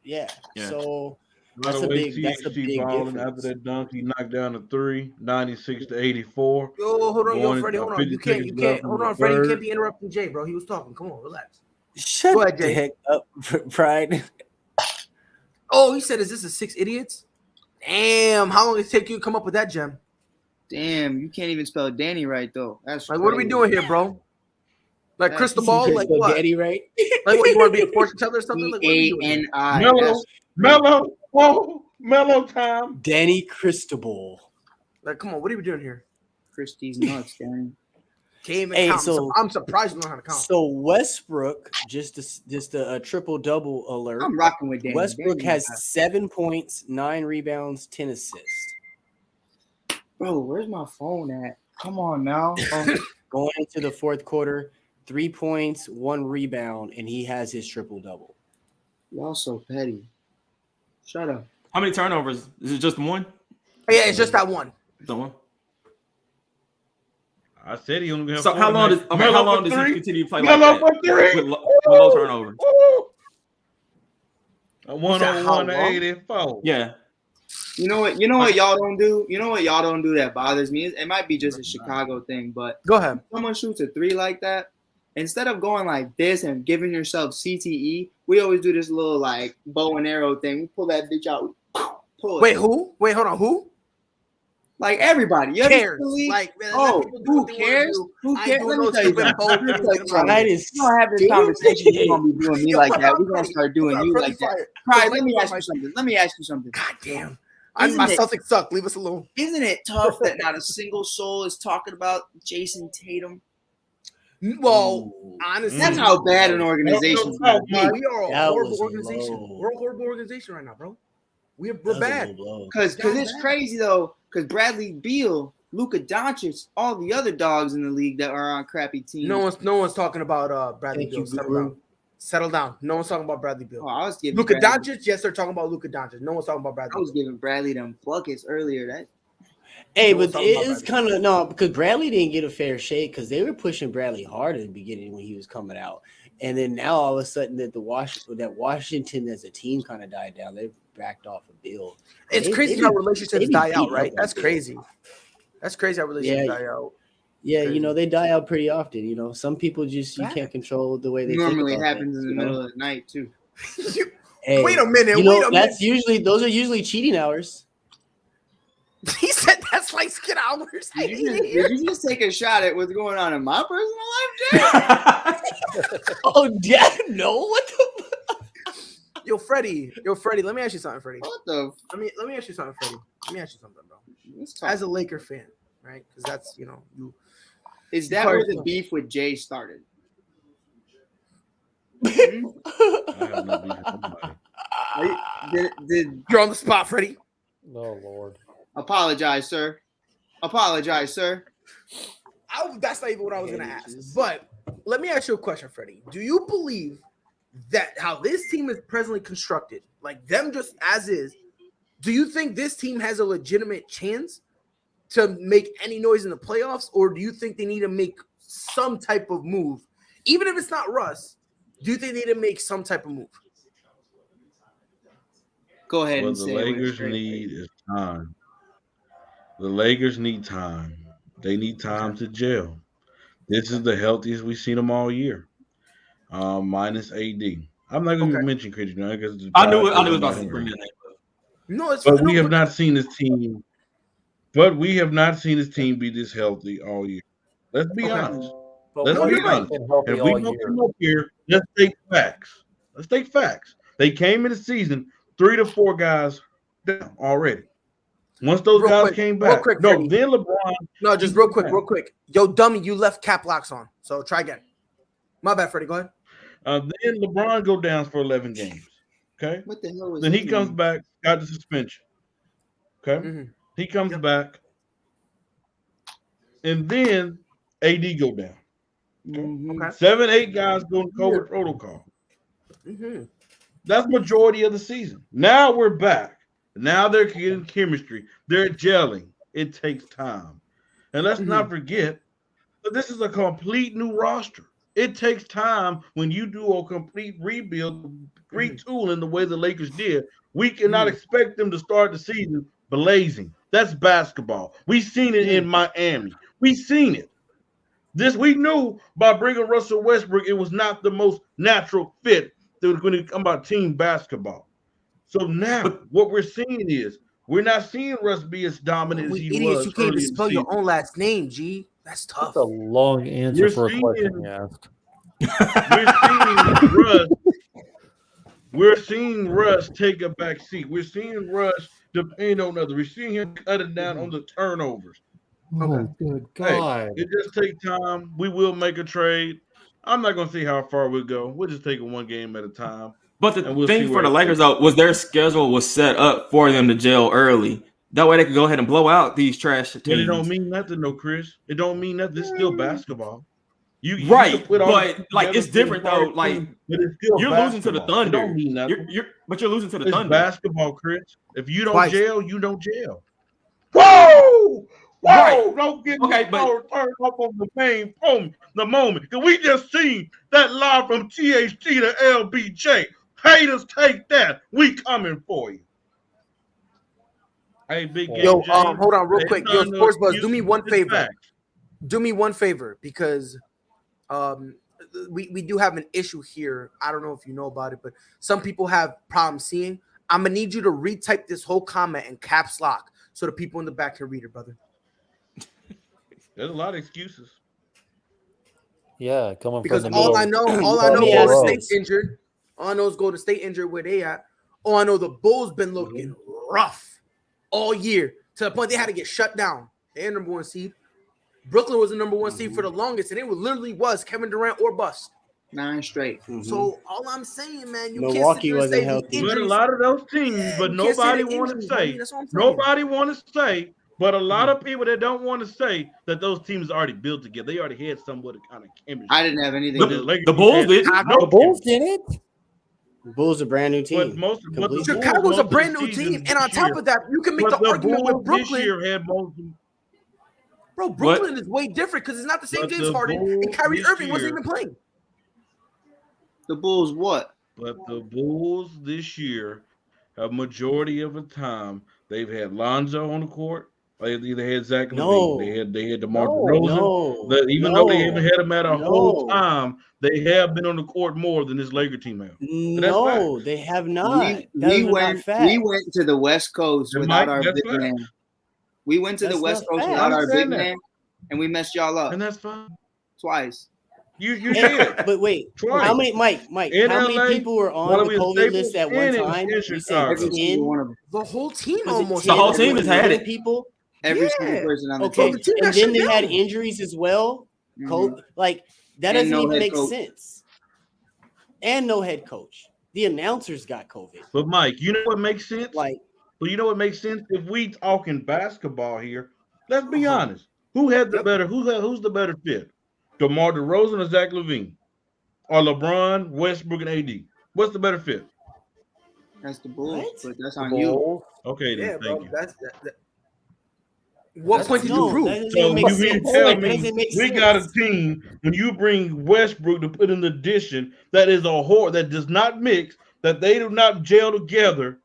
Yeah. So that's a big difference. After that dunk, he knocked down a 3, 96-84. Yo, hold on, Freddie, hold on. You can't. Hold on, Freddie. You can't be interrupting Jay, bro. He was talking. Come on, relax. Shut the heck up, Pride. Oh, he said, "Is this a 6 idiots?" Damn, how long did it take you to come up with that gem? Damn, you can't even spell Danny right though. That's like, what are we doing here, bro? Like crystal ball, like what? Danny, right? Like what? You want to be a fortune teller or something? Like A-N-I. Mellow time. Danny Cristobal. Like, come on, what are we doing here? Christie's nuts, Danny. I'm surprised you know how to count. So Westbrook, just a triple-double alert. I'm rocking with Danny. Westbrook has 7 points, 9 rebounds, 10 assists. Bro, where's my phone at? Come on now. Going into the fourth quarter, 3 points, 1 rebound, and he has his triple-double. Y'all so petty. Shut up. How many turnovers? Is it just one? Yeah, it's just that one. The one. I said he only gonna have. So how long does he continue to play like that? With low turnovers? A 101 to 84. Yeah. You know what y'all don't do? You know what y'all don't do that bothers me? It might be just a Chicago thing, but go ahead. If someone shoots a 3 like that, instead of going like this and giving yourself CTE, we always do this little like bow and arrow thing. We pull that bitch out. Wait, who? Wait, hold on. Who? Like everybody. You cares? Like, man, who cares? Who cares? Let me tell you something. You don't have this conversation. You're gonna be doing me like that. We're gonna start doing you like that. Pride, let me ask you something. God damn. My Celtics suck. Leave us alone. Isn't it tough that not a single soul is talking about Jason Tatum? Well, honestly, that's how bad an organization is. We are a horrible organization. We're a horrible organization right now, bro. We're bad. Because it's crazy though. Because Bradley Beal, Luka Doncic, all the other dogs in the league that are on crappy teams. No one's talking about Bradley Beal. Settle down. No one's talking about Bradley Beal. Oh, I was giving Luka Doncic. Yes, they're talking about Luka Doncic. No one's talking about Bradley. I was giving Bradley them buckets earlier. But it's kind of no, because Bradley didn't get a fair shake because they were pushing Bradley hard in the beginning when he was coming out, and then now all of a sudden that Washington as a team kind of died down. They've backed off a Beal. It's crazy how relationships die out, right? That's crazy. That's crazy how relationships die out. Yeah, they die out pretty often. Some people just you can't control the way they normally think about happens in the middle of the night too. Hey, wait a minute. Those are usually cheating hours. He said that's like skid hours. Did you just take a shot at what's going on in my personal life, Jay? Oh, yeah, no. What the? Yo, Freddie. Let me ask you something, Freddie. What the? Let me ask you something, Freddie. Let me ask you something, bro. As a Laker fan, right? Because that's you. Is that where the beef with Jay started? I have no beef with somebody. You're on the spot, Freddie. Oh Lord. Apologize, sir. That's not even what I was going to ask. But let me ask you a question, Freddie. Do you believe that how this team is presently constructed, like them just as is, do you think this team has a legitimate chance to make any noise in the playoffs? Or do you think they need to make some type of move? Even if it's not Russ, do you think they need to make some type of move? Go ahead What and the say it with a Lakers straight need face. is time. The Lakers need time. They need time to gel. This is the healthiest we've seen them all year. Minus AD. I'm not going to mention Chris Young because I knew it was about to bring that name up. No, it's but we have not seen this team. But we have not seen this team be this healthy all year. Let's be honest. Let's be honest. If we don't come up here, let's take facts. Let's take facts. They came in the season 3 to 4 guys down already. Once those guys came back, then LeBron. No, just real quick. Yo, dummy, you left cap locks on. So try again. My bad, Freddie. Go ahead. Then LeBron go down for 11 games. Okay. What the hell was Then he that? comes back, got the suspension. Okay. He comes back, and then AD go down. Okay. 7, 8 guys go to COVID protocol. That's majority of the season. Now we're back. Now they're getting chemistry. They're gelling. It takes time. And let's not forget that this is a complete new roster. It takes time when you do a complete rebuild, retooling the way the Lakers did. We cannot expect them to start the season blazing. That's basketball. We've seen it in Miami. We've seen it. We knew by bringing Russell Westbrook, it was not the most natural fit when it comes about team basketball. So now what we're seeing is we're not seeing Russ be as dominant as he was. You can't even spell your own last name, G. That's tough. That's a long answer for a question you asked. We're seeing Russ take a back seat. We're seeing Russ depend on others. We're seeing him cutting down on the turnovers. Oh, good God. Hey, it just takes time. We will make a trade. I'm not going to see how far we'll go. We'll just take it one game at a time. But the thing for the Lakers, though, was their schedule was set up for them to gel early. That way they could go ahead and blow out these trash teams. But it don't mean nothing, though, Chris. It don't mean nothing. It's still basketball. Right, but like it's different though. Like you're losing to the Thunder. It don't mean nothing. But you're losing to the It's Thunder. basketball, Chris. If you don't gel, you don't gel. Whoa! Whoa! Don't get me turned up on the main the moment. Because we just seen that live from THT to LBJ. Haters, take that. We coming for you. Hey, big game. Yo, hold on real quick. Yo, Sports Buzz, do me one favor. Do me one favor because we do have an issue here. I don't know if you know about it, but some people have problems seeing. I'm gonna need you to retype this whole comment in caps lock so the people in the back can read it, brother. There's a lot of excuses. Yeah, coming because from the all I know, Golden State's injured. All I know is Golden State injured where they at. Oh, I know the Bulls been looking rough all year to the point they had to get shut down. They're number 1 seed. Brooklyn was the number 1 seed for the longest, and it literally was Kevin Durant or bust. 9 straight. So all I'm saying, man, you Milwaukee can't wasn't healthy. But a lot of those teams, but nobody want to say. Nobody want to say. But a lot of people that don't want to say that those teams are already built together. They already had somewhat of kind of chemistry. I didn't have anything. The Bulls did. The Bulls did it. The Bulls a brand new team. Chicago's a brand new team, and on top of that, you can make the argument with Brooklyn. This year had most. Bro, Brooklyn is way different because it's not the same James Harden, and Kyrie Irving wasn't even playing. The Bulls what? But the Bulls this year, a majority of the time, they've had Lonzo on the court. They either had Zach LaVine, they had DeMar DeRozan. Even though they haven't had him at a whole time, they have been on the court more than this Laker team have. No, they have not. We went to the West Coast without our big man. We went to the West Coast without our big man, and we messed y'all up. And that's fine. Twice. You did. But wait, twice. How many, Mike? How many people were on the COVID list at one time? We said 10. The whole team almost. The whole team has had it. People. Every single person on the team. And then they had injuries as well. Like that doesn't even make sense. And no head coach. The announcers got COVID. But Mike, you know what makes sense? You know what makes sense? If we talking basketball here, let's be honest. Who had the better? Who's the better fit? DeMar DeRozan or Zach LaVine, or LeBron, Westbrook, and AD? What's the better fit? That's the Bulls, but that's on you. Okay, then thank you. What point did you prove? So you mean to tell me we got a team when you bring Westbrook to put in the addition that is a whore that does not mix, that they do not gel together,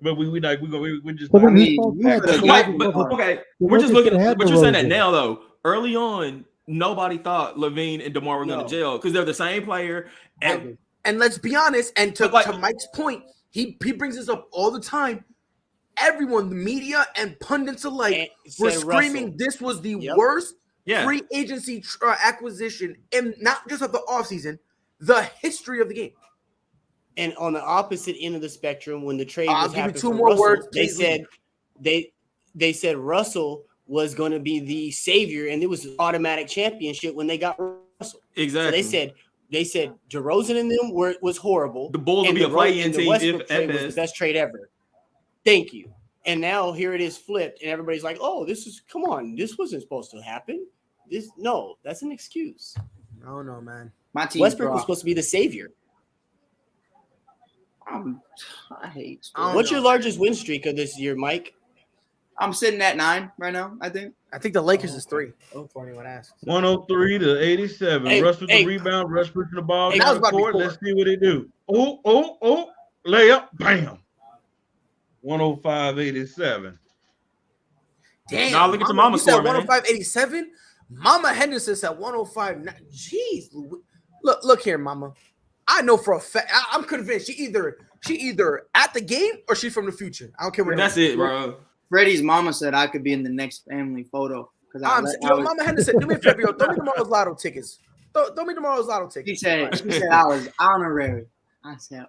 but we just. But I then mean, okay, we're just looking at what you're saying that now though. Early on, nobody thought Levine and DeMar were going to jail because they're the same player. And let's be honest. And to Mike's point, he brings this up all the time. Everyone, the media and pundits alike, were screaming this was the worst free agency acquisition, and not just of the offseason, the history of the game. And on the opposite end of the spectrum, when the trade was happening, give you 2 more Russell, words. They said Russell was going to be the savior, and it was an automatic championship when they got Russell. Exactly. So they said DeRozan and them was horrible. The Bulls would be a play-in team if trade was the best trade ever. Thank you. And now here it is flipped, and everybody's like, "Oh, this wasn't supposed to happen." That's an excuse. Oh no, man. My team Westbrook was supposed to be the savior. I hate. What's your largest win streak of this year, Mike? I'm sitting at 9 right now. I think the Lakers is 3. Before anyone asks. 103 to 87. Russ with the rebound. Russ pushing the ball down the court. Let's see what they do. Oh! Layup. Bam. 105-87. Damn. Now look at your mama score, man. 105-87. Mama Henderson said 105. Jeez. Look here, Mama. I know for a fact. I'm convinced she either at the game or she's from the future. I don't care what. That's it, bro. Freddie's mama said I could be in the next family photo because Mama Henderson, do me a favor, throw me tomorrow's lotto tickets. Throw me tomorrow's lotto tickets. She said I was honorary. I said,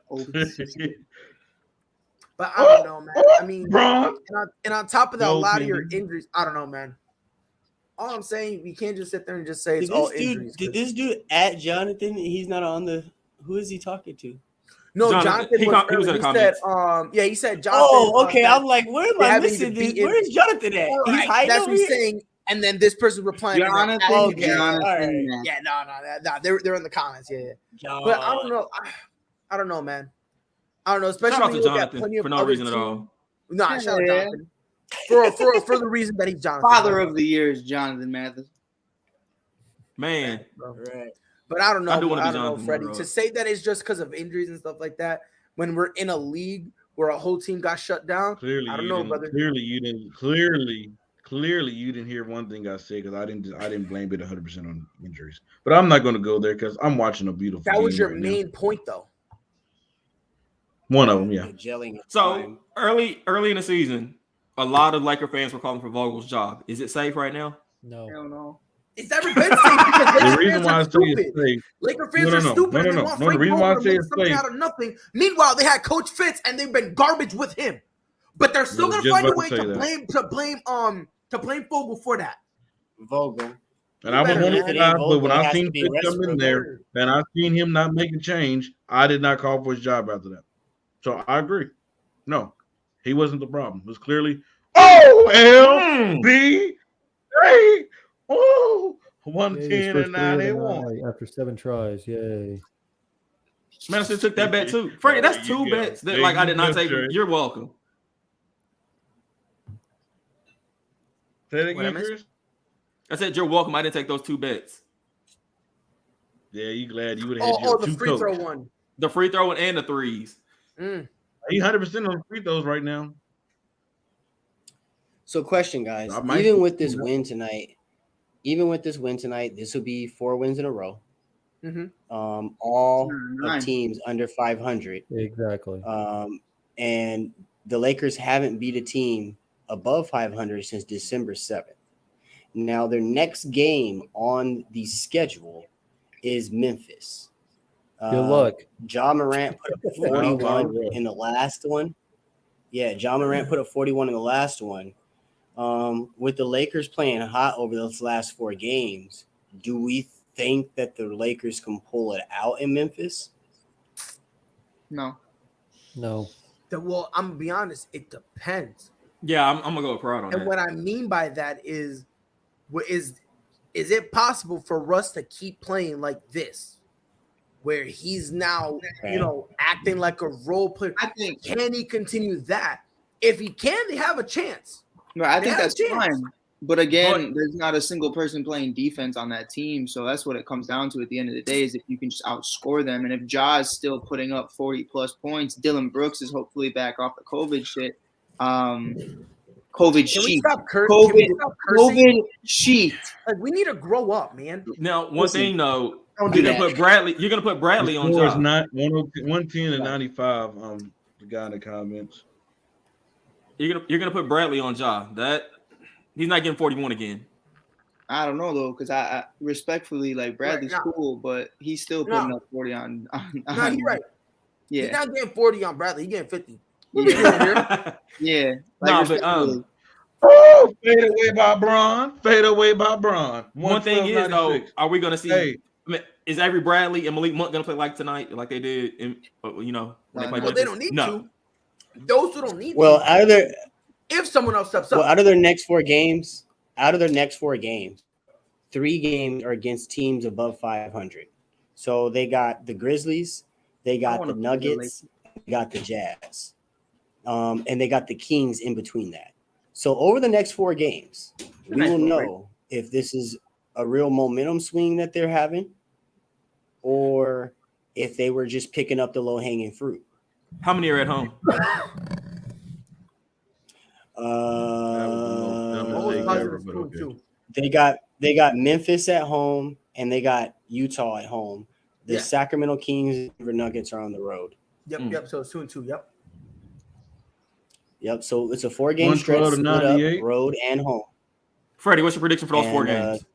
But I don't know, man. I mean, and on top of that, a lot of your injuries. I don't know, man. All I'm saying, we can't just sit there and just say it's all injuries. Did this dude at Jonathan? He's not on the. Who is he talking to? No, Jonathan he was in the comments. He said Jonathan. Oh, okay. I'm like, where am I missing this? Where is Jonathan at? Right, he's hiding that's over what he's here? saying. And then this person replying. Jonathan. All right. Yeah, no. They're in the comments. Yeah. But I don't know. I don't know, man. I don't know. Especially when you look at plenty of for no reason at all. Nah, shout out Jonathan. For the reason that he's Jonathan. Father of the year is Jonathan Mathis. Man. Right. But I don't know. I don't know, Freddie. To say that it's just because of injuries and stuff like that, when we're in a league where a whole team got shut down, clearly, I don't know, brother. Clearly, you didn't hear one thing I said because I didn't blame it 100% on injuries. But I'm not going to go there because I'm watching a beautiful. That was your main point, though. One of them, yeah. So early in the season, a lot of Laker fans were calling for Vogel's job. Is it safe right now? No. Hell no. It's never been safe because the reason why I say it's safe. Laker fans are stupid. They want Frank Vogel to make something out of nothing. Meanwhile, they had Coach Fitz and they've been garbage with him. But they're still gonna find a way to blame Vogel for that. Vogel. And I was on the side, but when I seen Fitz come in there and I seen him not make a change, I did not call for his job after that. So I agree. No, he wasn't the problem. It was clearly OLB. Oh, 110 and 91 after 7 tries. Yay. Madison took that bet too. Freddie, that's 2 bets that I did not take. You're welcome. Say it again, Chris? I said you're welcome. I didn't take those 2 bets. Yeah, you glad you would have had your 2 the free throw one. The free throw one and the threes. He 100% on free throws right now. So question, guys. Even with this win tonight, this will be 4 wins in a row. All of teams under 500. Exactly. And the Lakers haven't beat a team above 500 since December 7th. Now their next game on the schedule is Memphis. Good luck. Ja Morant put up 41 in the last one. Yeah, Ja Morant put up 41 in the last one. With the Lakers playing hot over those last 4 games, do we think that the Lakers can pull it out in Memphis? No. Well, I'm gonna be honest. It depends. Yeah, I'm gonna go with Pride on that. And what I mean by that is it possible for Russ to keep playing like this, where he's now, acting like a role player? I think. Can he continue that? If he can, they have a chance. No, I think that's fine. But again, there's not a single person playing defense on that team, so that's what it comes down to at the end of the day. Is if you can just outscore them, and if Ja is still putting up 40+ points, Dylan Brooks is hopefully back off the COVID shit. COVID sheet. COVID sheet. Like we need to grow up, man. Now, one thing though, Don't you're do gonna that. put Bradley. You're gonna put Bradley on Score is top. not 110 to 95. The guy in the comments. You're gonna put Bradley on Ja. That he's not getting 41 again. I don't know though, because I respectfully like Bradley's cool, but he's still putting up 40 on. No, you're right. Yeah, He's not getting 40 on Bradley. He's getting 50. Yeah. No, but Oh, fade away by Bron. Fade away by Bron. one thing is though, 112.96. are we gonna see? Hey. I mean, is Avery Bradley and Malik Monk gonna play like tonight, like they did? In, when they played Well, they don't need to. Those who don't need Well, to. out of their If someone else steps up. well, out of their next four games, 3 games are against teams above 500. So they got the Grizzlies, they got the Nuggets, they got the Jazz, and they got the Kings in between that. So over the next 4 games, we will know if this is a real momentum swing that they're having, or if they were just picking up the low-hanging fruit. How many are at home? They got Memphis at home and they got Utah at home. The Sacramento Kings and Denver Nuggets are on the road. Yep. So it's 2-2. Yep. So it's a 4-game stretch, split up, road and home. Freddie, what's your prediction for those 4 games?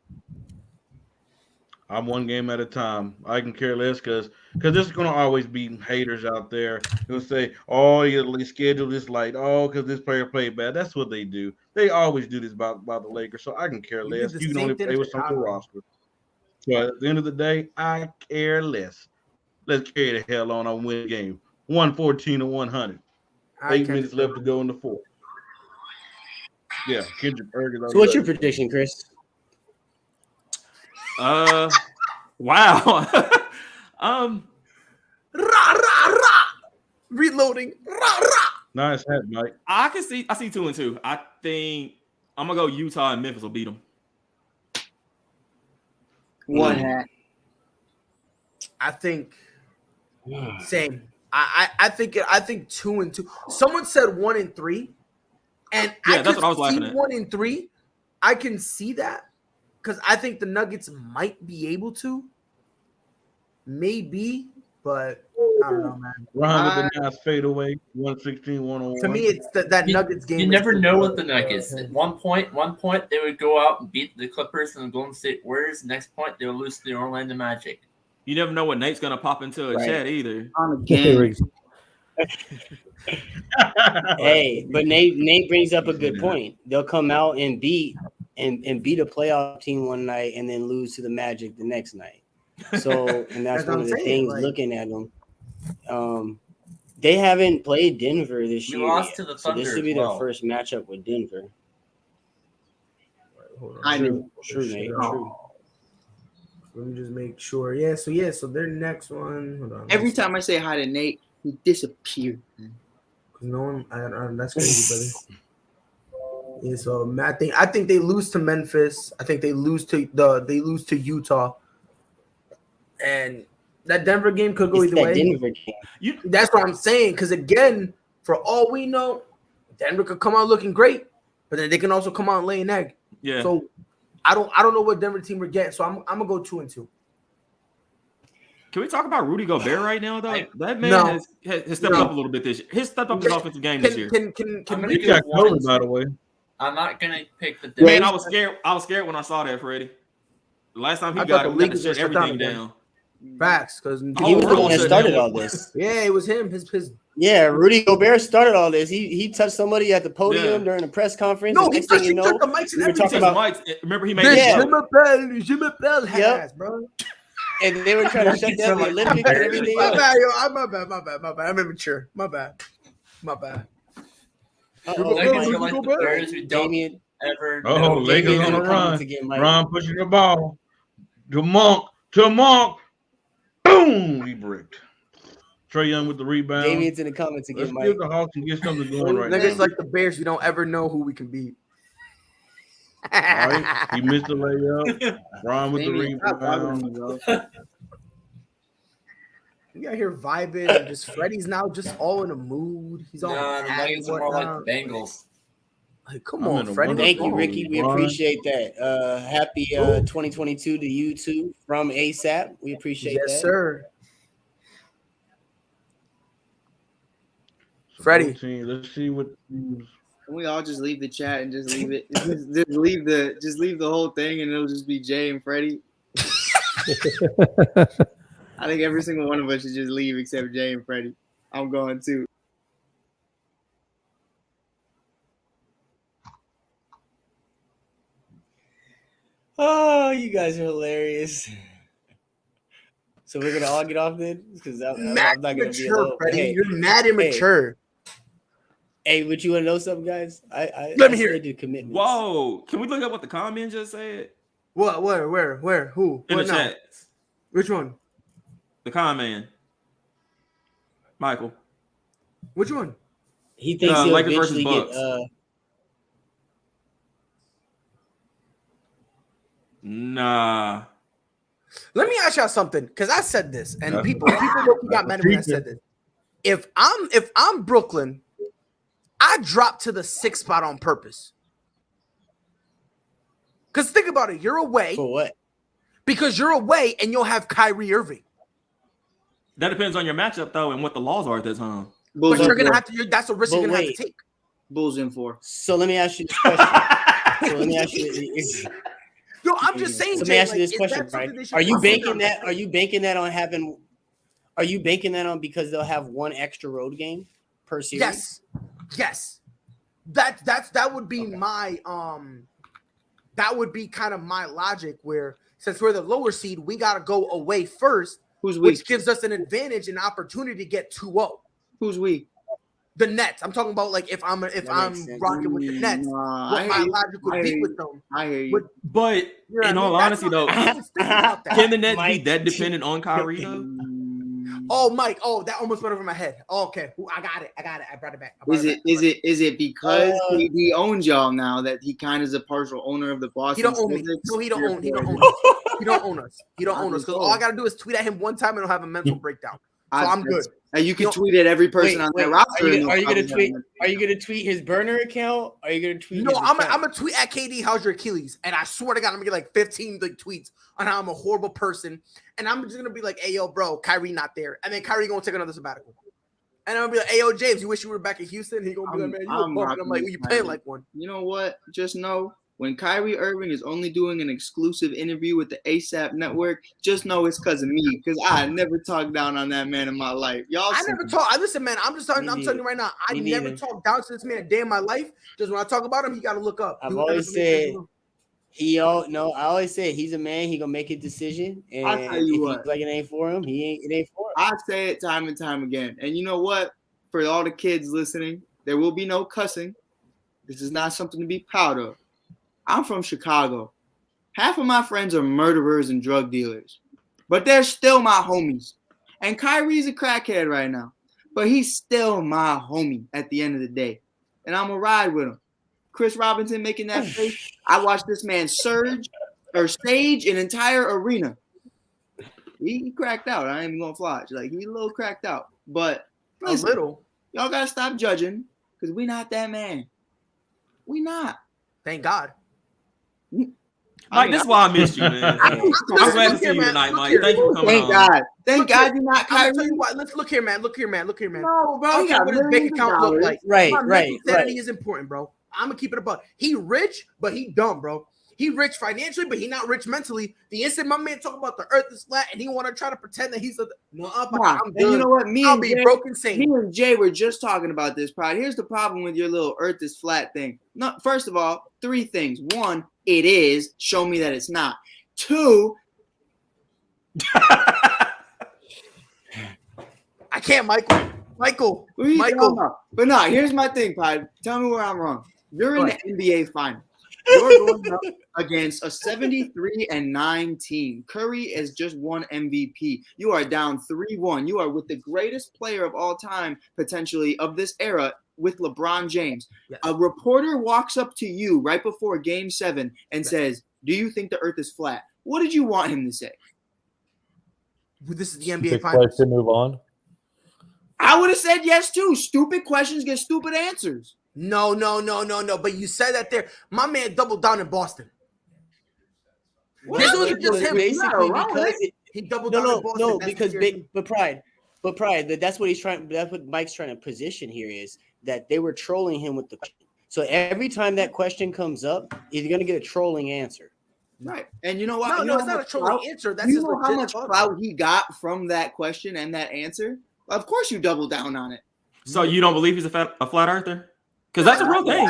I'm one game at a time. I can care less because there's going to always be haters out there who say, oh, your schedule is light. Oh, because this player played bad. That's what they do. They always do this about the Lakers. So I can care less. You can only play with some roster. So at the end of the day, I care less. Let's carry the hell on. I win the game. 114 to 100. 8 minutes left to go in the 4th. Yeah, Kendrick Perkins. So what's your prediction, Chris? Wow. Reloading. Nice hat, Mike. I see 2-2. I think I'm gonna go Utah and Memphis will beat them. One hat. I think same. I think 2-2. Someone said 1-3, and yeah, that's what I was laughing at. 1-3. I can see that because I think the Nuggets might be able to, maybe, but I don't know, man. Ron with the nice fadeaway, 116-101. To me, it's that Nuggets game. You never know with the Nuggets. At one point, they would go out and beat the Clippers and the Golden State Warriors. Next point, they would lose to the Orlando Magic. You never know what Nate's gonna pop into a chat either. Hey, but Nate brings up a good point. They'll come out and beat a playoff team one night and then lose to the Magic the next night. So, and that's one of the things looking at them. They haven't played Denver this year. Lost to the so this Thunder should be as their well. first matchup with Denver. True, Nate. True. Let me just make sure. Yeah, so their next one. Hold on. Every time I say hi to Nate, he disappeared. No one, that's crazy, brother. Yeah, so I think they lose to Memphis. I think they lose to Utah, and that Denver game could go either way. Denver game. That's what I'm saying. Because again, for all we know, Denver could come out looking great, but then they can also come out and lay an egg. Yeah. So I don't know what Denver team we're getting. So I'm gonna go 2-2. Can we talk about Rudy Gobert right now, though? That man has stepped up a little bit this year. He's stepped up his offensive game this year. Can He got COVID, by the way. I'm not gonna pick the. Man, I was scared when I saw that, Freddie. The last time he got it, we had to shut everything down. Facts, because he was the one that started all this. Yeah, it was him. His Yeah, Rudy Gobert started all this. He touched somebody at the podium during a press conference. No, the next thing you know, the mics and we were talking about. Remember, he made Je m'appelle ass, bro. And they were trying to shut down the Olympics and everything My else. bad, yo. My bad. I'm immature. My bad. Lakers are like the players who don't Damien. ever. Oh, Lakers on the run. Ron pushing the ball. To Monk. Boom! He bricked. Trae Young with the rebound. Damien's in the comments again, Let's Mike. give the Hawks and get something going right now. Niggas like the Bears, we don't ever know who we can beat. right, he missed the layup. Ron with the rebound. You out here vibing and just Freddie's now just all in a mood. He's all No, the Nuggets are more like the Bengals. Like, come on, Freddie. Thank you, Ricky. We appreciate that. Happy 2022 to you too from ASAP. We appreciate that. Yes, sir. Freddie. Let's see what. Can we all just leave the chat and just leave it? just leave the whole thing, and it'll just be Jay and Freddie. I think every single one of us should just leave except Jay and Freddie. I'm going too. Oh, you guys are hilarious. So we're gonna all get off then, because I'm not gonna be alone. Freddie. Hey, You're mad immature. Hey, but you want to know something, guys? Let me hear it. Do commitments. Whoa! Can we look up what the comment just said? What? Where? Who? In what the now? chat. Which one? The con man. Michael. Which one? He thinks he'll Lakers versus eventually Bucks. get. Nah. Let me ask y'all something, because I said this, and people got mad at me when I said this. If I'm Brooklyn, I drop to the 6th spot on purpose. Because think about it, you're away. For what? Because you're away and you'll have Kyrie Irving. That depends on your matchup though, and what the laws are at that time. But you're gonna have to. That's a risk you're gonna have to take. Bulls in 4. So let me ask you this question. No, I'm just saying. So let me ask you this question, right? Are you banking that? Are you banking that on having? Are you banking that on because they'll have one extra road game per series? Yes. That would be my That would be kind of my logic. Where since we're the lower seed, we gotta go away first. Who's weak? Which gives us an advantage and opportunity to get 2-0. Who's weak? The Nets. I'm talking about like if I'm rocking with the Nets, what my logic would be with them. I hear you. But in all honesty, though, can the Nets be that dependent on Kyrie though? Oh, Mike. Oh, that almost went over my head. Oh, okay. Ooh, I got it. I brought it back. Is it because he owns y'all now that he kind of is a partial owner of the Boston? He don't own me. No, he don't own. He don't own us. He don't own us. He don't own us. Because all I gotta do is tweet at him one time and he'll have a mental breakdown. So I'm good. And you can tweet at every person on that roster. Are you gonna tweet? Are you gonna tweet his burner account? Are you gonna tweet? No, I'm gonna tweet at KD. How's your Achilles? And I swear to God, I'm gonna get like 15 tweets on how I'm a horrible person. And I'm just gonna be like, "Hey, yo, bro, Kyrie not there." And then Kyrie gonna take another sabbatical. And I'm gonna be like, "Hey, yo, James, you wish you were back in Houston?" He gonna be like, "Man, you a bum." And I'm like, "You playing like one." You know what? Just know when Kyrie Irving is only doing an exclusive interview with the ASAP Network, just know it's because of me. Because I never talked down on that man in my life. I never talk. Listen, man, I'm telling you right now. I never talked down to this man a day in my life. Just when I talk about him, he got to look up. I've always said I always said he's a man. He gonna make a decision, and I'll tell you if he's like it ain't for him, it ain't for him. I say it time and time again. And you know what? For all the kids listening, there will be no cussing. This is not something to be proud of. I'm from Chicago. Half of my friends are murderers and drug dealers, but they're still my homies. And Kyrie's a crackhead right now, but he's still my homie at the end of the day. And I'm going to ride with him. Chris Robinson making that face. I watched this man stage an entire arena. He cracked out. I ain't even going to fly. Like, he's a little cracked out. But listen, y'all got to stop judging because we not that man. We not. Thank God. Mike, this is why I missed you, man. I'm glad to see you tonight, Mike. Thank you for coming on. Thank God. Thank God you're not Kyrie. I'll tell you what. Let's look here, man. Look here, man. No, bro. I don't care what his bank account look like. Right. Sanity is important, bro. I'm gonna keep it above. He rich, but he dumb, bro. He rich financially, but he not rich mentally. The instant my man talk about the earth is flat and he want to try to pretend that he's I'm good. And you know what? I'll be broken sane. Me and Jay were just talking about this, Pride. Here's the problem with your little earth is flat thing. No, first of all, 3 things. 1, it is. Show me that it's not. 2, I can't, Michael. But no, here's my thing, Pride. Tell me where I'm wrong. You're in the NBA finals. You're going up against a 73-9 team. Curry has just won MVP. You are down 3-1. You are with the greatest player of all time, potentially, of this era, with LeBron James. Yes. A reporter walks up to you right before Game 7 and says, "Do you think the earth is flat?" What did you want him to say? This is the NBA Stupid Finals. question, move on. I would have said yes, too. Stupid questions get stupid answers. No. But you said that there. My man doubled down in Boston. This wasn't just him. Basically, because He doubled down in Boston. no, That's because the but pride. That's what he's trying. That's what Mike's trying to position here is that they were trolling him with the question. So every time that question comes up, you're gonna get a trolling answer. Right. And you know what? No, it's not a trolling answer. That's you just know how legit much talk. clout he got from that question and that answer? Of course you double down on it. So you don't believe he's a flat earther? Because that's a real thing.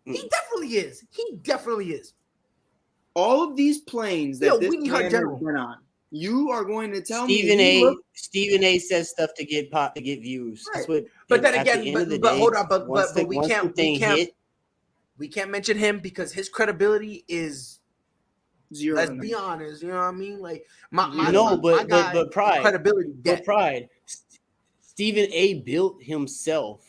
He definitely is. All of these planes that Yo, this Winnie man Hunt has General. been on, you are going to tell Stephen me. A. Stephen A. says stuff to get views. That's what. But then at the again, end of the but day, hold on, but once the thing hit, we can't mention him because his credibility is zero. Let's be honest, you know what I mean? Like my pride, credibility, but pride. Stephen A. built himself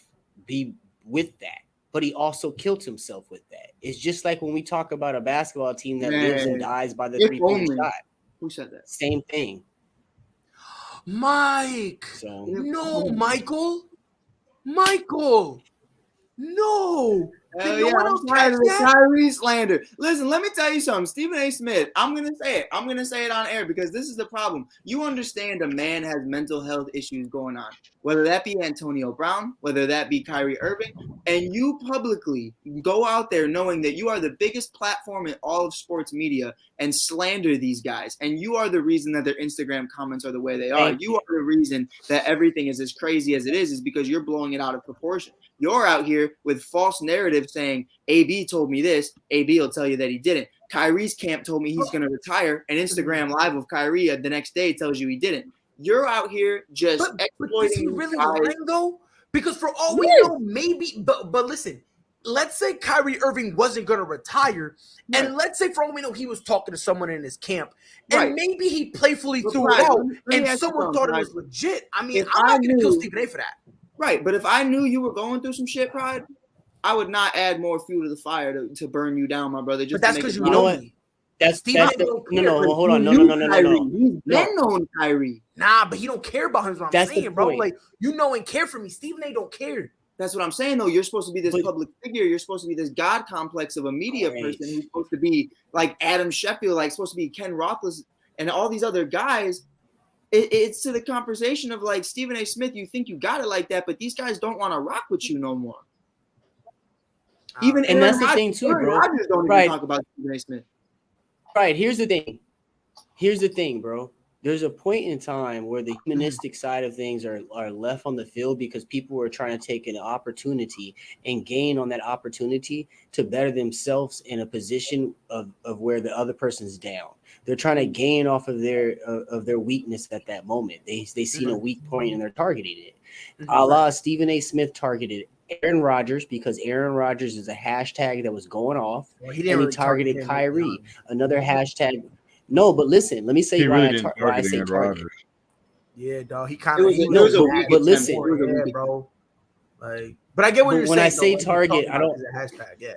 with that, but he also killed himself with that. It's just like when we talk about a basketball team that lives and dies by the 3-point shot. Who said that? Same thing. Mike. So no, Michael. No. Hell yeah, I'm tired of the Kyrie slander. Listen, let me tell you something. Stephen A. Smith, I'm going to say it. I'm going to say it on air because this is the problem. You understand a man has mental health issues going on, whether that be Antonio Brown, whether that be Kyrie Irving, and you publicly go out there knowing that you are the biggest platform in all of sports media and slander these guys. And you are the reason that their Instagram comments are the way they are. You are the reason that everything is as crazy as it is because you're blowing it out of proportion. You're out here with false narrative saying, AB told me this, AB will tell you that he didn't. Kyrie's camp told me he's going to retire, and Instagram Live of Kyrie the next day tells you he didn't. You're out here just exploiting. But is he really lying though? Because for all we know, maybe. But listen, let's say Kyrie Irving wasn't going to retire, and let's say for all we know he was talking to someone in his camp, and maybe he playfully threw it out, and someone thought it was legit. I mean, I'm not going to kill Stephen A. for that. Right, but if I knew you were going through some shit, Pride, I would not add more fuel to the fire to burn you down, my brother. Just but that's because you know what? Hold on. No. He's been known Kyrie. Nah, but he don't care about him. Is what I'm saying, bro. Like, you know and care for me. Stephen A. don't care. That's what I'm saying, though. You're supposed to be this public figure. You're supposed to be this God complex of a media person who's supposed to be like Adam Sheffield, like supposed to be Ken Roethlisberger and all these other guys. It's to the conversation of like Stephen A. Smith. You think you got it like that, but these guys don't want to rock with you no more. Even and that's the thing too, bro. Rodgers don't even talk about Stephen A. Smith. Right. Here's the thing, bro. There's a point in time where the humanistic side of things are left on the field because people are trying to take an opportunity and gain on that opportunity to better themselves in a position of where the other person's down. They're trying to gain off of their weakness at that moment. They seen a weak point and they're targeting it. A la Stephen A. Smith targeted Aaron Rodgers because Aaron Rodgers is a hashtag that was going off. Well, he targeted Kyrie, another hashtag. No, but listen, let me say why I say target. Yeah, dog. He kind of. But listen, bro. Like, but I get what you're saying. When I say target, I don't. Hashtag, yeah.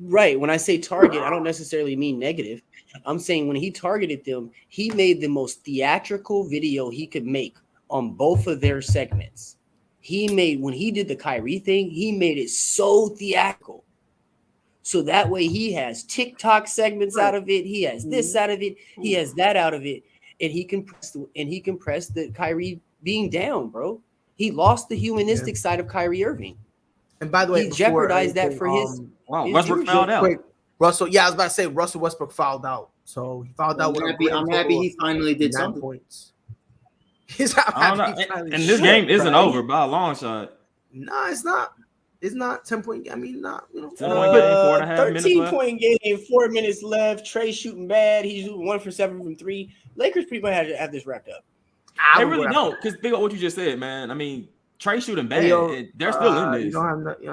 Right. When I say target, I don't necessarily mean negative. I'm saying when he targeted them, he made the most theatrical video he could make on both of their segments. When he did the Kyrie thing, he made it so theatrical. So that way he has TikTok segments out of it. He has this out of it. He has that out of it. And he can press the Kyrie being down, bro. He lost the humanistic side of Kyrie Irving. And by the way, he jeopardized that for his. Wow, Westbrook fouled out. Russell, I was about to say Russell Westbrook fouled out. So he fouled out. I'm happy he finally did 9 something. Points. And this game isn't over by a long shot. No, it's not. It's not 10-point. I mean, not. 10-point game, 4.5 minutes left. 13-point game, 4 minutes left. Trey shooting bad. He's 1 for 7 from 3. Lakers pretty much have this wrapped up. They really don't, because think about what you just said, man. I mean, Trey shooting bad. They're still in this. Y'all don't have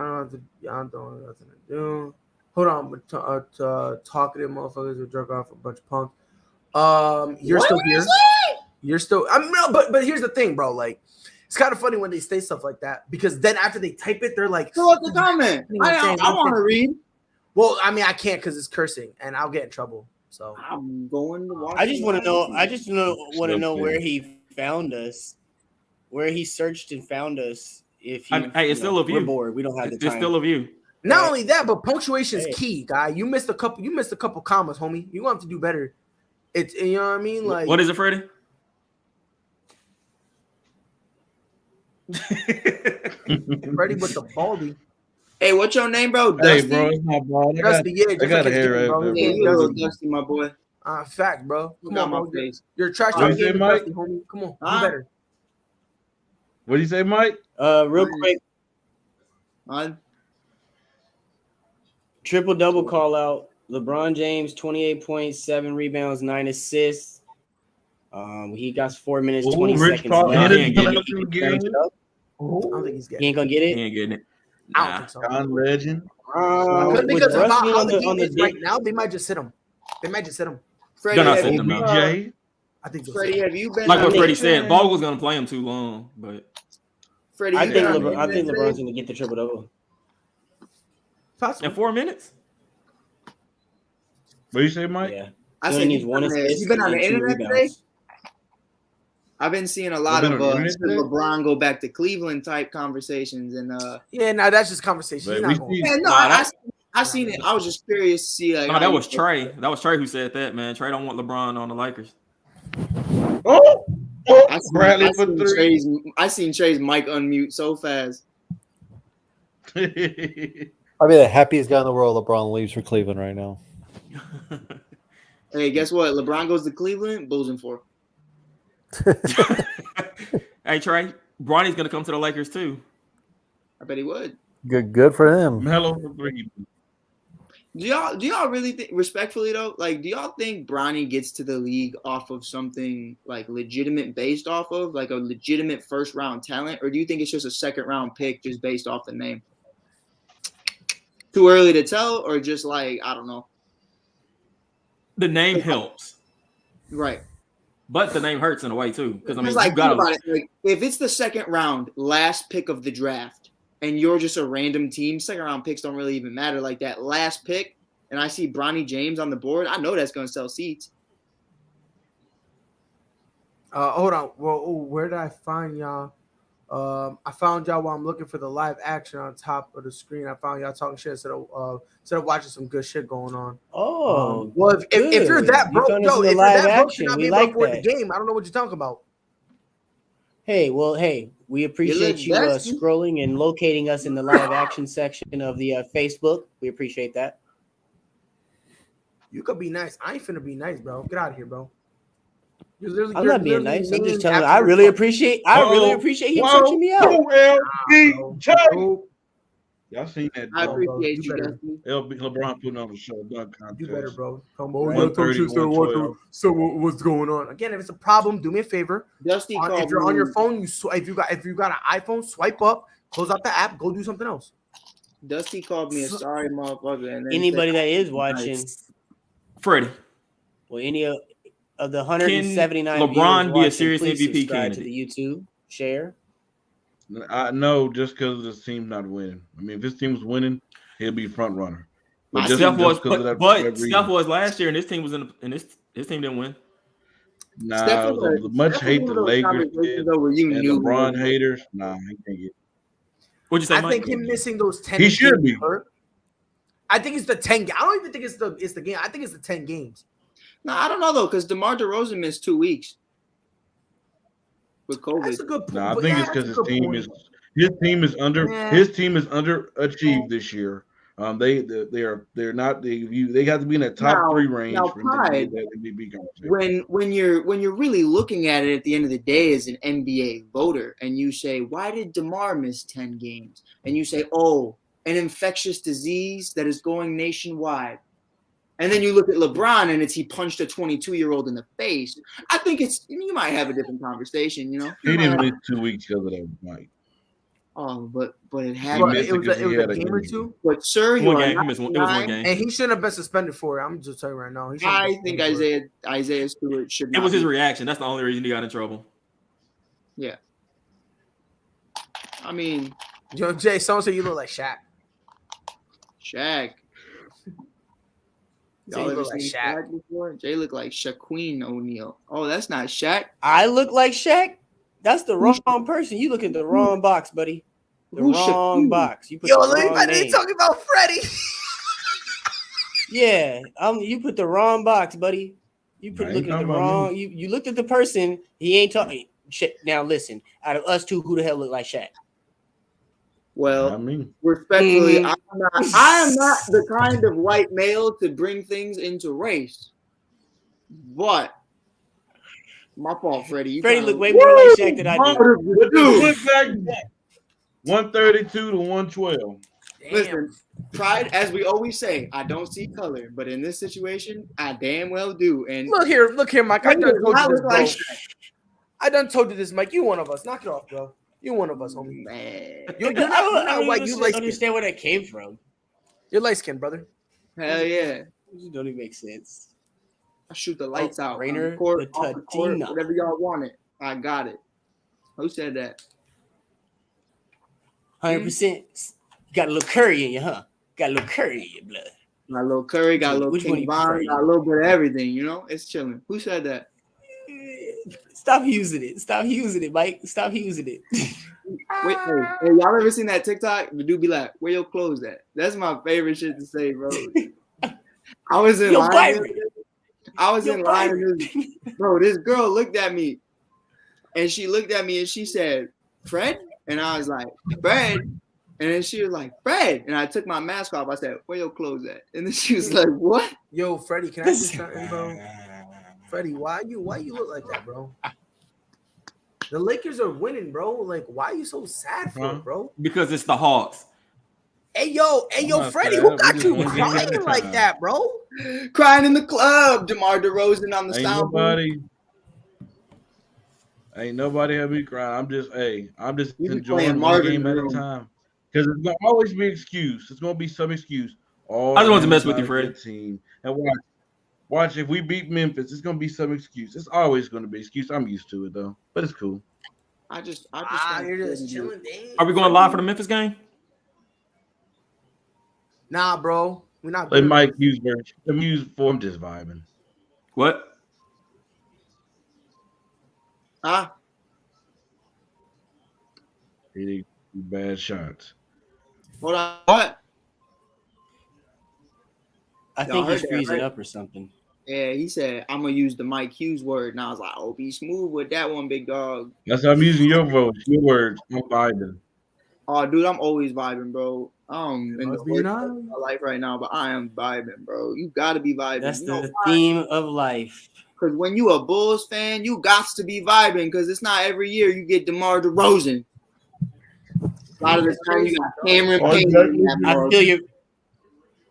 nothing to do. Hold on, but talkative motherfuckers who jerk off a bunch of punks. You're still here. You're still. No, but here's the thing, bro. Like, it's kind of funny when they say stuff like that because then after they type it, they're like, "Fill out the comment." I want to read. Well, I mean, I can't because it's cursing, and I'll get in trouble. So I'm going to watch. I just want to know. I just want to know where he found us, where he searched and found us. If you, hey, it's still a view. We're bored. We don't have the time. It's still a view. Not only that, but punctuation is key, guy. You missed a couple commas, homie. You want to do better. It's, you know what I mean. Like, what is it, Freddie? Freddie with the baldy. Hey, what's your name, bro? Hey, Dusty? bro, it's my bald. Dusty, I got a hair right there. Yeah, you're Dusty, my boy. Fact, bro. Come on, my bro. face. You're a trash What you say, Mike? Dusty, homie. Come on, do better. What do you say, Mike? Real quick, triple double call out. LeBron James, 28 points, 7 rebounds, 9 assists. He got 4 minutes, 20 seconds left. I don't think he's getting. He ain't gonna get it. He ain't getting it. I don't think so. Con Legend. Because of how the game is right now, they might just sit him. Freddie, not have sitting you, him, no. DJ. I think. Freddie, have you been Like what on Freddie the- said, Vogel's gonna play him too long, but Freddie, I you think been on LeBron's gonna get the triple double. in 4 minutes. What do you say, Mike? Yeah, I he said only needs one assist. You been on and the 2 internet rebounds. today? I've been seeing a lot You've of been on the internet today? LeBron go back to Cleveland type conversations, and Yeah, now that's just conversation. He's But not we going. see- yeah, no, I seen it. I was just curious to see. Like, No, how that you- was Trey. That was Trey who said that, man. Trey don't want LeBron on the Lakers. Oh, I seen, Bradley I for seen 3. I seen Trey's mic unmute so fast. I'd be the happiest guy in the world. LeBron leaves for Cleveland right now. Hey, guess what? LeBron goes to Cleveland, Bulls in 4. Hey Trey, Bronny's gonna come to the Lakers too. I bet he would. Good for him. Melo for 3. Do y'all really think, respectfully though, like, do y'all think Bronny gets to the league off of something like legitimate, based off of like a legitimate first round talent, or do you think it's just a second round pick just based off the name? Too early to tell, or just like, I don't know. The name helps, Right. but the name hurts in a way too. Because I mean, It's like, you gotta. think about it. Like, if it's the second round, last pick of the draft, and you're just a random team, second round picks don't really even matter. Like that last pick, and I see Bronny James on the board, I know that's going to sell seats. Hold on. Well, where did I find y'all? I found y'all while I'm looking for the live action on top of the screen. I found y'all talking shit instead of watching some good shit going on. Oh, well, if you're that broke, found us yo, in the if you're live that broke, action. you're not We being like able to afford that. the game. I don't know what you're talking about. Hey, we appreciate you Dusty. scrolling and locating us in the live action section of the Facebook. We appreciate that. You could be nice. I ain't finna be nice, bro. Get out of here, bro. You're I'm not being literally nice. I'm just named telling you, after I your really fucking- appreciate him searching me out. Bro. Y'all seen that? I bro, appreciate you you, better. Dusty. LeBron putting on the show dunk contest. You better, bro. Come on. 130, 112. So what's going on? Again, if it's a problem, do me a favor. Dusty If called you're on me- your phone, if you got an iPhone, swipe up, close out the app, go do something else. Dusty called me a sorry motherfucker. And then Anybody said, that is watching, Freddie, well, any of the 179 Can LeBron viewers be a watching, serious please MVP subscribe to candidate? the YouTube, share. I know just because this team's not winning. I mean, if this team was winning, he'll be front runner. But just Steph was, 'cause of that but reason. Steph was last year, and this team was his team didn't win. Nah, Steph was the much Steph was hate one the of those Lakers conversations, did though, where you and knew LeBron haters. Nah, he can't get. What'd you say, I Mike? think him missing those 10 He should games be. hurt. I think it's the 10. I don't even think it's the game. I think it's the 10 games. No, I don't know though, because DeMar DeRozan missed 2 weeks with COVID. That's a good point. Nah, I But think yeah, it's because that's a good point. his team is Yeah. underachieved this year. They're not they have to be in that top Now- 3 range now, for them to Pride, get that MVP conversation. when you're really looking at it at the end of the day as an NBA voter, and you say, why did DeMar miss 10 games? And you say, oh, an infectious disease that is going nationwide. And then you look at LeBron and he punched a 22-year-old in the face. I think you might have a different conversation, you know? He didn't miss 2 weeks because of that, Mike. Oh, but it He happened. missed It was because a he had game or injury. two, But sir, you One are game. He not missed one. It was one denying- game. and he shouldn't have been suspended for it. I'm just telling you right now. He shouldn't have I been think suspended for it. Isaiah Stewart should not. It was his be. reaction. That's the only reason he got in trouble. Yeah. I mean, Yo, Jay, someone said you look like Shaq. Shaq. Jay Y'all ever look like seen Shaq. Shaq before? Jay look like Shaquille O'Neal. Oh, that's not Shaq. I look like Shaq. That's the wrong person. You look at the wrong box, buddy. The Who's wrong Shaquille? box. You put Yo, the look, wrong I didn't name. talk about Freddie. Yeah, you put the wrong box, buddy. You I put ain't looking at the talking about wrong. You looked at the person. He ain't talking. Now listen, out of us two, who the hell look like Shaq? Well, I mean, respectfully, Mm. I am not the kind of white male to bring things into race. But my fault, Freddie. You Freddie kinda- look way more like Shaq than I do. with the flip back, 132 to 112. Listen, pride, as we always say, I don't see color, but in this situation, I damn well do. And Look here, Mike. I Freddie done does told not you this, look bro. like Shaq. I done told you this, Mike. You one of us. Knock it off, bro. You one of us, homie. Man, You're I not white. don't You light skin. understand where that came from. You're light skin, brother. hell yeah. It don't even make sense. I shoot the lights out. Rainer On the court, off the court, Batatina. whatever y'all want it. I got it. Who said that? 100%. Got a little curry in you, huh? Got a little curry in your blood. Got a little Curry, got a little Which one King you Von, prefer? got a little bit of everything, you know? It's chilling. Who said that? Stop using it. Stop using it, Mike. Stop using it. Wait, hey, y'all ever seen that TikTok? The dude be like, "Where your clothes at?" That's my favorite shit to say, bro. I was in Yo, line. Byron. I was Yo, in line, Byron. bro. This girl looked at me, and she looked at me and she said, "Fred," and I was like, "Fred," and then she was like, "Fred," and I took my mask off. I said, "Where your clothes at?" And then she was like, "What?" Yo, Freddie, can I do something, bro? Freddie, why you look like that, bro? The Lakers are winning, bro. Like, why are you so sad for it, bro? Because it's the Hawks. Hey, yo, not Freddie, sad. who We got just you one game at a crying like time. that, bro? Crying in the club. DeMar DeRozan on the Ain't soundboard. nobody have me crying. I'm just You be enjoying playing one Marvin game at a Room. time. Because it's gonna always be an excuse. It's gonna be some excuse. I just wanted to mess with you, Freddie. Team. And watch. If we beat Memphis, it's gonna be some excuse. It's always gonna be an excuse. I'm used to it though, but it's cool. I just You're just chilling, dang. Are we going live for the Memphis game? Nah, bro. We're not Let good. Mike use for I'm just vibing. What? Huh? Hitting bad shots. Hold on. What? I Y'all think heard he's that, freezing right? up or something. Yeah, he said, I'm going to use the Mike Hughes word. And I was like, oh, be smooth with that one, big dog. That's how I'm using your voice, your words. I'm vibing. Oh, dude, I'm always vibing, bro. In the Must be worst nice. of my life right now, but I am vibing, bro. You got to be vibing. That's You know the why? theme of life. Because when you a Bulls fan, you got to be vibing because it's not every year you get DeMar DeRozan. A lot of the time you got Cameron Payne.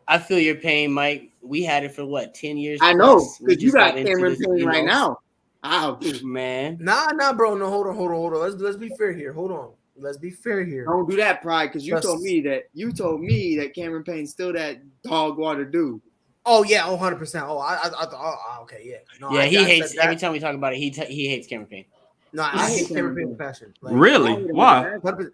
I feel your pain, Mike. We had it for what, 10 years? I know, plus. We because you just got into Cameron this, Payne you right know. now. Ouch. Man. Nah, bro. No, hold on. Let's be fair here. Hold on. Let's be fair here. Don't do that, Pride, because you Yes. told me that Cameron Payne's still that dog water dude. Oh yeah, 100%. Oh, okay, yeah. No, Yeah, I he said hates that. every time we talk about it. He hates Cameron Payne. No, I hate Cameron Payne with passion. Like, Really? Why? 100%.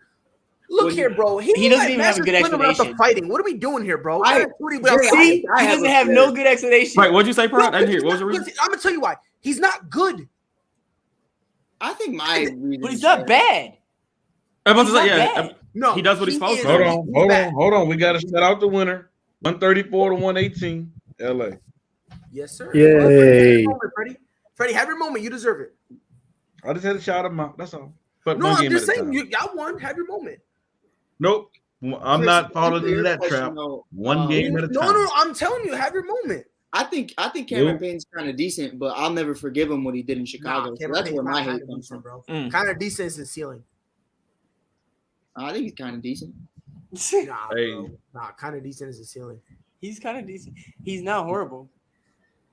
Look here, bro. He doesn't even have a good explanation. The fighting. What are we doing here, bro? See, He doesn't have no good explanation. Right, what'd you say, Pride? I didn't hear. What was your reason? I'm gonna tell you why. He's not good. I think my reason But he's is not that- bad. I'm about to He's say, not yeah. bad. No, He does what he's supposed is- to. Hold on. We got to shout out the winner. 134 to 118. LA. Yes, sir. Yay. Freddie, have your moment. You deserve it. I just had to shout him out. That's all. But No, one I'm game just at a saying. time. Y'all won. Have your moment. Nope. I'm Chris, not falling to into your that question, trap. though, One game at a time. No. I'm telling you, have your moment. I think Cameron Nope. Payne's kind of decent, but I'll never forgive him what he did in Chicago. So Cameron that's Payne's where my not hate kinda comes decent, from. bro. Kind of decent is his ceiling. I think he's kind of decent. Nah, Hey. bro. Nah, kind of decent is his ceiling. He's kind of decent. He's not horrible.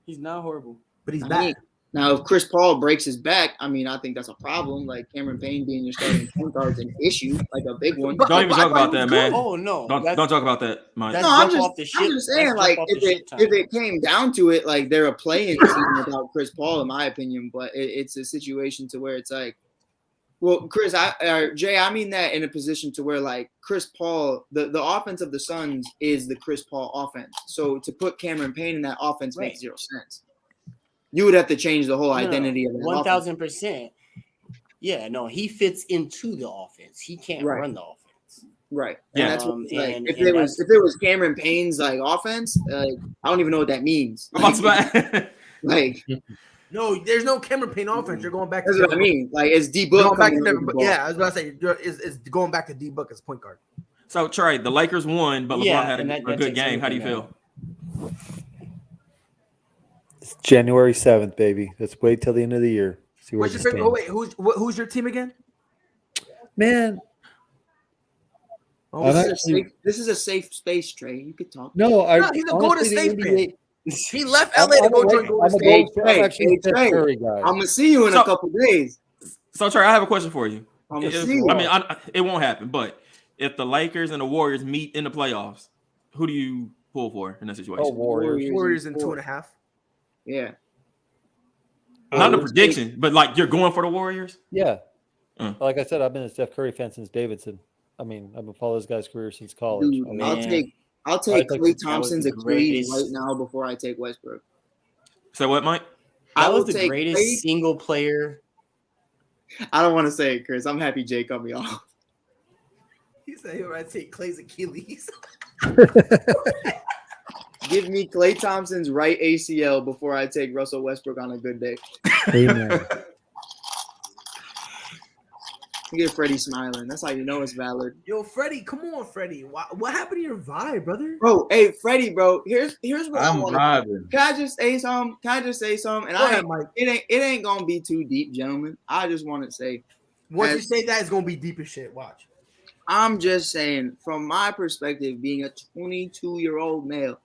But he's I bad. mean, Now, if Chris Paul breaks his back, I mean, I think that's a problem. Like Cameron Payne being your starting point guard is an issue, like a big one. Don't even talk about that, man. Oh no, Don't talk about that, Mike. That's No, I'm jump off the ship. I'm just saying, That's like, jump off the ship time. if it came down to it, like, they're a playing team without Chris Paul, in my opinion. But it's a situation to where it's like, well, Chris, Jay, I mean that in a position to where, like, Chris Paul, the offense of the Suns is the Chris Paul offense. So to put Cameron Payne in that offense Right. makes zero sense. You would have to change the whole identity of that 1,000%. Yeah, no, he fits into the offense. He can't Right. run the offense. Right. Yeah. And that's what, like, And- if and it was Cameron Payne's like offense, I don't even know what that means. Like, No, there's no Cameron Payne offense. You're going back to that's what I mean. Like, it's D Book. Going back to Devin, yeah, I was about to say it's going back to D Book as point guard. So Trey, the Lakers won, but LeBron Yeah, had and a that good takes game. How do you everything feel? It's January 7th, baby. Let's wait till the end of the year. See where What's you your favorite? stand. Oh, wait, who's your team again? Man, Oh, I'm This is a safe space, Trey. You could talk. no, he's a Golden honestly, the State fan. NBA He left LA to go join Golden State. Hey, I'm actually a Steph Trey, Curry guy. I'm gonna see you in So- a couple days. So Trey, I have a question for you. I'm gonna If- see you. I mean, it won't happen, but if the Lakers and the Warriors meet in the playoffs, who do you pull for in that situation? Oh, Warriors. Warriors in 2.5. Yeah. Not a prediction, but like you're going for the Warriors. Yeah. Mm. Like I said, I've been a Steph Curry fan since Davidson. I mean, I've been following this guy's career since college. Dude, I mean, I'll Man. take I think Klay that Thompson's was the Achilles greatest- right now before I take Westbrook. Say what, Mike? I That will was the take greatest Klay. single player. I don't want to say it, Chris. I'm happy Jay cut me off. He said he would take Clay's Achilles. Give me Klay Thompson's right ACL before I take Russell Westbrook on a good day. amen. You get Freddie smiling. That's how you know it's valid. Yo, Freddie, come on, Freddie. What happened to your vibe, brother? Bro, hey, Freddie, bro. Here's what I I'm want. vibing. Can I just say something? And Go ahead, Mike. it ain't gonna be too deep, gentlemen. I just want to say, Once you as- say that, it's gonna be deep as shit. Watch. I'm just saying, from my perspective, being a 22-year-old male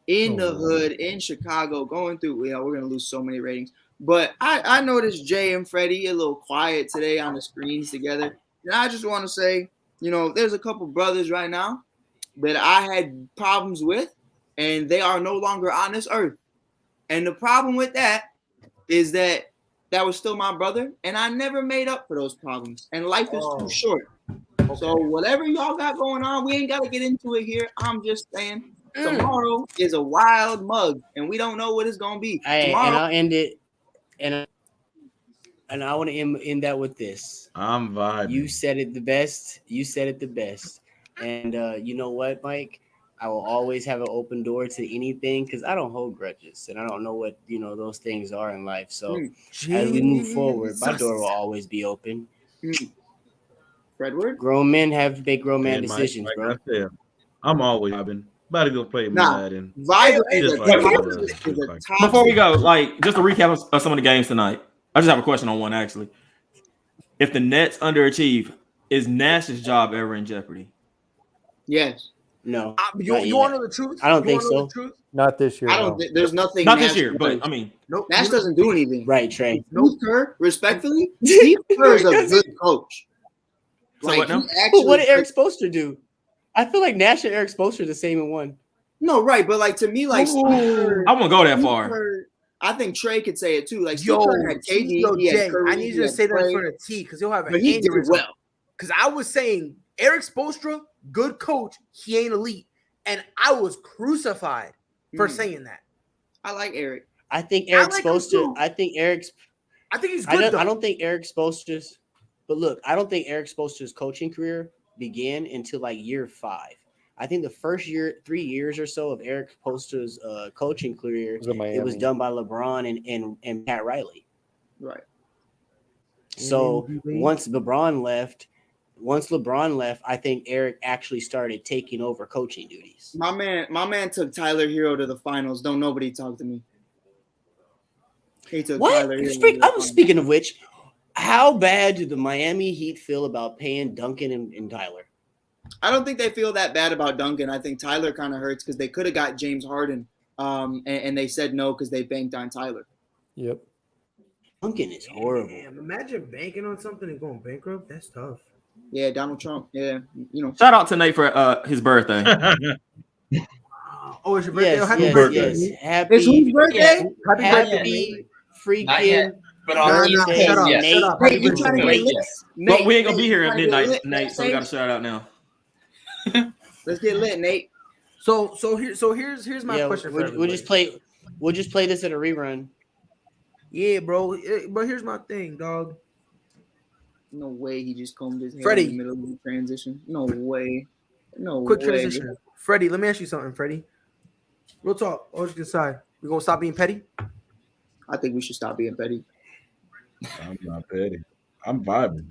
in the hood in Chicago, going through, we're gonna lose so many ratings. But I noticed Jay and Freddie a little quiet today on the screens together. And I just want to say, there's a couple brothers right now that I had problems with, and they are no longer on this earth. And the problem with that is that was still my brother, and I never made up for those problems. And life is too short. So whatever y'all got going on, we ain't got to get into it here. I'm just saying, tomorrow is a wild mug, and we don't know what it's going to be. And Tomorrow, I'll end it. And I want to end that with this. I'm vibing. You said it the best. And you know what, Mike? I will always have an open door to anything because I don't hold grudges and I don't know what those things are in life. So as we move forward, my door will always be open. Fredward? Grown men make grown man And Mike, decisions, like bro. I said, I'm always vibing. About to go play Nah, Madden. Vibe is Just a like top- the- is a like- top- Before we go, just a recap of some of the games tonight. I just have a question on one actually. If the Nets underachieve, is Nash's job ever in jeopardy? Yes. No. You not want yet. to know the truth? I don't You think wanna know so. the truth? Not this year. I don't no. think there's nothing. Not this Nash year, but does. I mean, Nope. Nash doesn't do anything. Right, Trey. Steve Kerr, respectfully, Steve Kerr is a good coach. So what now? he actually, What did Eric Spoelstra do? I feel like Nash and Eric Spoelstra are the same in one. No, right, but like to me, like Steve Kerr, I won't go that Steve far. Kerr- I think Trey could say it too. Like Steve Yo, Kerr had KD, he had Jay, Curry, I need he you to had say that in Klay, front of T because he'll have an but he did aneurysm. well. Because I was saying Eric Spoelstra, good coach, he ain't elite, and I was crucified for saying that. I like Eric. I think Eric like him Spoelstra. too. I think Eric's. I think he's I good. don't think Eric Spoelstra's. But look, I don't think Eric Spoelstra's coaching career began until like year 5. I think the first 3 years or so of Eric Spoelstra's coaching career, Was in it was Miami. done by LeBron and Pat Riley. Right. So once LeBron left, I think Eric actually started taking over coaching duties. My man took Tyler Hero to the finals. Don't nobody talk to me. He took What? Tyler Hero to the finals. Speaking of which, how bad do the Miami Heat feel about paying Duncan and Tyler? I don't think they feel that bad about Duncan. I think Tyler kind of hurts because they could have got James Harden, and they said no because they banked on Tyler. Yep. Duncan is horrible. Damn, imagine banking on something and going bankrupt. That's tough. Yeah, Donald Trump. Yeah, you know. Shout out to Nate for his birthday. Oh, it's your birthday. Yes, Happy yes, birthday. yes. It's whose birthday? Happy Happy birthday. Not yet, freaking but No, on no, Tuesday, shut up, yes. shut up. Hey, Happy you trying to birthday. get lit? Yes. But we ain't gonna be Nate, here you at trying to get midnight, lit? Nate. So we got to shout out now. Let's get lit, Nate. So here's my question for we'll just play this at a rerun. Yeah, bro. But here's my thing, dog. No way he just combed his hair Freddie. in the middle of the transition. No way. No Quick way. transition. Freddie, let me ask you something, Freddie. Real talk. All just decide. We gonna stop being petty? I think we should stop being petty. I'm not petty. I'm vibing.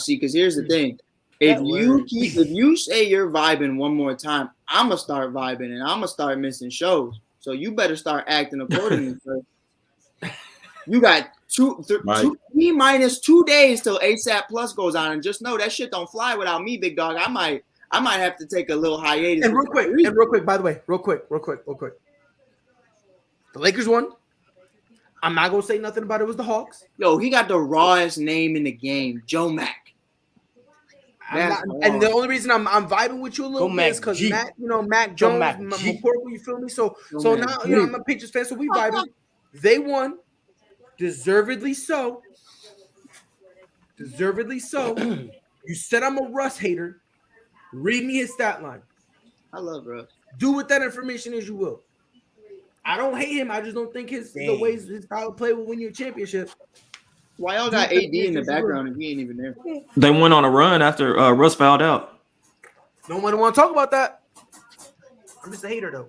Because here's the thing. If you say you're vibing one more time, I'ma start vibing and I'ma start missing shows. So you better start acting accordingly. You got 3 minus 2 days till ASAP Plus goes on, and just know that shit don't fly without me, big dog. I might have to take a little hiatus. And real quick, by the way, real quick. The Lakers won. I'm not gonna say nothing about it. Was the Hawks? Yo, he got the rawest name in the game, Joe Mack. And the only reason I'm vibing with you a little bit is because Mac Jones, McCorkle, you feel me? So now I'm a Patriots fan, so we vibing. They won, deservedly so. You said I'm a Russ hater. Read me his stat line. I love Russ. Do with that information as you will. I don't hate him. I just don't think his style of play will win you a championship. Why y'all got AD in the background and he ain't even there? They went on a run after Russ fouled out. No one want to talk about that. I'm just a hater though.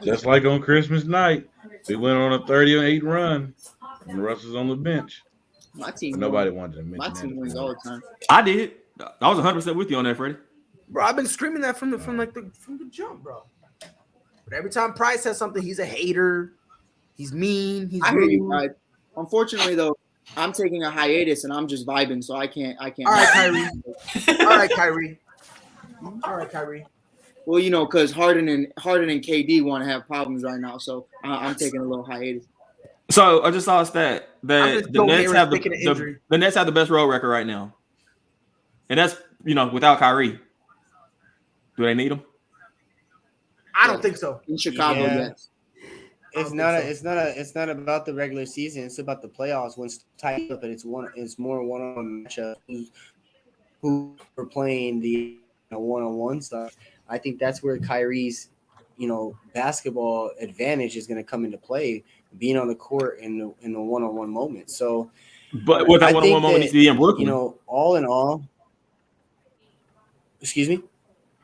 Just like on Christmas night, we went on a 30-8 run, and Russ was on the bench. My team. Nobody wanted to mention My team wins all the time. I did. I was 100% with you on that, Freddie. Bro, I've been screaming that from the jump, bro. But every time Price says something, he's a hater. He's mean. He's I hear you, rude. Pride. Unfortunately, though, I'm taking a hiatus and I'm just vibing, so I can't. All right, Kyrie. Well, because Harden and KD want to have problems right now, so I'm taking a little hiatus. So I just saw a stat that the Nets have the best road record right now, and that's without Kyrie. Do they need him? I don't think so. In Chicago, yes. It's not about the regular season. It's about the playoffs. When it's tight up and it's more one-on-one matchup. Who are playing the one-on-one stuff? I think that's where Kyrie's basketball advantage is going to come into play, being on the court in the one-on-one moment. So, but what that one-on-one moment needs to be in Brooklyn. All in all, excuse me.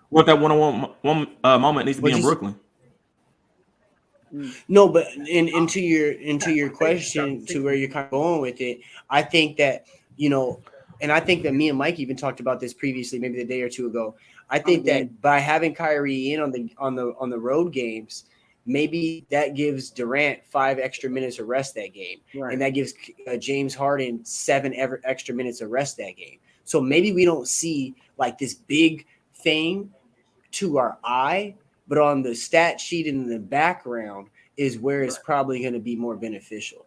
What that one-on-one moment needs to be in Brooklyn. No, but into your question to where you're kind of going with it, I think that and I think that me and Mike even talked about this previously, maybe the day or two ago. I think that by having Kyrie in on the road games, maybe that gives Durant 5 extra minutes of rest that game, and that gives James Harden 7 extra minutes of rest that game. So maybe we don't see like this big thing to our eye, but on the stat sheet in the background is where it's probably going to be more beneficial.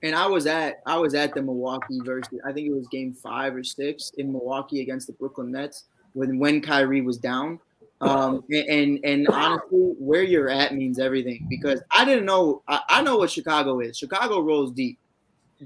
And I was at the Milwaukee versus, I think it was game 5 or 6 in Milwaukee against the Brooklyn Nets when Kyrie was down. And honestly, where you're at means everything, because I didn't know. I know what Chicago is. Chicago rolls deep,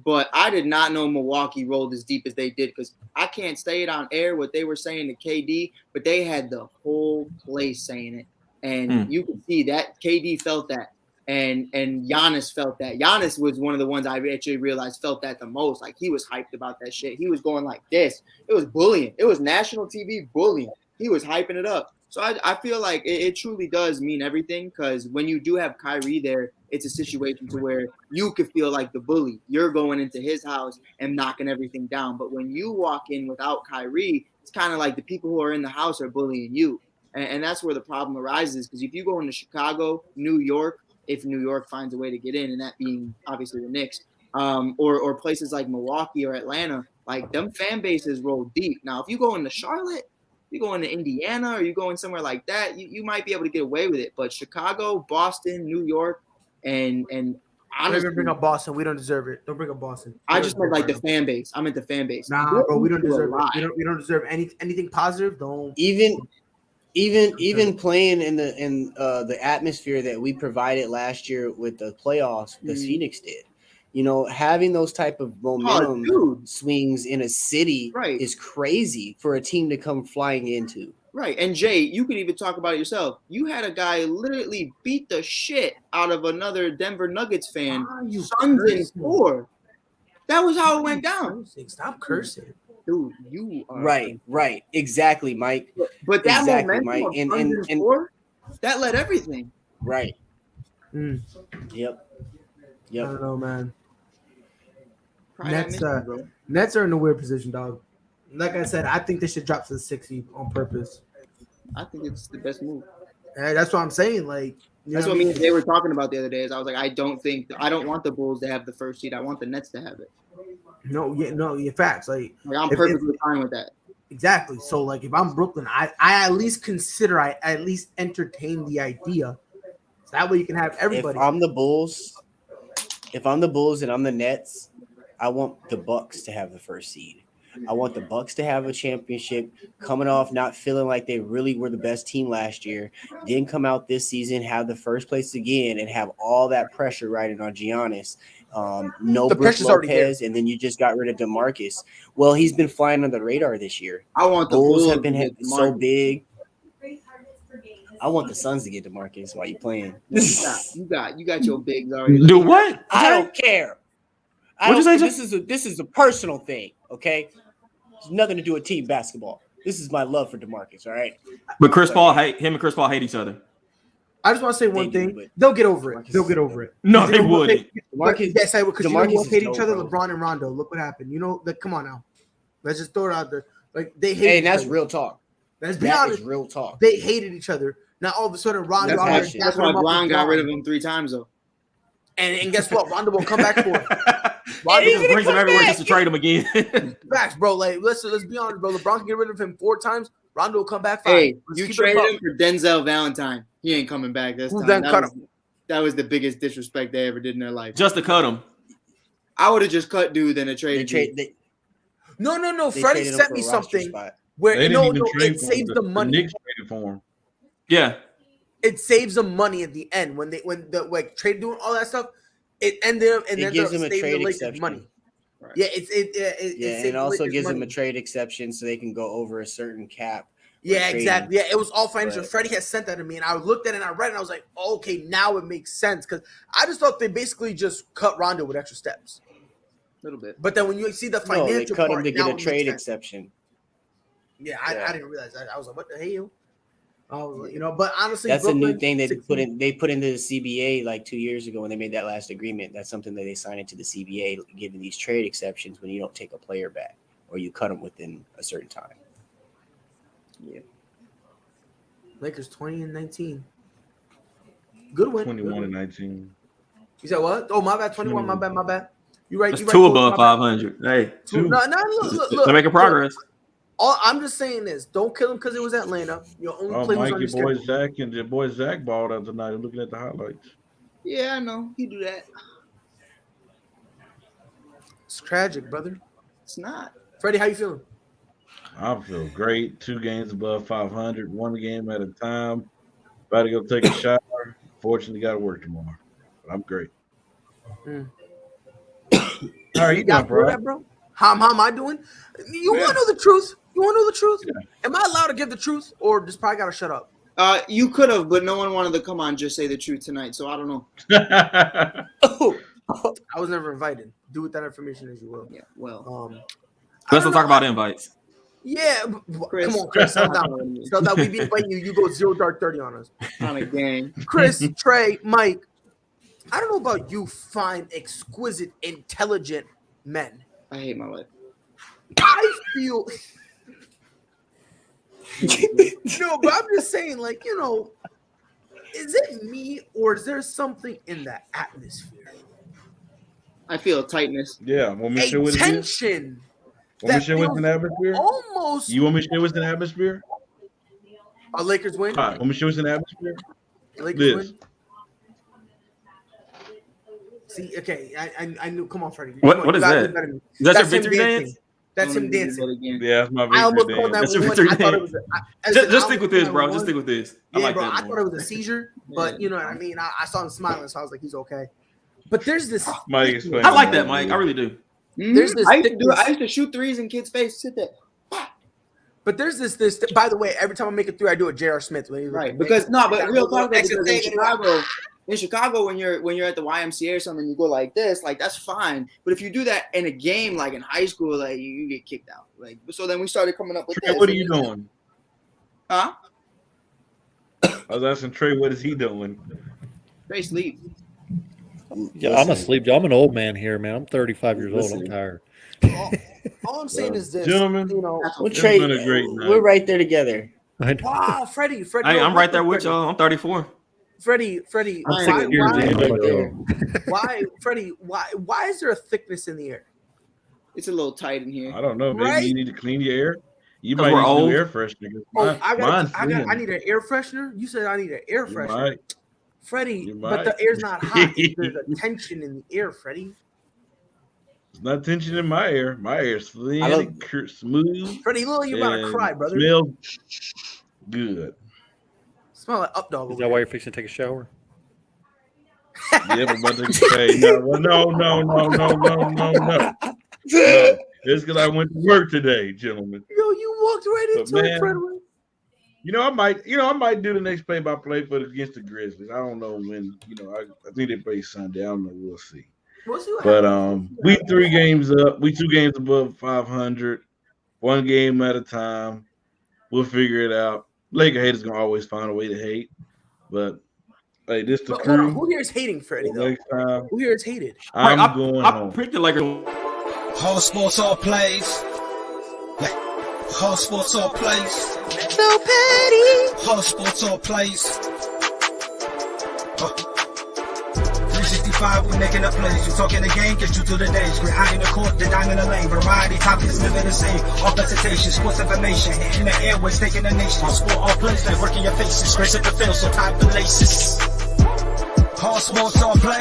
but I did not know Milwaukee rolled as deep as they did, because I can't say it on air what they were saying to KD, but they had the whole place saying it. And you could see that KD felt that. And Giannis felt that. Giannis was one of the ones I actually realized felt that the most. Like, he was hyped about that shit. He was going like this. It was bullying. It was national TV bullying. He was hyping it up. So I feel like it truly does mean everything, because when you do have Kyrie there, it's a situation to where you could feel like the bully. You're going into his house and knocking everything down. But when you walk in without Kyrie, it's kind of like the people who are in the house are bullying you. And that's where the problem arises, because if you go into Chicago, New York, if New York finds a way to get in, and that being obviously the Knicks, or places like Milwaukee or Atlanta, like, them fan bases roll deep. Now, if you go into Charlotte, you go into Indiana, or you go in somewhere like that, you might be able to get away with it. But Chicago, Boston, New York, and Don't even bring up Boston. We don't deserve it. Don't bring up Boston. I just meant like the fan base. I meant the fan base. Nah, bro, we don't deserve it. We don't deserve anything positive. Don't even playing in the atmosphere that we provided last year with the playoffs, as Phoenix did. You know, having those type of momentum swings in a city is crazy for a team to come flying into. Right. And Jay, you could even talk about it yourself. You had a guy literally beat the shit out of another Denver Nuggets fan. Suns in 4. That was how it went down. Stop cursing. Dude, you are right. Exactly, Mike. But that exactly, momentum Mike. of Suns in 4, that led everything. Right. Yep. I don't know, man. Nets are in a weird position, dog. Like I said, I think they should drop to the 6th seed on purpose. I think it's the best move. That's what I'm saying. Like that's what me and they were talking about the other day. Is I was like, I don't want the Bulls to have the 1st seed. I want the Nets to have it. No, facts. Like I'm perfectly fine with that. Exactly. So like, if I'm Brooklyn, I at least consider, I at least entertain the idea. So that way you can have everybody. If I'm the Bulls and I'm the Nets, I want the Bucks to have the 1st seed. I want the Bucks to have a championship, coming off not feeling like they really were the best team last year, then come out this season, have the 1st place again, and have all that pressure riding on Giannis. No Brook Lopez, and then you just got rid of DeMarcus. Well, he's been flying under the radar this year. I want the Bulls have been so big. I want the Suns to get DeMarcus while you playing. You got your bigs already. Do what? I don't care. This is a personal thing, okay? It's nothing to do with team basketball. This is my love for DeMarcus, all right? But Chris Paul hate each other. I just want to say one thing. They'll get over it. They'll get over it. No, they wouldn't. Yes, I would. Because you know who hate each other? LeBron and Rondo. Look what happened. You know, like, come on now. Let's just throw it out there. Like, they hate. Hey, that's real talk. Let's be honest. Is real talk. They hated each other. Now all of a sudden, Rondo. That's why Brown got rid of him 3 times though. And guess what? Rondo will come back for it. Rondo just brings him everywhere just to trade him again. Facts, bro. Like, let's be honest, bro. LeBron can get rid of him 4 times. Rondo will come back 5. Hey, you traded him for Denzel Valentine. He ain't coming back this time. That was the biggest disrespect they ever did in their life. Just to cut him. I would have just cut dude than a trade. No. Freddie sent me something where it saves the money. The Knicks traded for him. Yeah. It saves them money at the end when the like trade doing all that stuff. It ended up and it then gives them a trade exception. Money. Right. Yeah, it also gives them a trade exception so they can go over a certain cap. Yeah, exactly. Yeah, it was all financial. Right. Freddie had sent that to me, and I looked at it and I read it, and I was like, oh, okay, now it makes sense because I just thought they basically just cut Rondo with extra steps. A little bit. But then when you see the financial, they cut him to get a trade exception. Yeah, I didn't realize that. I was like, what the hell? I was like, but honestly, that's Brooklyn, a new thing they put into the CBA like 2 years ago when they made that last agreement. That's something that they signed into the CBA, giving these trade exceptions when you don't take a player back or you cut them within a certain time. Yeah. Lakers 20-19. Good win. 21-19. You said what? Oh, my bad. 21. My bad. You right. That's you right, 2 above 500. Hey, 2. No. Look. They're making progress. I'm just saying this. Don't kill him because it was Atlanta. Your only play was on your schedule. Your boy Zach balled out tonight. Looking at the highlights. Yeah, I know. You do that. It's tragic, brother. It's not. Freddie, how you feeling? I feel great. 2 games above 500. 1 game at a time. About to go take a shower. Fortunately, got to work tomorrow. But I'm great. How are you doing, bro? How am I doing? You want to know the truth? You want to know the truth? Yeah. Am I allowed to give the truth, or just probably got to shut up? You could have, but no one wanted to come on and just say the truth tonight, so I don't know. I was never invited. Do with that information as you will. Yeah, well. Let's talk about invites. Yeah, Chris. Come on, Chris. So that we be inviting you. You go 0 dark 30 on us. On a game. Chris, Trey, Mike. I don't know about you fine, exquisite, intelligent men. I hate my life. I feel no, but I'm just saying, like, is it me or is there something in the atmosphere? I feel tightness. Yeah, want me to share with you? Tension. Want me to share what's in the atmosphere? Almost. You want me to share what's in the atmosphere? Our Lakers win. All right, want me to share what's in the atmosphere? Lakers win. See, okay, I knew. Come on, Freddie. What is that? Is that your victory dance? That's him dancing. Yeah, that's my victory I almost dance. called that That's your one. victory I thought it dance. was. Just stick with this, bro. Just stick with this. I Yeah, like bro. that I more. thought it was a seizure, but you know what I mean. I saw him smiling, so I was like, he's okay. But there's this. Mike, explain I like that, Mike. I really do. There's this. I used to shoot threes in kids' face. Sit there. But there's this. By the way, every time I make it through, I do a J.R. Smith. Right, because but real talk, because in Chicago, when you're at the YMCA or something, you go like this, like that's fine. But if you do that in a game, like in high school, like you get kicked out. Like so, then we started coming up with Trey, this. what are you doing? Huh? I was asking Trey, what is he doing? Trey sleep. Yeah, I'm asleep. I'm an old man here, man. I'm 35 years old. I'm tired. All I'm saying is this, gentlemen. You know, We'll trade. been a great night. We're right there together. wow, Freddie. Hey, I'm right there with y'all. I'm 34. Freddie. I'm 6 years in. Freddie? Why is there a thickness in the air? It's a little tight in here. I don't know. Maybe Right? you need to clean your air. You 'Cause might we're need old. new air freshener. Oh, Mine's I thin. need an air freshener. You said I need an air You freshener, might. Freddie. You But might. the air's not hot. There's a tension in the air, Freddie. It's not tension in my air. My air's thin, I love- and smooth. Freddie, look like you're about to and cry, brother. Smells good. Smell like up dog. Is that why you're fixing to take a shower? Yeah, but about to say no. It's because I went to work today, gentlemen. Yo, you walked right But into it, man, Freddie. I might do the next play-by-play for against the Grizzlies. I don't know when. I think they play Sunday. I don't know. We'll see. We'll see what But happens. we 3 games up. We 2 games above 500. 1 game at a time. We'll figure it out. Laker haters gonna always find a way to hate. But hey, this the But hold on, crew. who here is hating Freddie though? Next time, Who here is hated? I'm going I home. picked the Lakers. Whole sports all plays. Yeah. Whole sports all plays. So petty. Whole sports all plays. 365, we making up plays. You talking the game, get you through the days. We're high in the court, the dime in the lane. Variety, topics, living the same. All presentation, sports information. Hitting the airways, taking the nation. All sport, all plays, like working your faces. Grace at the field, so tie the laces. All sports all plays.